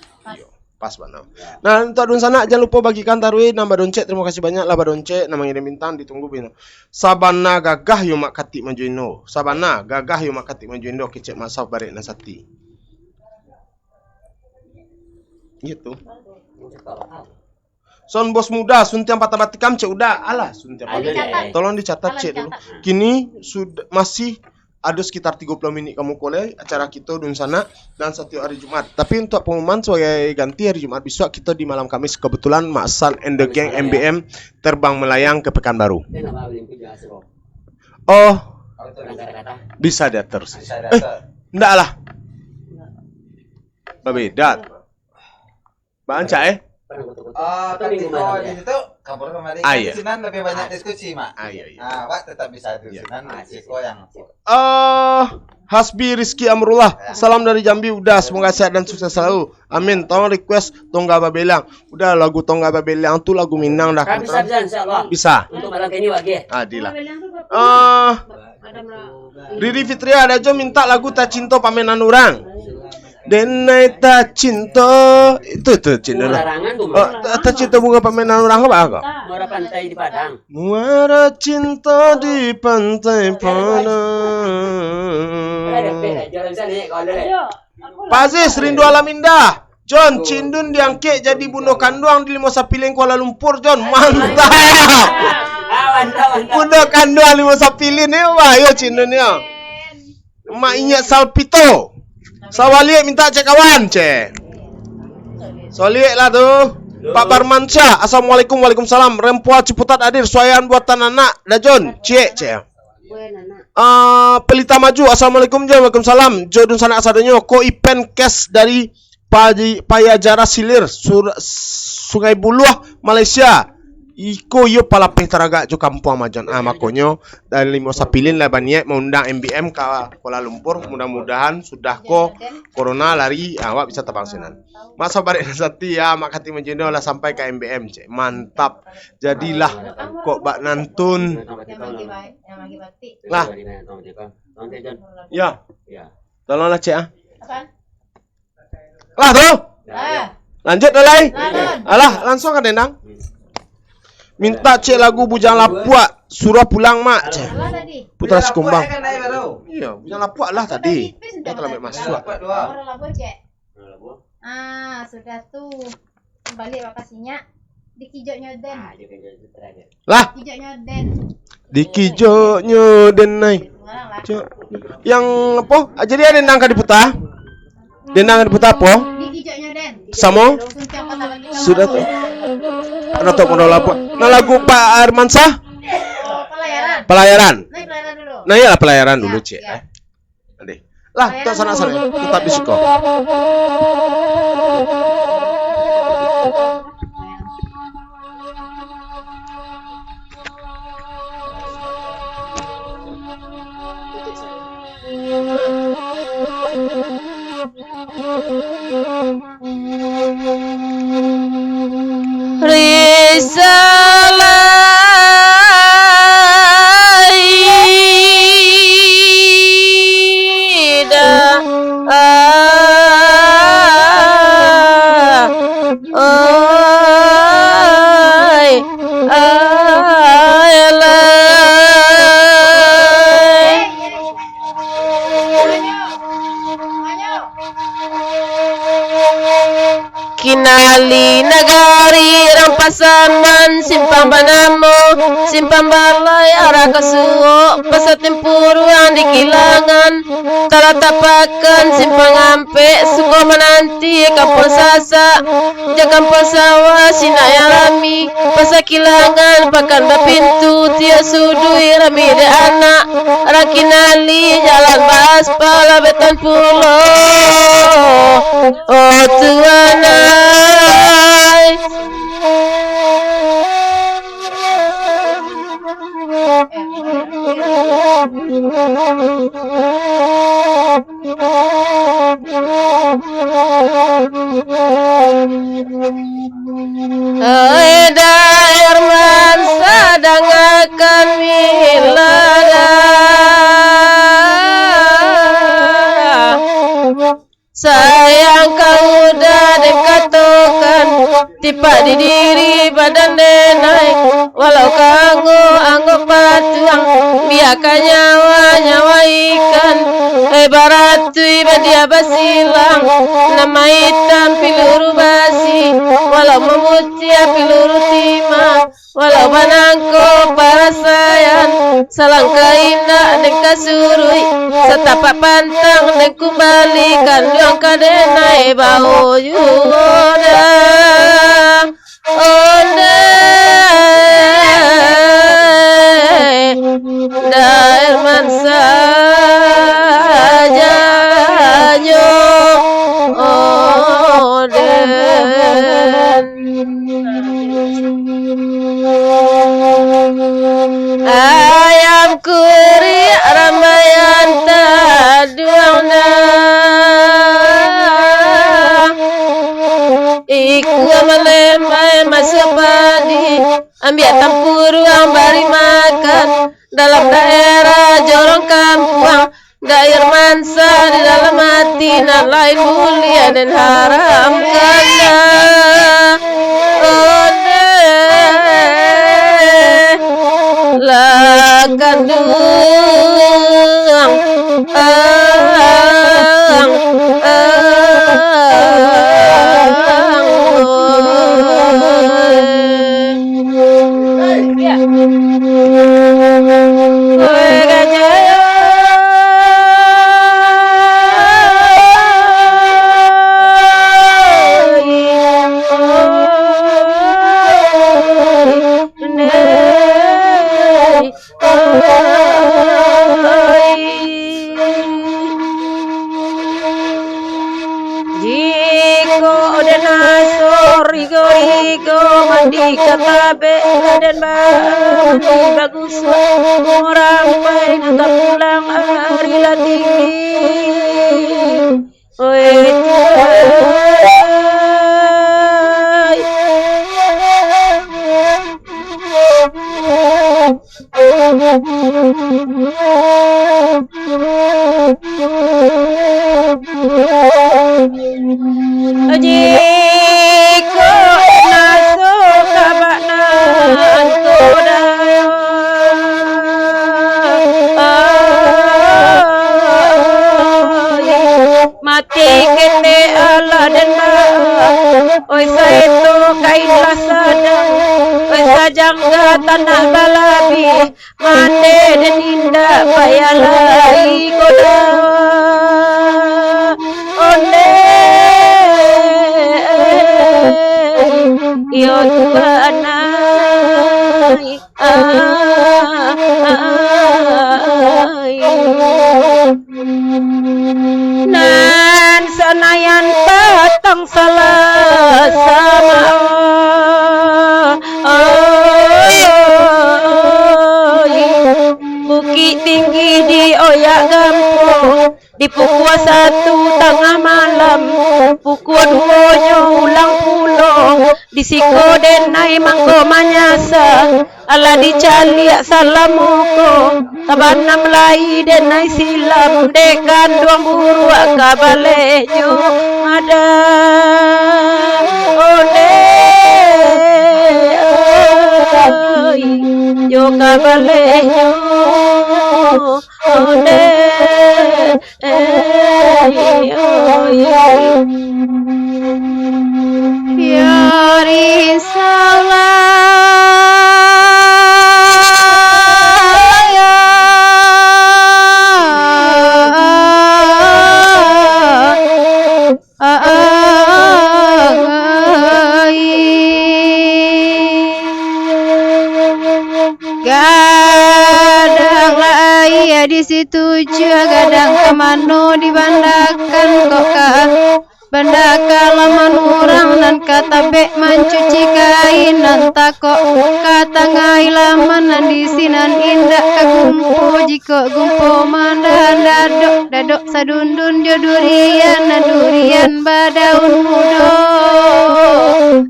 Pas banget. Nah, untuk adun sana jangan lupa bagikan tarwi nambah doncet. Terima kasih banyak lah doncet nama ngirim bintang ditunggu bino. Sabana gagah yo mak kati majuino. Sabana gagah yo mak kati majuino kecek masaf barek nasati. Gitu. Son bos muda suntiang patah batikam cek udah. Alah suntiang patah. Tolong dicatat cek dulu. Kini sudah masih ada sekitar 30 menit kamu kolej acara kita dun sana dan setiap hari Jumat. Tapi untuk pengumuman sebagai ganti hari Jumat besok kita di malam Kamis kebetulan Mak San and the Gang MBM terbang melayang ke Pekanbaru. Oh, bisa dia terus. Enggak lah. Beda. Baca Tapi kalau di situ kabur kemarin iya. di Sinan lebih banyak diskusi mak. Iya. Pak tetap bisa di Sinan Siko yang Hasbi Rizky Amrullah. Salam dari Jambi udah semoga sehat dan sukses selalu. Amin. Tolong request Tongga Babelang. Udah lagu Tongga Babelang tuh lagu Minang dah. Kan bisa insyaallah. Bisa. Untuk malam ini wagi. Adilah. Riri Fitria ada jo minta lagu Tak Cinta Pamenan Urang. Denai Tak Cinta itu cinta lah. Larangan tuh. Tak Cinta Bunga Pamenan Urang apa? Muara pantai di Padang. Muara cinta di pantai Padang. Jalan sana kalau deh. Pak Aziz, rindu alam indah. John, Cindun diangkit jadi bunuh kanduang di Limosa Piling Kuala Lumpur, John. Mantap. Bunuh kanduang Limosa Piling ni, wah, yo Cindun ya. Mak ingat Salpito. Sawaliek minta cek kawan, cek. Sawaliek lah tuh. Pak Barmansyah, Assalamualaikum, Waalaikumsalam. Rempua Ciputat hadir, suayan buatan anak. Dah John, cek. Pelita Maju, Assalamualaikum, Waalaikumsalam. Jodun sana asadonyo, ko ipen cash dari Payajara Silir, Sungai Buloh, Malaysia. Iko yo pala petaraga jo kampung majon. Makonyo dari limo sapilin lah baniek mengundang MBM ke Kuala Lumpur. Mudah-mudahan sudah ko corona lari awak bisa tebang sinan. Masa balik nasati ya makati menjendo lah sampai ke MBM cek. Mantap. Jadilah kok bak nantun. Lah. Ya. Tolonglah cek ah. Lah tuh. Lanjut dolai. Alah langsung ke Dendang. Minta cek lagu Bujang Lapua, suruh pulang mak cek. Putra Sikumbang. Iya, Bujang Lapua lah tadi. Kita telah masuk. Sudah tuh. Balik lokasinya di Kijo Nyoden. Lah. Kijo Nyoden. Di Kijo Nyoden nai. Yang apa? Jadi ada Dendang di Puta. Dendang di Puta apa? Di Kijo Nyoden. Samo? Sudah tuh. Ada tok modal apa? Nah lagu Pak Armansah? Pelayaran. Pelayaran. Naik pelayaran dulu. Nah iya pelayaran dulu cek. Ya. Nanti. Lah, tok sana tetap di Suko. Kinali nagari rampasaman simpang banamo simpang balai arah kesuo pasar tempuruan di kilangan tala tapakan simpang ampe suko menanti kampung sasa jakampung sawah sinaya rami pasar kilangan pakan bapintu tia sudui rami de anak rakinali jalan baspala beton pulo oh tuana Daer man sadang akan milada sayang kau udah dikatakan tipak di diri badan denai walau kanggo anggap patuang biarkan nyawa ikan barat tu dia basilang nama hitam piluru basi walau memutih piluru timah walau banangko para sayan salangka indah dan kasurui setapak pantang dan kembalikan yang kadenai bau yuda onde daer man saja ayam kuri ramayan taduangna iku melemai masuk padi ambil tampuru bari makan dalam daerah jorong kampung daer mansa di dalam hati na lain mulia dan haram kanda lakandung den asor rigo mandi katabe dan mandi bagus orang baik tak pulang hari lah tinggi oi Jiko naso kabakna antodayo mati kete ala dan ma oi saeto kainlah sadang oi sajangga tanah balabi mate dan indah bayalai koda onde yo tuanai nan sanayan patang salah sama bukit tinggi di oyak gampung di pukul 1 tengah malam pukul 2 ulang pulang di siko denai mangko manyasa ala dicaliak salamuko tabana melai denai silam dekan duang buru akabalejo ada ode yo kabalejo ode Fiori gadang lai di situ juga gadang kemano dibandakan kok bandaka laman orang dan kata bek mencuci kain dan takok kata ngai laman dan di sinan indak kagumpo jika gumpo mandan dadok sadundun jo durian dan durian badaun mudo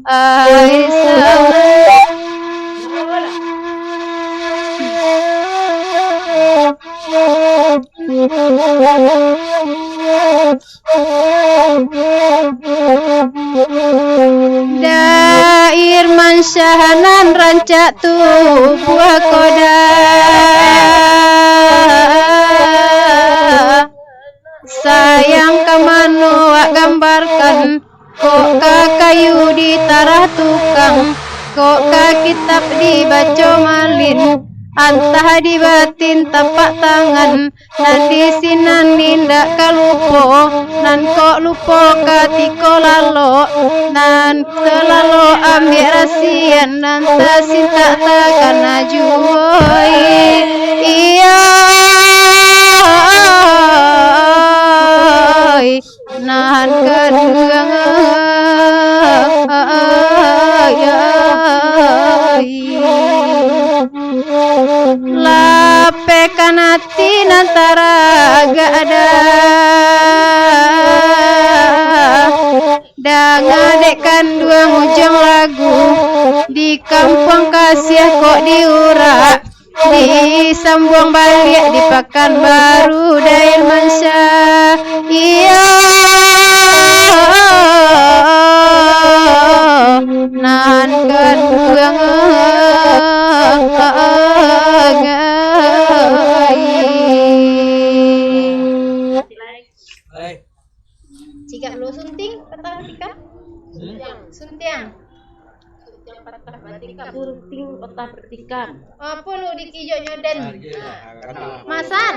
Aisyah Dair mansyahanan rancak tu buah koda sayang kemanu wak gambarkan kok kayu di tarah tukang kok kitab dibaca malin antah di batin tapak tangan nan di sinan nindak kalupo nan kok lupo katiko lalo nan selalu ambil rasian nan tasinta takkan ajuoi iya nahan kedua lape kanati nantara gak ada dan ngadekkan dua ujung lagu di kampung kasih kok diurak disambung balik di Pekanbaru Dail Mansyah iya nan kedua jika lu sunting patah bertika suntiang patah bertika sunting patah bertika apa lu dikijonya den masan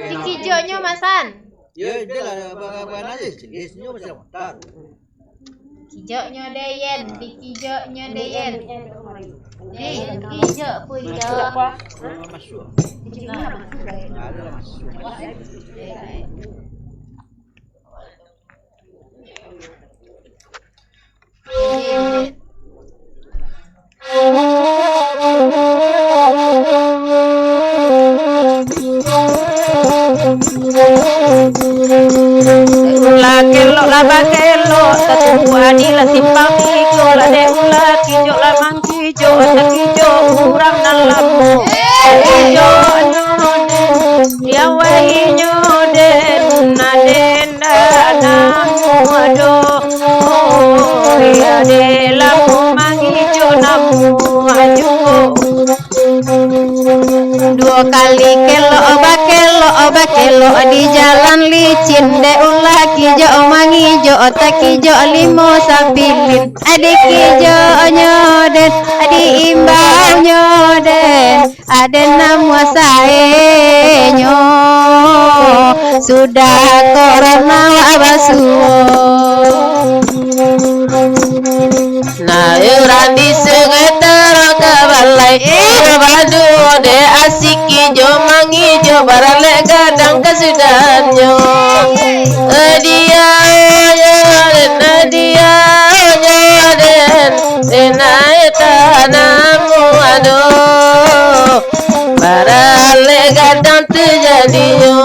dikijonya masan Ya, dia lah bahan aja, jenisnya macam tar. Kijoknya deyen, dikijoknya deyen. Kijok pun jok. Masuk. Nah, Ada masuk. Tatupu adila simpang ijo la de ula kijo la mangkijo takijo urang nalamu ijo nyoden dia wahi nyoden naden namu aduh ya de lamu mangijo namu ajugo Dua kali oba kelo di jalan licin de ulah kijo mangijo otak kijo limo sapilin adik kijo nyoden adi imbau nyoden ada nama saenyo sudah corona basuo nah euran di sekitar kabalai badu de asik ijo mangijo barale gadang kesudahannya dia nyoden denai tanamu aduh barale gadang terjadinya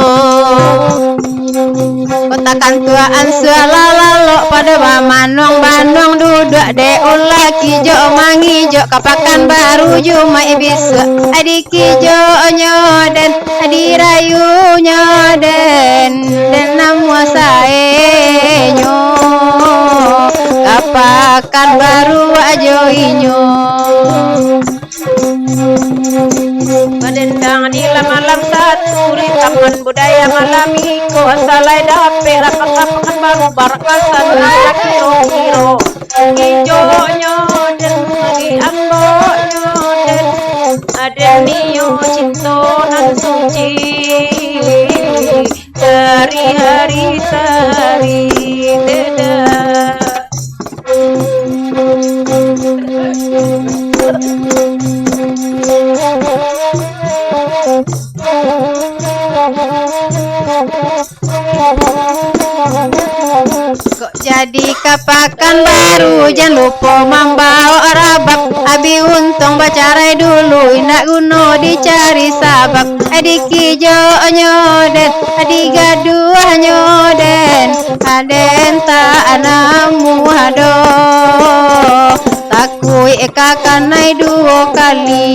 kotakan tuaan suala lalo pada manong duduk de ulah kijo mangijo kapakan baru juma ibisu adik kijo nyoden adi rayu nyoden dan nama saenyo kapakan baru ajoinyo Madendang di malam satu rintangan budaya malami ko salai dape rapat-rapat baru barakasan ala kiro-kiro ijo nyoden di ambo nyoden ada niyo cinto nan suci dari hari tari dedah kok jadi kapakan baru jangan lupa membawa rabak abi untung bacarai dulu indak guno dicari sabak adik kijo nyoden adik gaduh nyoden aden tak anamu aduh takui kakanai dua kali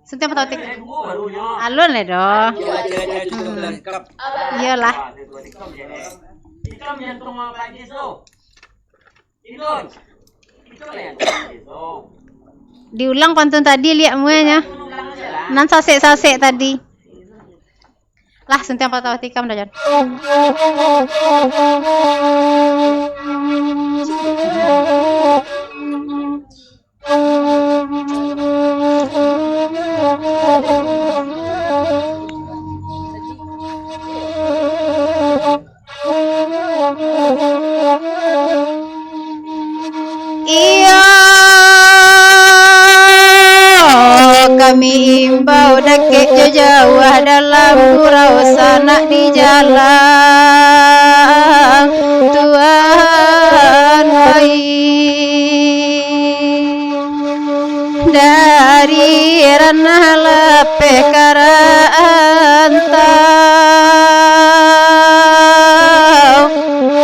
Setiap tahu alun le do. Iyalah. Diulang pantun tadi lihat muanya. Nan sasek tadi. Lah setiap tahu tikam dah jan. Iya kami imbau dakek jauh dalam gurau sanak di jalan Tuhan baik dari ranah lepeh karantau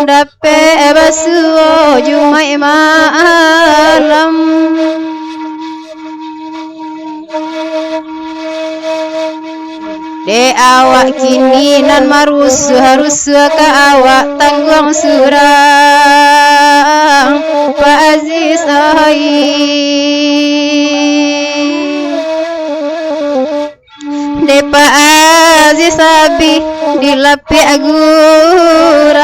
dape basuo jumai malam de awak kini nan marusu harus ke awak tanggung surang Pak Aziz de Pak Aziz abi dilapi agurau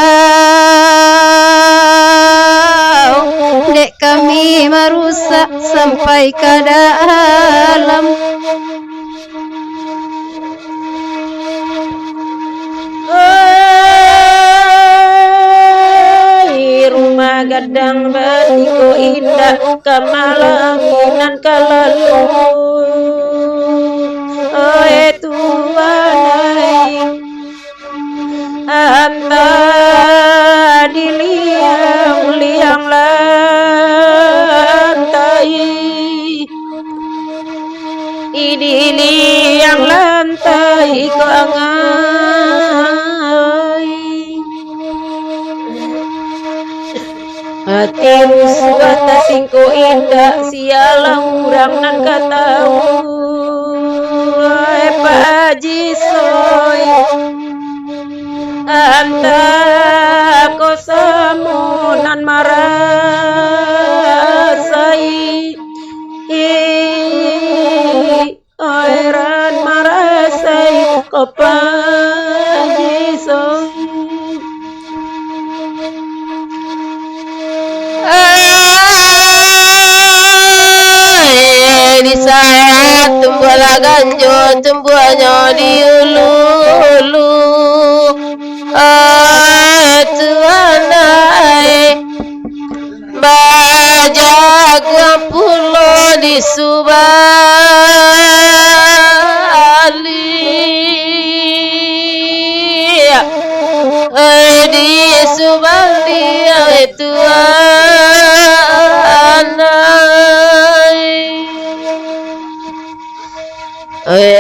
dek kami merusak sampai ke dalam rumah gadang batiko indah kemalanginan kalalu Tuhan anta diliang lantai idili nang lantai ko angai Hatim sudah singko indah sialang urang nan katau Pak Haji soy anta ko samunan marasai airan marasai ko Pak Haji soy di saat tumbuh ganjo tumbuhnya di ulu tuanai bajaga pulo di Subali di Subali tuanai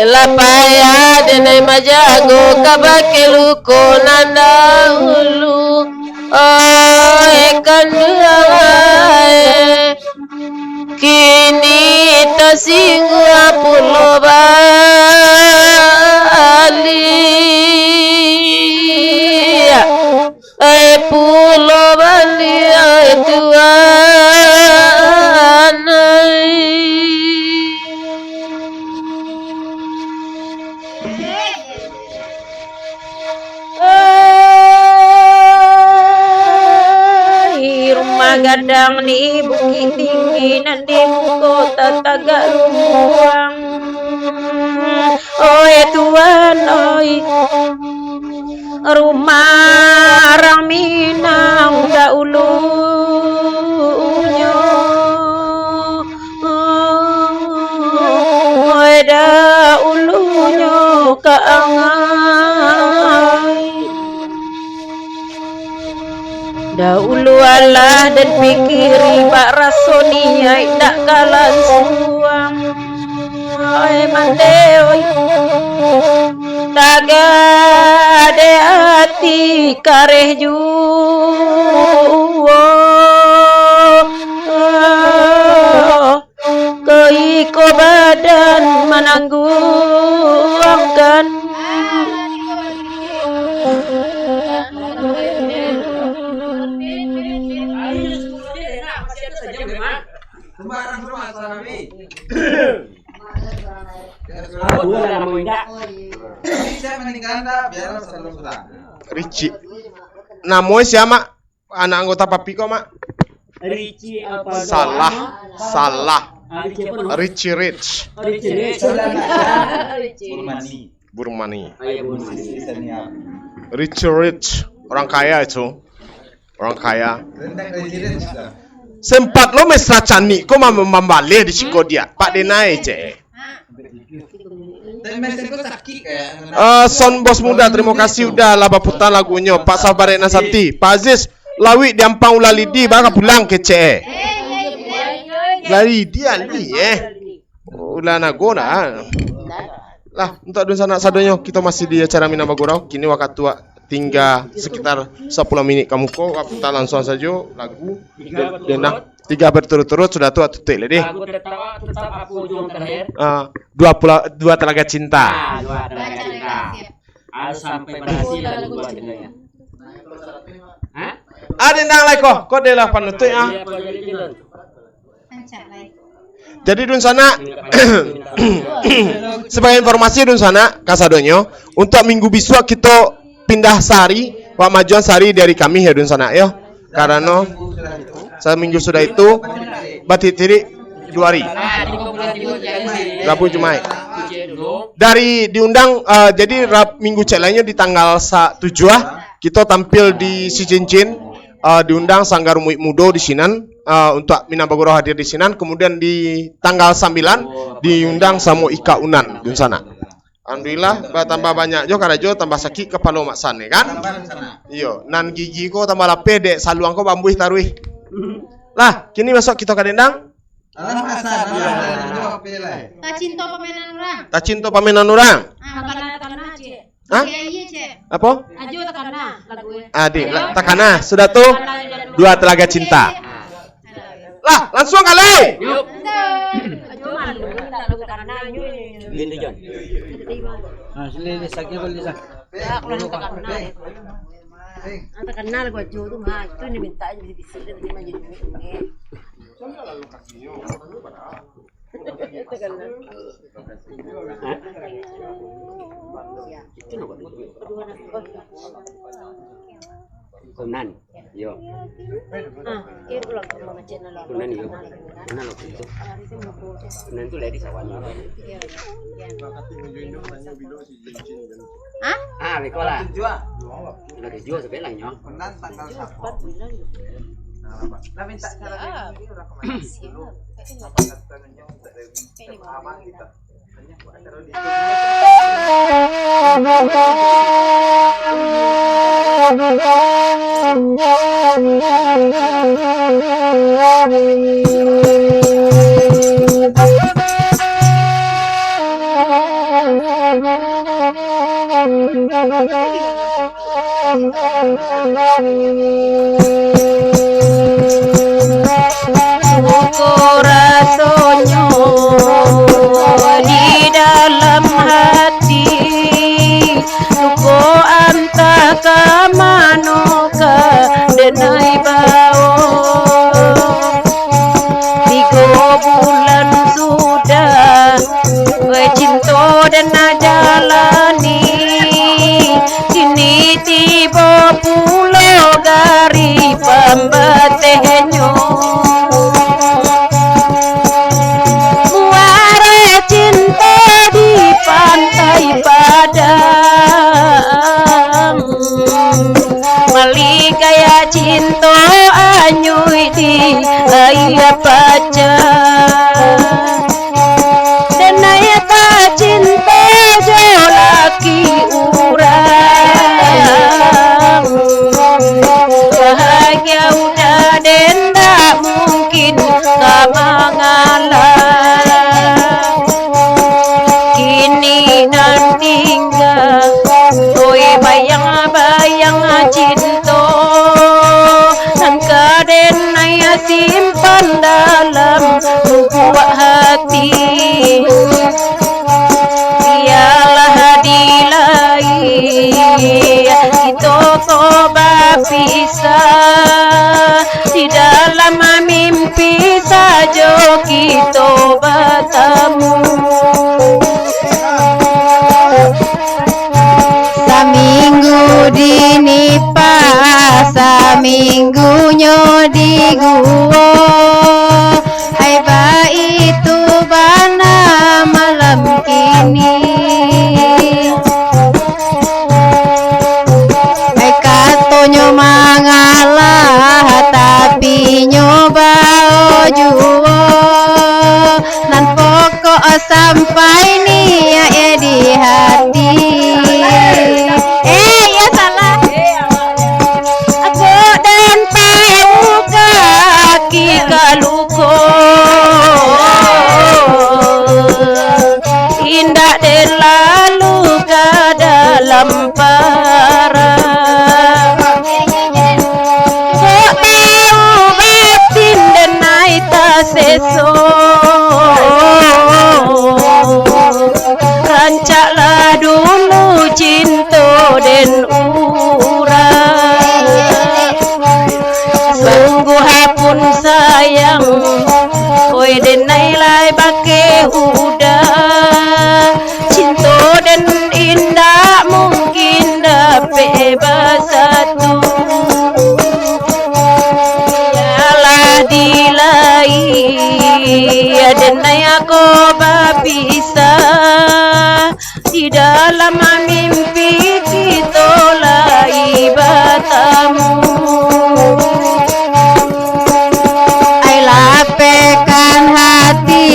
lapaya dene majago kabakelu konanda ulu kanduae kini tasinggu pulo Bali pulo Bali tuanai rumah gadang di bukit tinggi nan di kota Tagaluang oi tuan oi rumah orang Minang dahulunya oi dahulunya kaangai dahulu Allah dan pikiri Pak Rasonia tidak kalah suang oi mandeoi daga de hati kareh juwo keiko badan menangguhkan Ricci. Namanya siapa? Anak anggota papi kok, Mak? Ricci apa? Salah. Ricci Rich. Burmani. Ricci Rich. Orang kaya itu. Orang kaya. Sempat lo mesra cani kok membalik di siko dia. Pak Denai cek. Son bos muda, terima kasih udah laba putar lagunya. Pak Sabarena Santi, Pak Aziz, lawi diampang ulalidi baka pulang ke CE. Lari dia ni ulana gona. Lah, untuk dun sana sadonyo kita masih di acara Minabagurau. Kini waktu tua tinggal sekitar 10 menit kamu kok kita langsung saja lagu dan 3 berturut-turut sudah tua tutup deh. Lagu tetap aku ujung terakhir. Dua telaga cinta. Dua telaga cinta. Sampai berhasil lagu dua ya. Hah? Ada nang lai kok de lah panutup ah. Jadi dun sana sebagai informasi dun sana kasadonyo untuk minggu besok kita pindah sehari, Pak majuan sehari dari kami ya dun sana yo. Karena seminggu sudah itu batik tiri 2 hari. Rabu Jumat. Dari diundang jadi minggu cek lainnya di tanggal 7 kita tampil di Si Cincin diundang Sanggar Muik Mudo di Sinan untuk Minabagurau hadir di Sinan, kemudian di tanggal 9 diundang Samo Ika Unan di sana. Alhamdulillah tambah banyak jo karajo tambah sakit kepala maksan kan. Iyo nan gigi ko tambah lape dek saluang ko bambuih taruih. Lah kini masuk kita ke dendang. Tacinto pamenan orang. Tacinto pamenan orang. Takana Cik. Hah? Iya, Cek. Apa? Aju takana lagu. Adik, takana sudah tuh dua telaga cinta. Lah, langsung kali. Aju malu lagu takana aju. Gini John. Ata kenal gua aju tuh mah itu diminta aja bisa jadi mah jadi. Itu nopo. Kunan. Yo. Iya ulang sama channel lo. Kunan yo. Kunan lo itu. Kunan itu lagi sawan. Hah? Ah, Mikola. Jual. Udah dijual sebelah nyo. Penan tanggal 1. Lah minta cara ini udah kemana dulu. Apa katanya untuk apa kita. Rasanya di dalam hati Luko antaka manuka denai bau 3 bulan sudah cinta dan jalani kini tiba pulau gari pembetenyo muara cinta di pantai Padang mali gaya cinta anyui di ayah pacar dan ayah cinta jolaki urang bahagia udah denda mungkin tak mengalah kini dan tinggal oi bayang-bayang cinta dan kaden ayah simpan dalam buah hati biarlah dilai kita coba pisah di dalam mimpi saja kita bertemu Saminggu dinipa, saminggunya di gua. Hai ba itu bana malam kini. Hai katonyo mangalah tapi nyoba ojuo. Nan pokok sampai nih ya di hati. Ya salah. Aku dan tahu kaki kaluko. Indah dan lalu ke dalam parang. Kok tahu batin dan naita seso. Rancaklah dulu cinta dan urang sungguh pun sayang oi denai lai bake udah cinta dan indah mungkin dapat bersatu yalah dilai denai aku berpisah di dalam mimpi kita lagi bertemu. Ai lapekan hati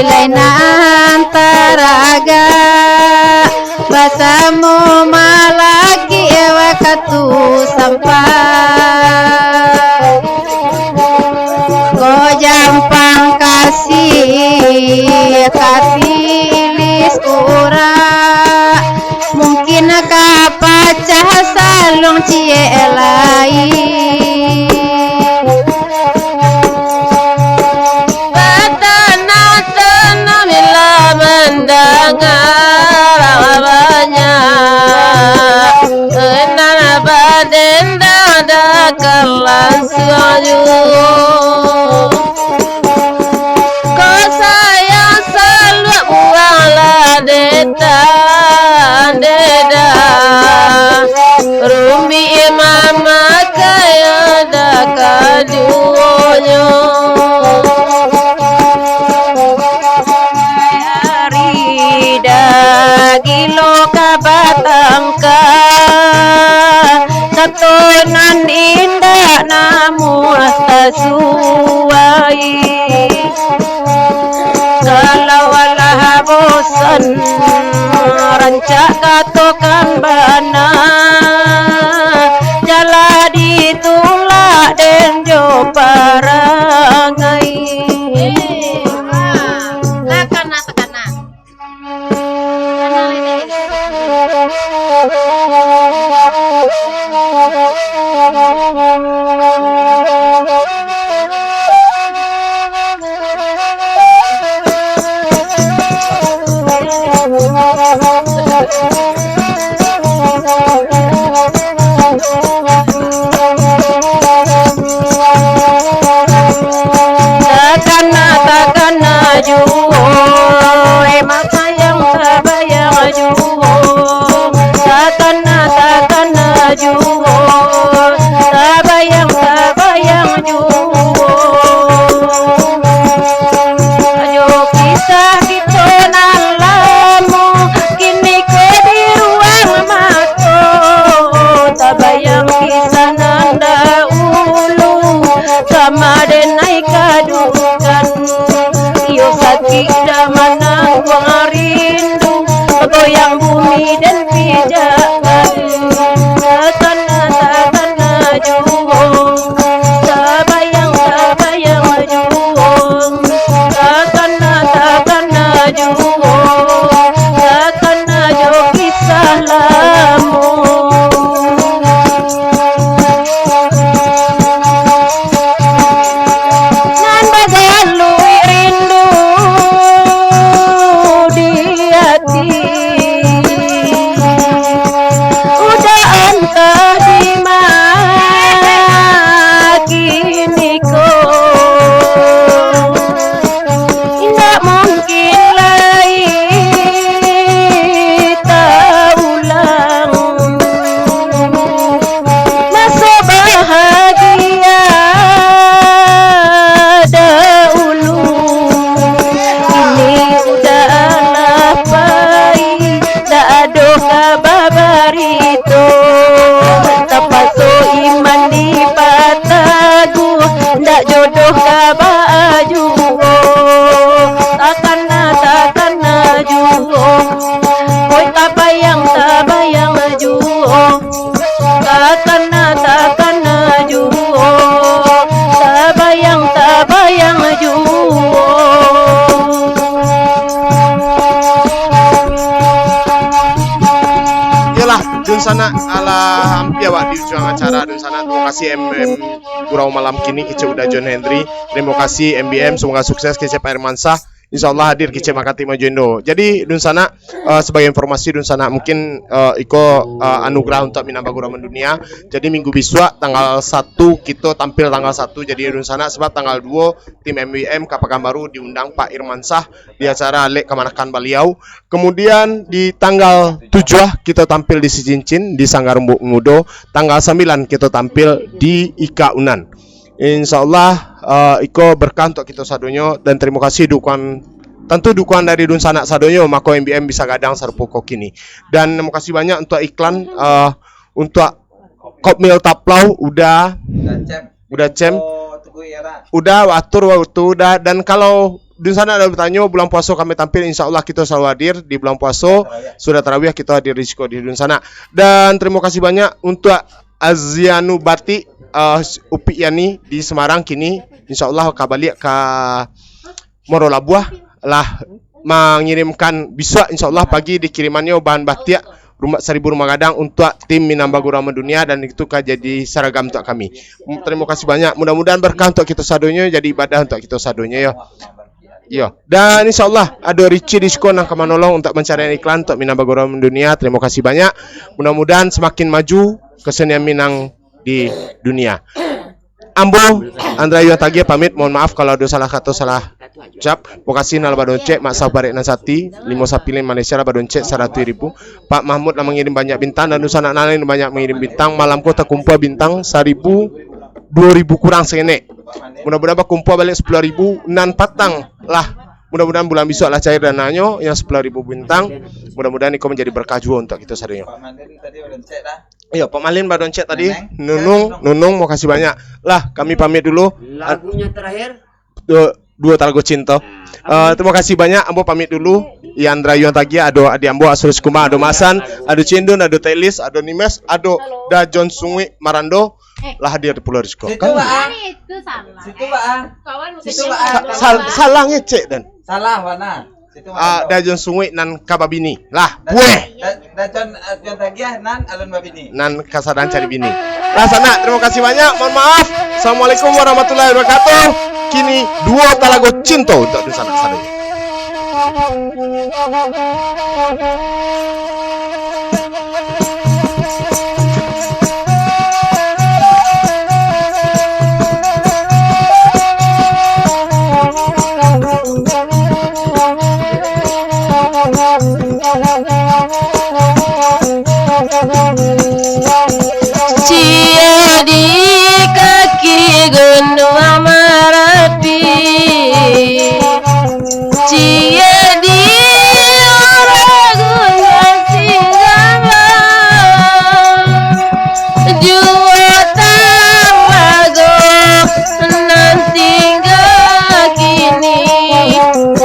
lain antaraga basamu malaki waktu sampai ko jampang kasih ura mungkin ka pacah salung cie elai Batana tana mila mendengar banyak Enana baden dada kelas waju Kau sayang selalu buanglah deda Rumi mama kaya dah kadunya Rida gilo kabatangka Katonan indah namu astasuai Kalau walah bosan rancak katokan bana Jala ditulak den jo parangai takana takana juo emak sayang tabayang juo takana juo tabayang juo ayo kisah kita nalamu kini ke di ruang mako tabayang kisah nanda ulu sama denai kadukan iyo sakit damana gua rindu goyang bumi dan pijakan takana juo tabayang juo takana juo takana jo kisah lamu nan bagalui rindu di hati udah entah di mana kini kau tidak mungkin lagi tak ulang masa bahagia dahulu ini udahlah pahit tak ada kabar itu tapaso iman di patagu tak jodoh kabaju takana juo oi tabayang juo takana juo tabayang juo Iyalah dun sana ala hampir di ujung acara dun sana. Terima kasih MM Gurau malam kini kice udah John Henry. Terima kasih MBM, semoga sukses kice Pak Irmansah. Insyaallah hadir kice makati majuendo. Jadi dun sana sebagai informasi dun sana mungkin iko anugerah untuk Minang Gurau mendunia. Jadi minggu biswa tanggal 1 kita tampil tanggal 1. Jadi dun sana sebab tanggal 2 tim MBM Kapakan Baru diundang Pak Irmansah di acara Lek Kemanakan Baliau. Kemudian di tanggal 7 kita tampil di Sicincin di Sanggar Mbok Ngudo. Tanggal 9 kita tampil di Ika Unan. Insyaallah iko berkah untuk kita sadonyo dan terima kasih dukungan tentu dukungan dari Dun Sanak sadonyo mako MBM bisa gadang sarpoko kini. Dan terima kasih banyak untuk iklan untuk Kopmil Taplau udah cem udah atur waktu udah. Dan kalau Dun Sana ada bertanya bulan puasa kami tampil, insya Allah kita selalu hadir di bulan puasa. Sudah tarawih kita hadir di Dun Sana. Dan terima kasih banyak untuk Azianu Bati Upi Yani di Semarang kini insya Allah kabalik ke Morolabuah lah mengirimkan besok insyaallah pagi dikirimannya bahan batik 1.000 rumah gadang untuk tim Minambagura Mendunia, dan itu kan jadi seragam untuk kami. Terima kasih banyak. Mudah-mudahan berkah untuk kita sadonya, jadi ibadah untuk kita sadonya ya. Yo, dan insyaallah ada Richie diskon yang akan menolong untuk mencari iklan untuk Minambagura Mendunia. Terima kasih banyak. Mudah-mudahan semakin maju kesenian Minang di dunia. Ambo Andra Yuantagi pamit, mohon maaf kalau ada salah kata salah ucap. Terima kasih nal badoncek mak sabarek nasati limo sapilin Malaysia badoncek 100.000. Pak Mahmud yang mengirim banyak bintang, dan Nusana Nalin banyak mengirim bintang. Malam kota kumpul bintang 1.000 2.000 kurang segenek. Mudah-mudahan pak kumpul balik 10.000 nan patang lah. Mudah-mudahan bulan besok lah cair dananya yang 10.000 bintang. Mudah-mudahan itu menjadi berkah juga untuk kita sadonya. Pak Mandiri tadi udah cek dah. Iya, Pak Malin badoncek tadi. Nunung, mau kasih banyak. Lah, kami pamit dulu. Lagunya terakhir Dua Talago Cinta. Terima kasih banyak. Ambo pamit dulu. Yandra Yuantagi, ada Adi Ambo, Asurus Kuma, ada Masan, ada Cindun, ada Telis, ada Nimes, ada Dajon Sungwi Marando. Lah hadir di Pulau Rizko. Situ Pak. Itu salah. Situ Pak. Situ Pak. Salah ngecek dan. Salah mana? Situ Pak. Dajon Sungwi nan Kababini. Lah, bueh. Dajon Tagiah nan Alun Babini. Nan kasadan cari bini. Lah sana, terima kasih banyak. Mohon maaf. Assalamualaikum warahmatullahi wabarakatuh. Kini Dua Talago Cinta untuk di sana sadonya. Cia di kaki gunung Merapi, cia di gunung Singgala, jua Talago nanti kini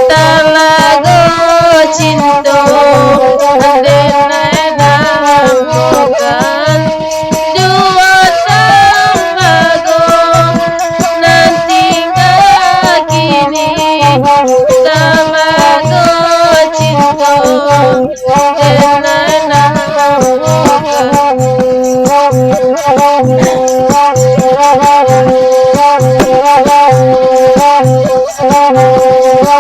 Talago Cinta denai namokan. Dua Talago nanti kini Talago Cinta denai namokan.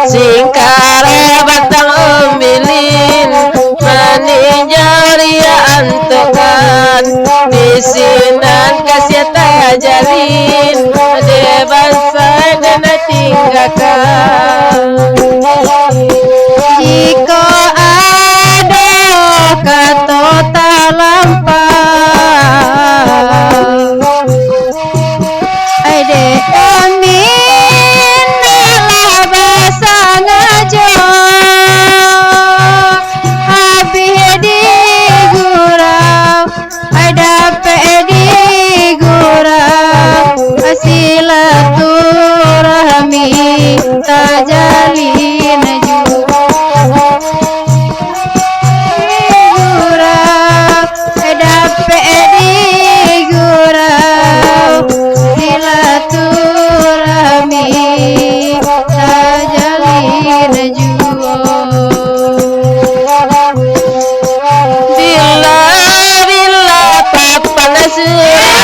Singkara batang umbilin manijaria antokan bisinan kasih tajalin de bangsa dan tinggalkan. Jika ada kata talampau, ade amin nalah bahasa ngajo, habis di gurau, ada di gurau, silaturahmi tajalin juga. Gurau, dapet di gurau, silaturahmi tajalin juga. Bila papan sedia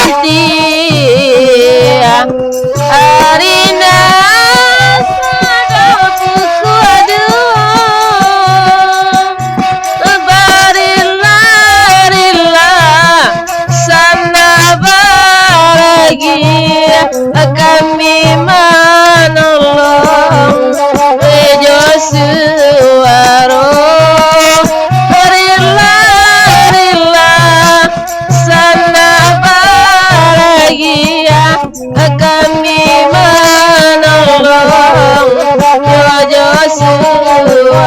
Arina sadar buku aduh Barila sana baragi kami menolong Rejo suaro Rila sana bahagia kami menolong Rejo suaro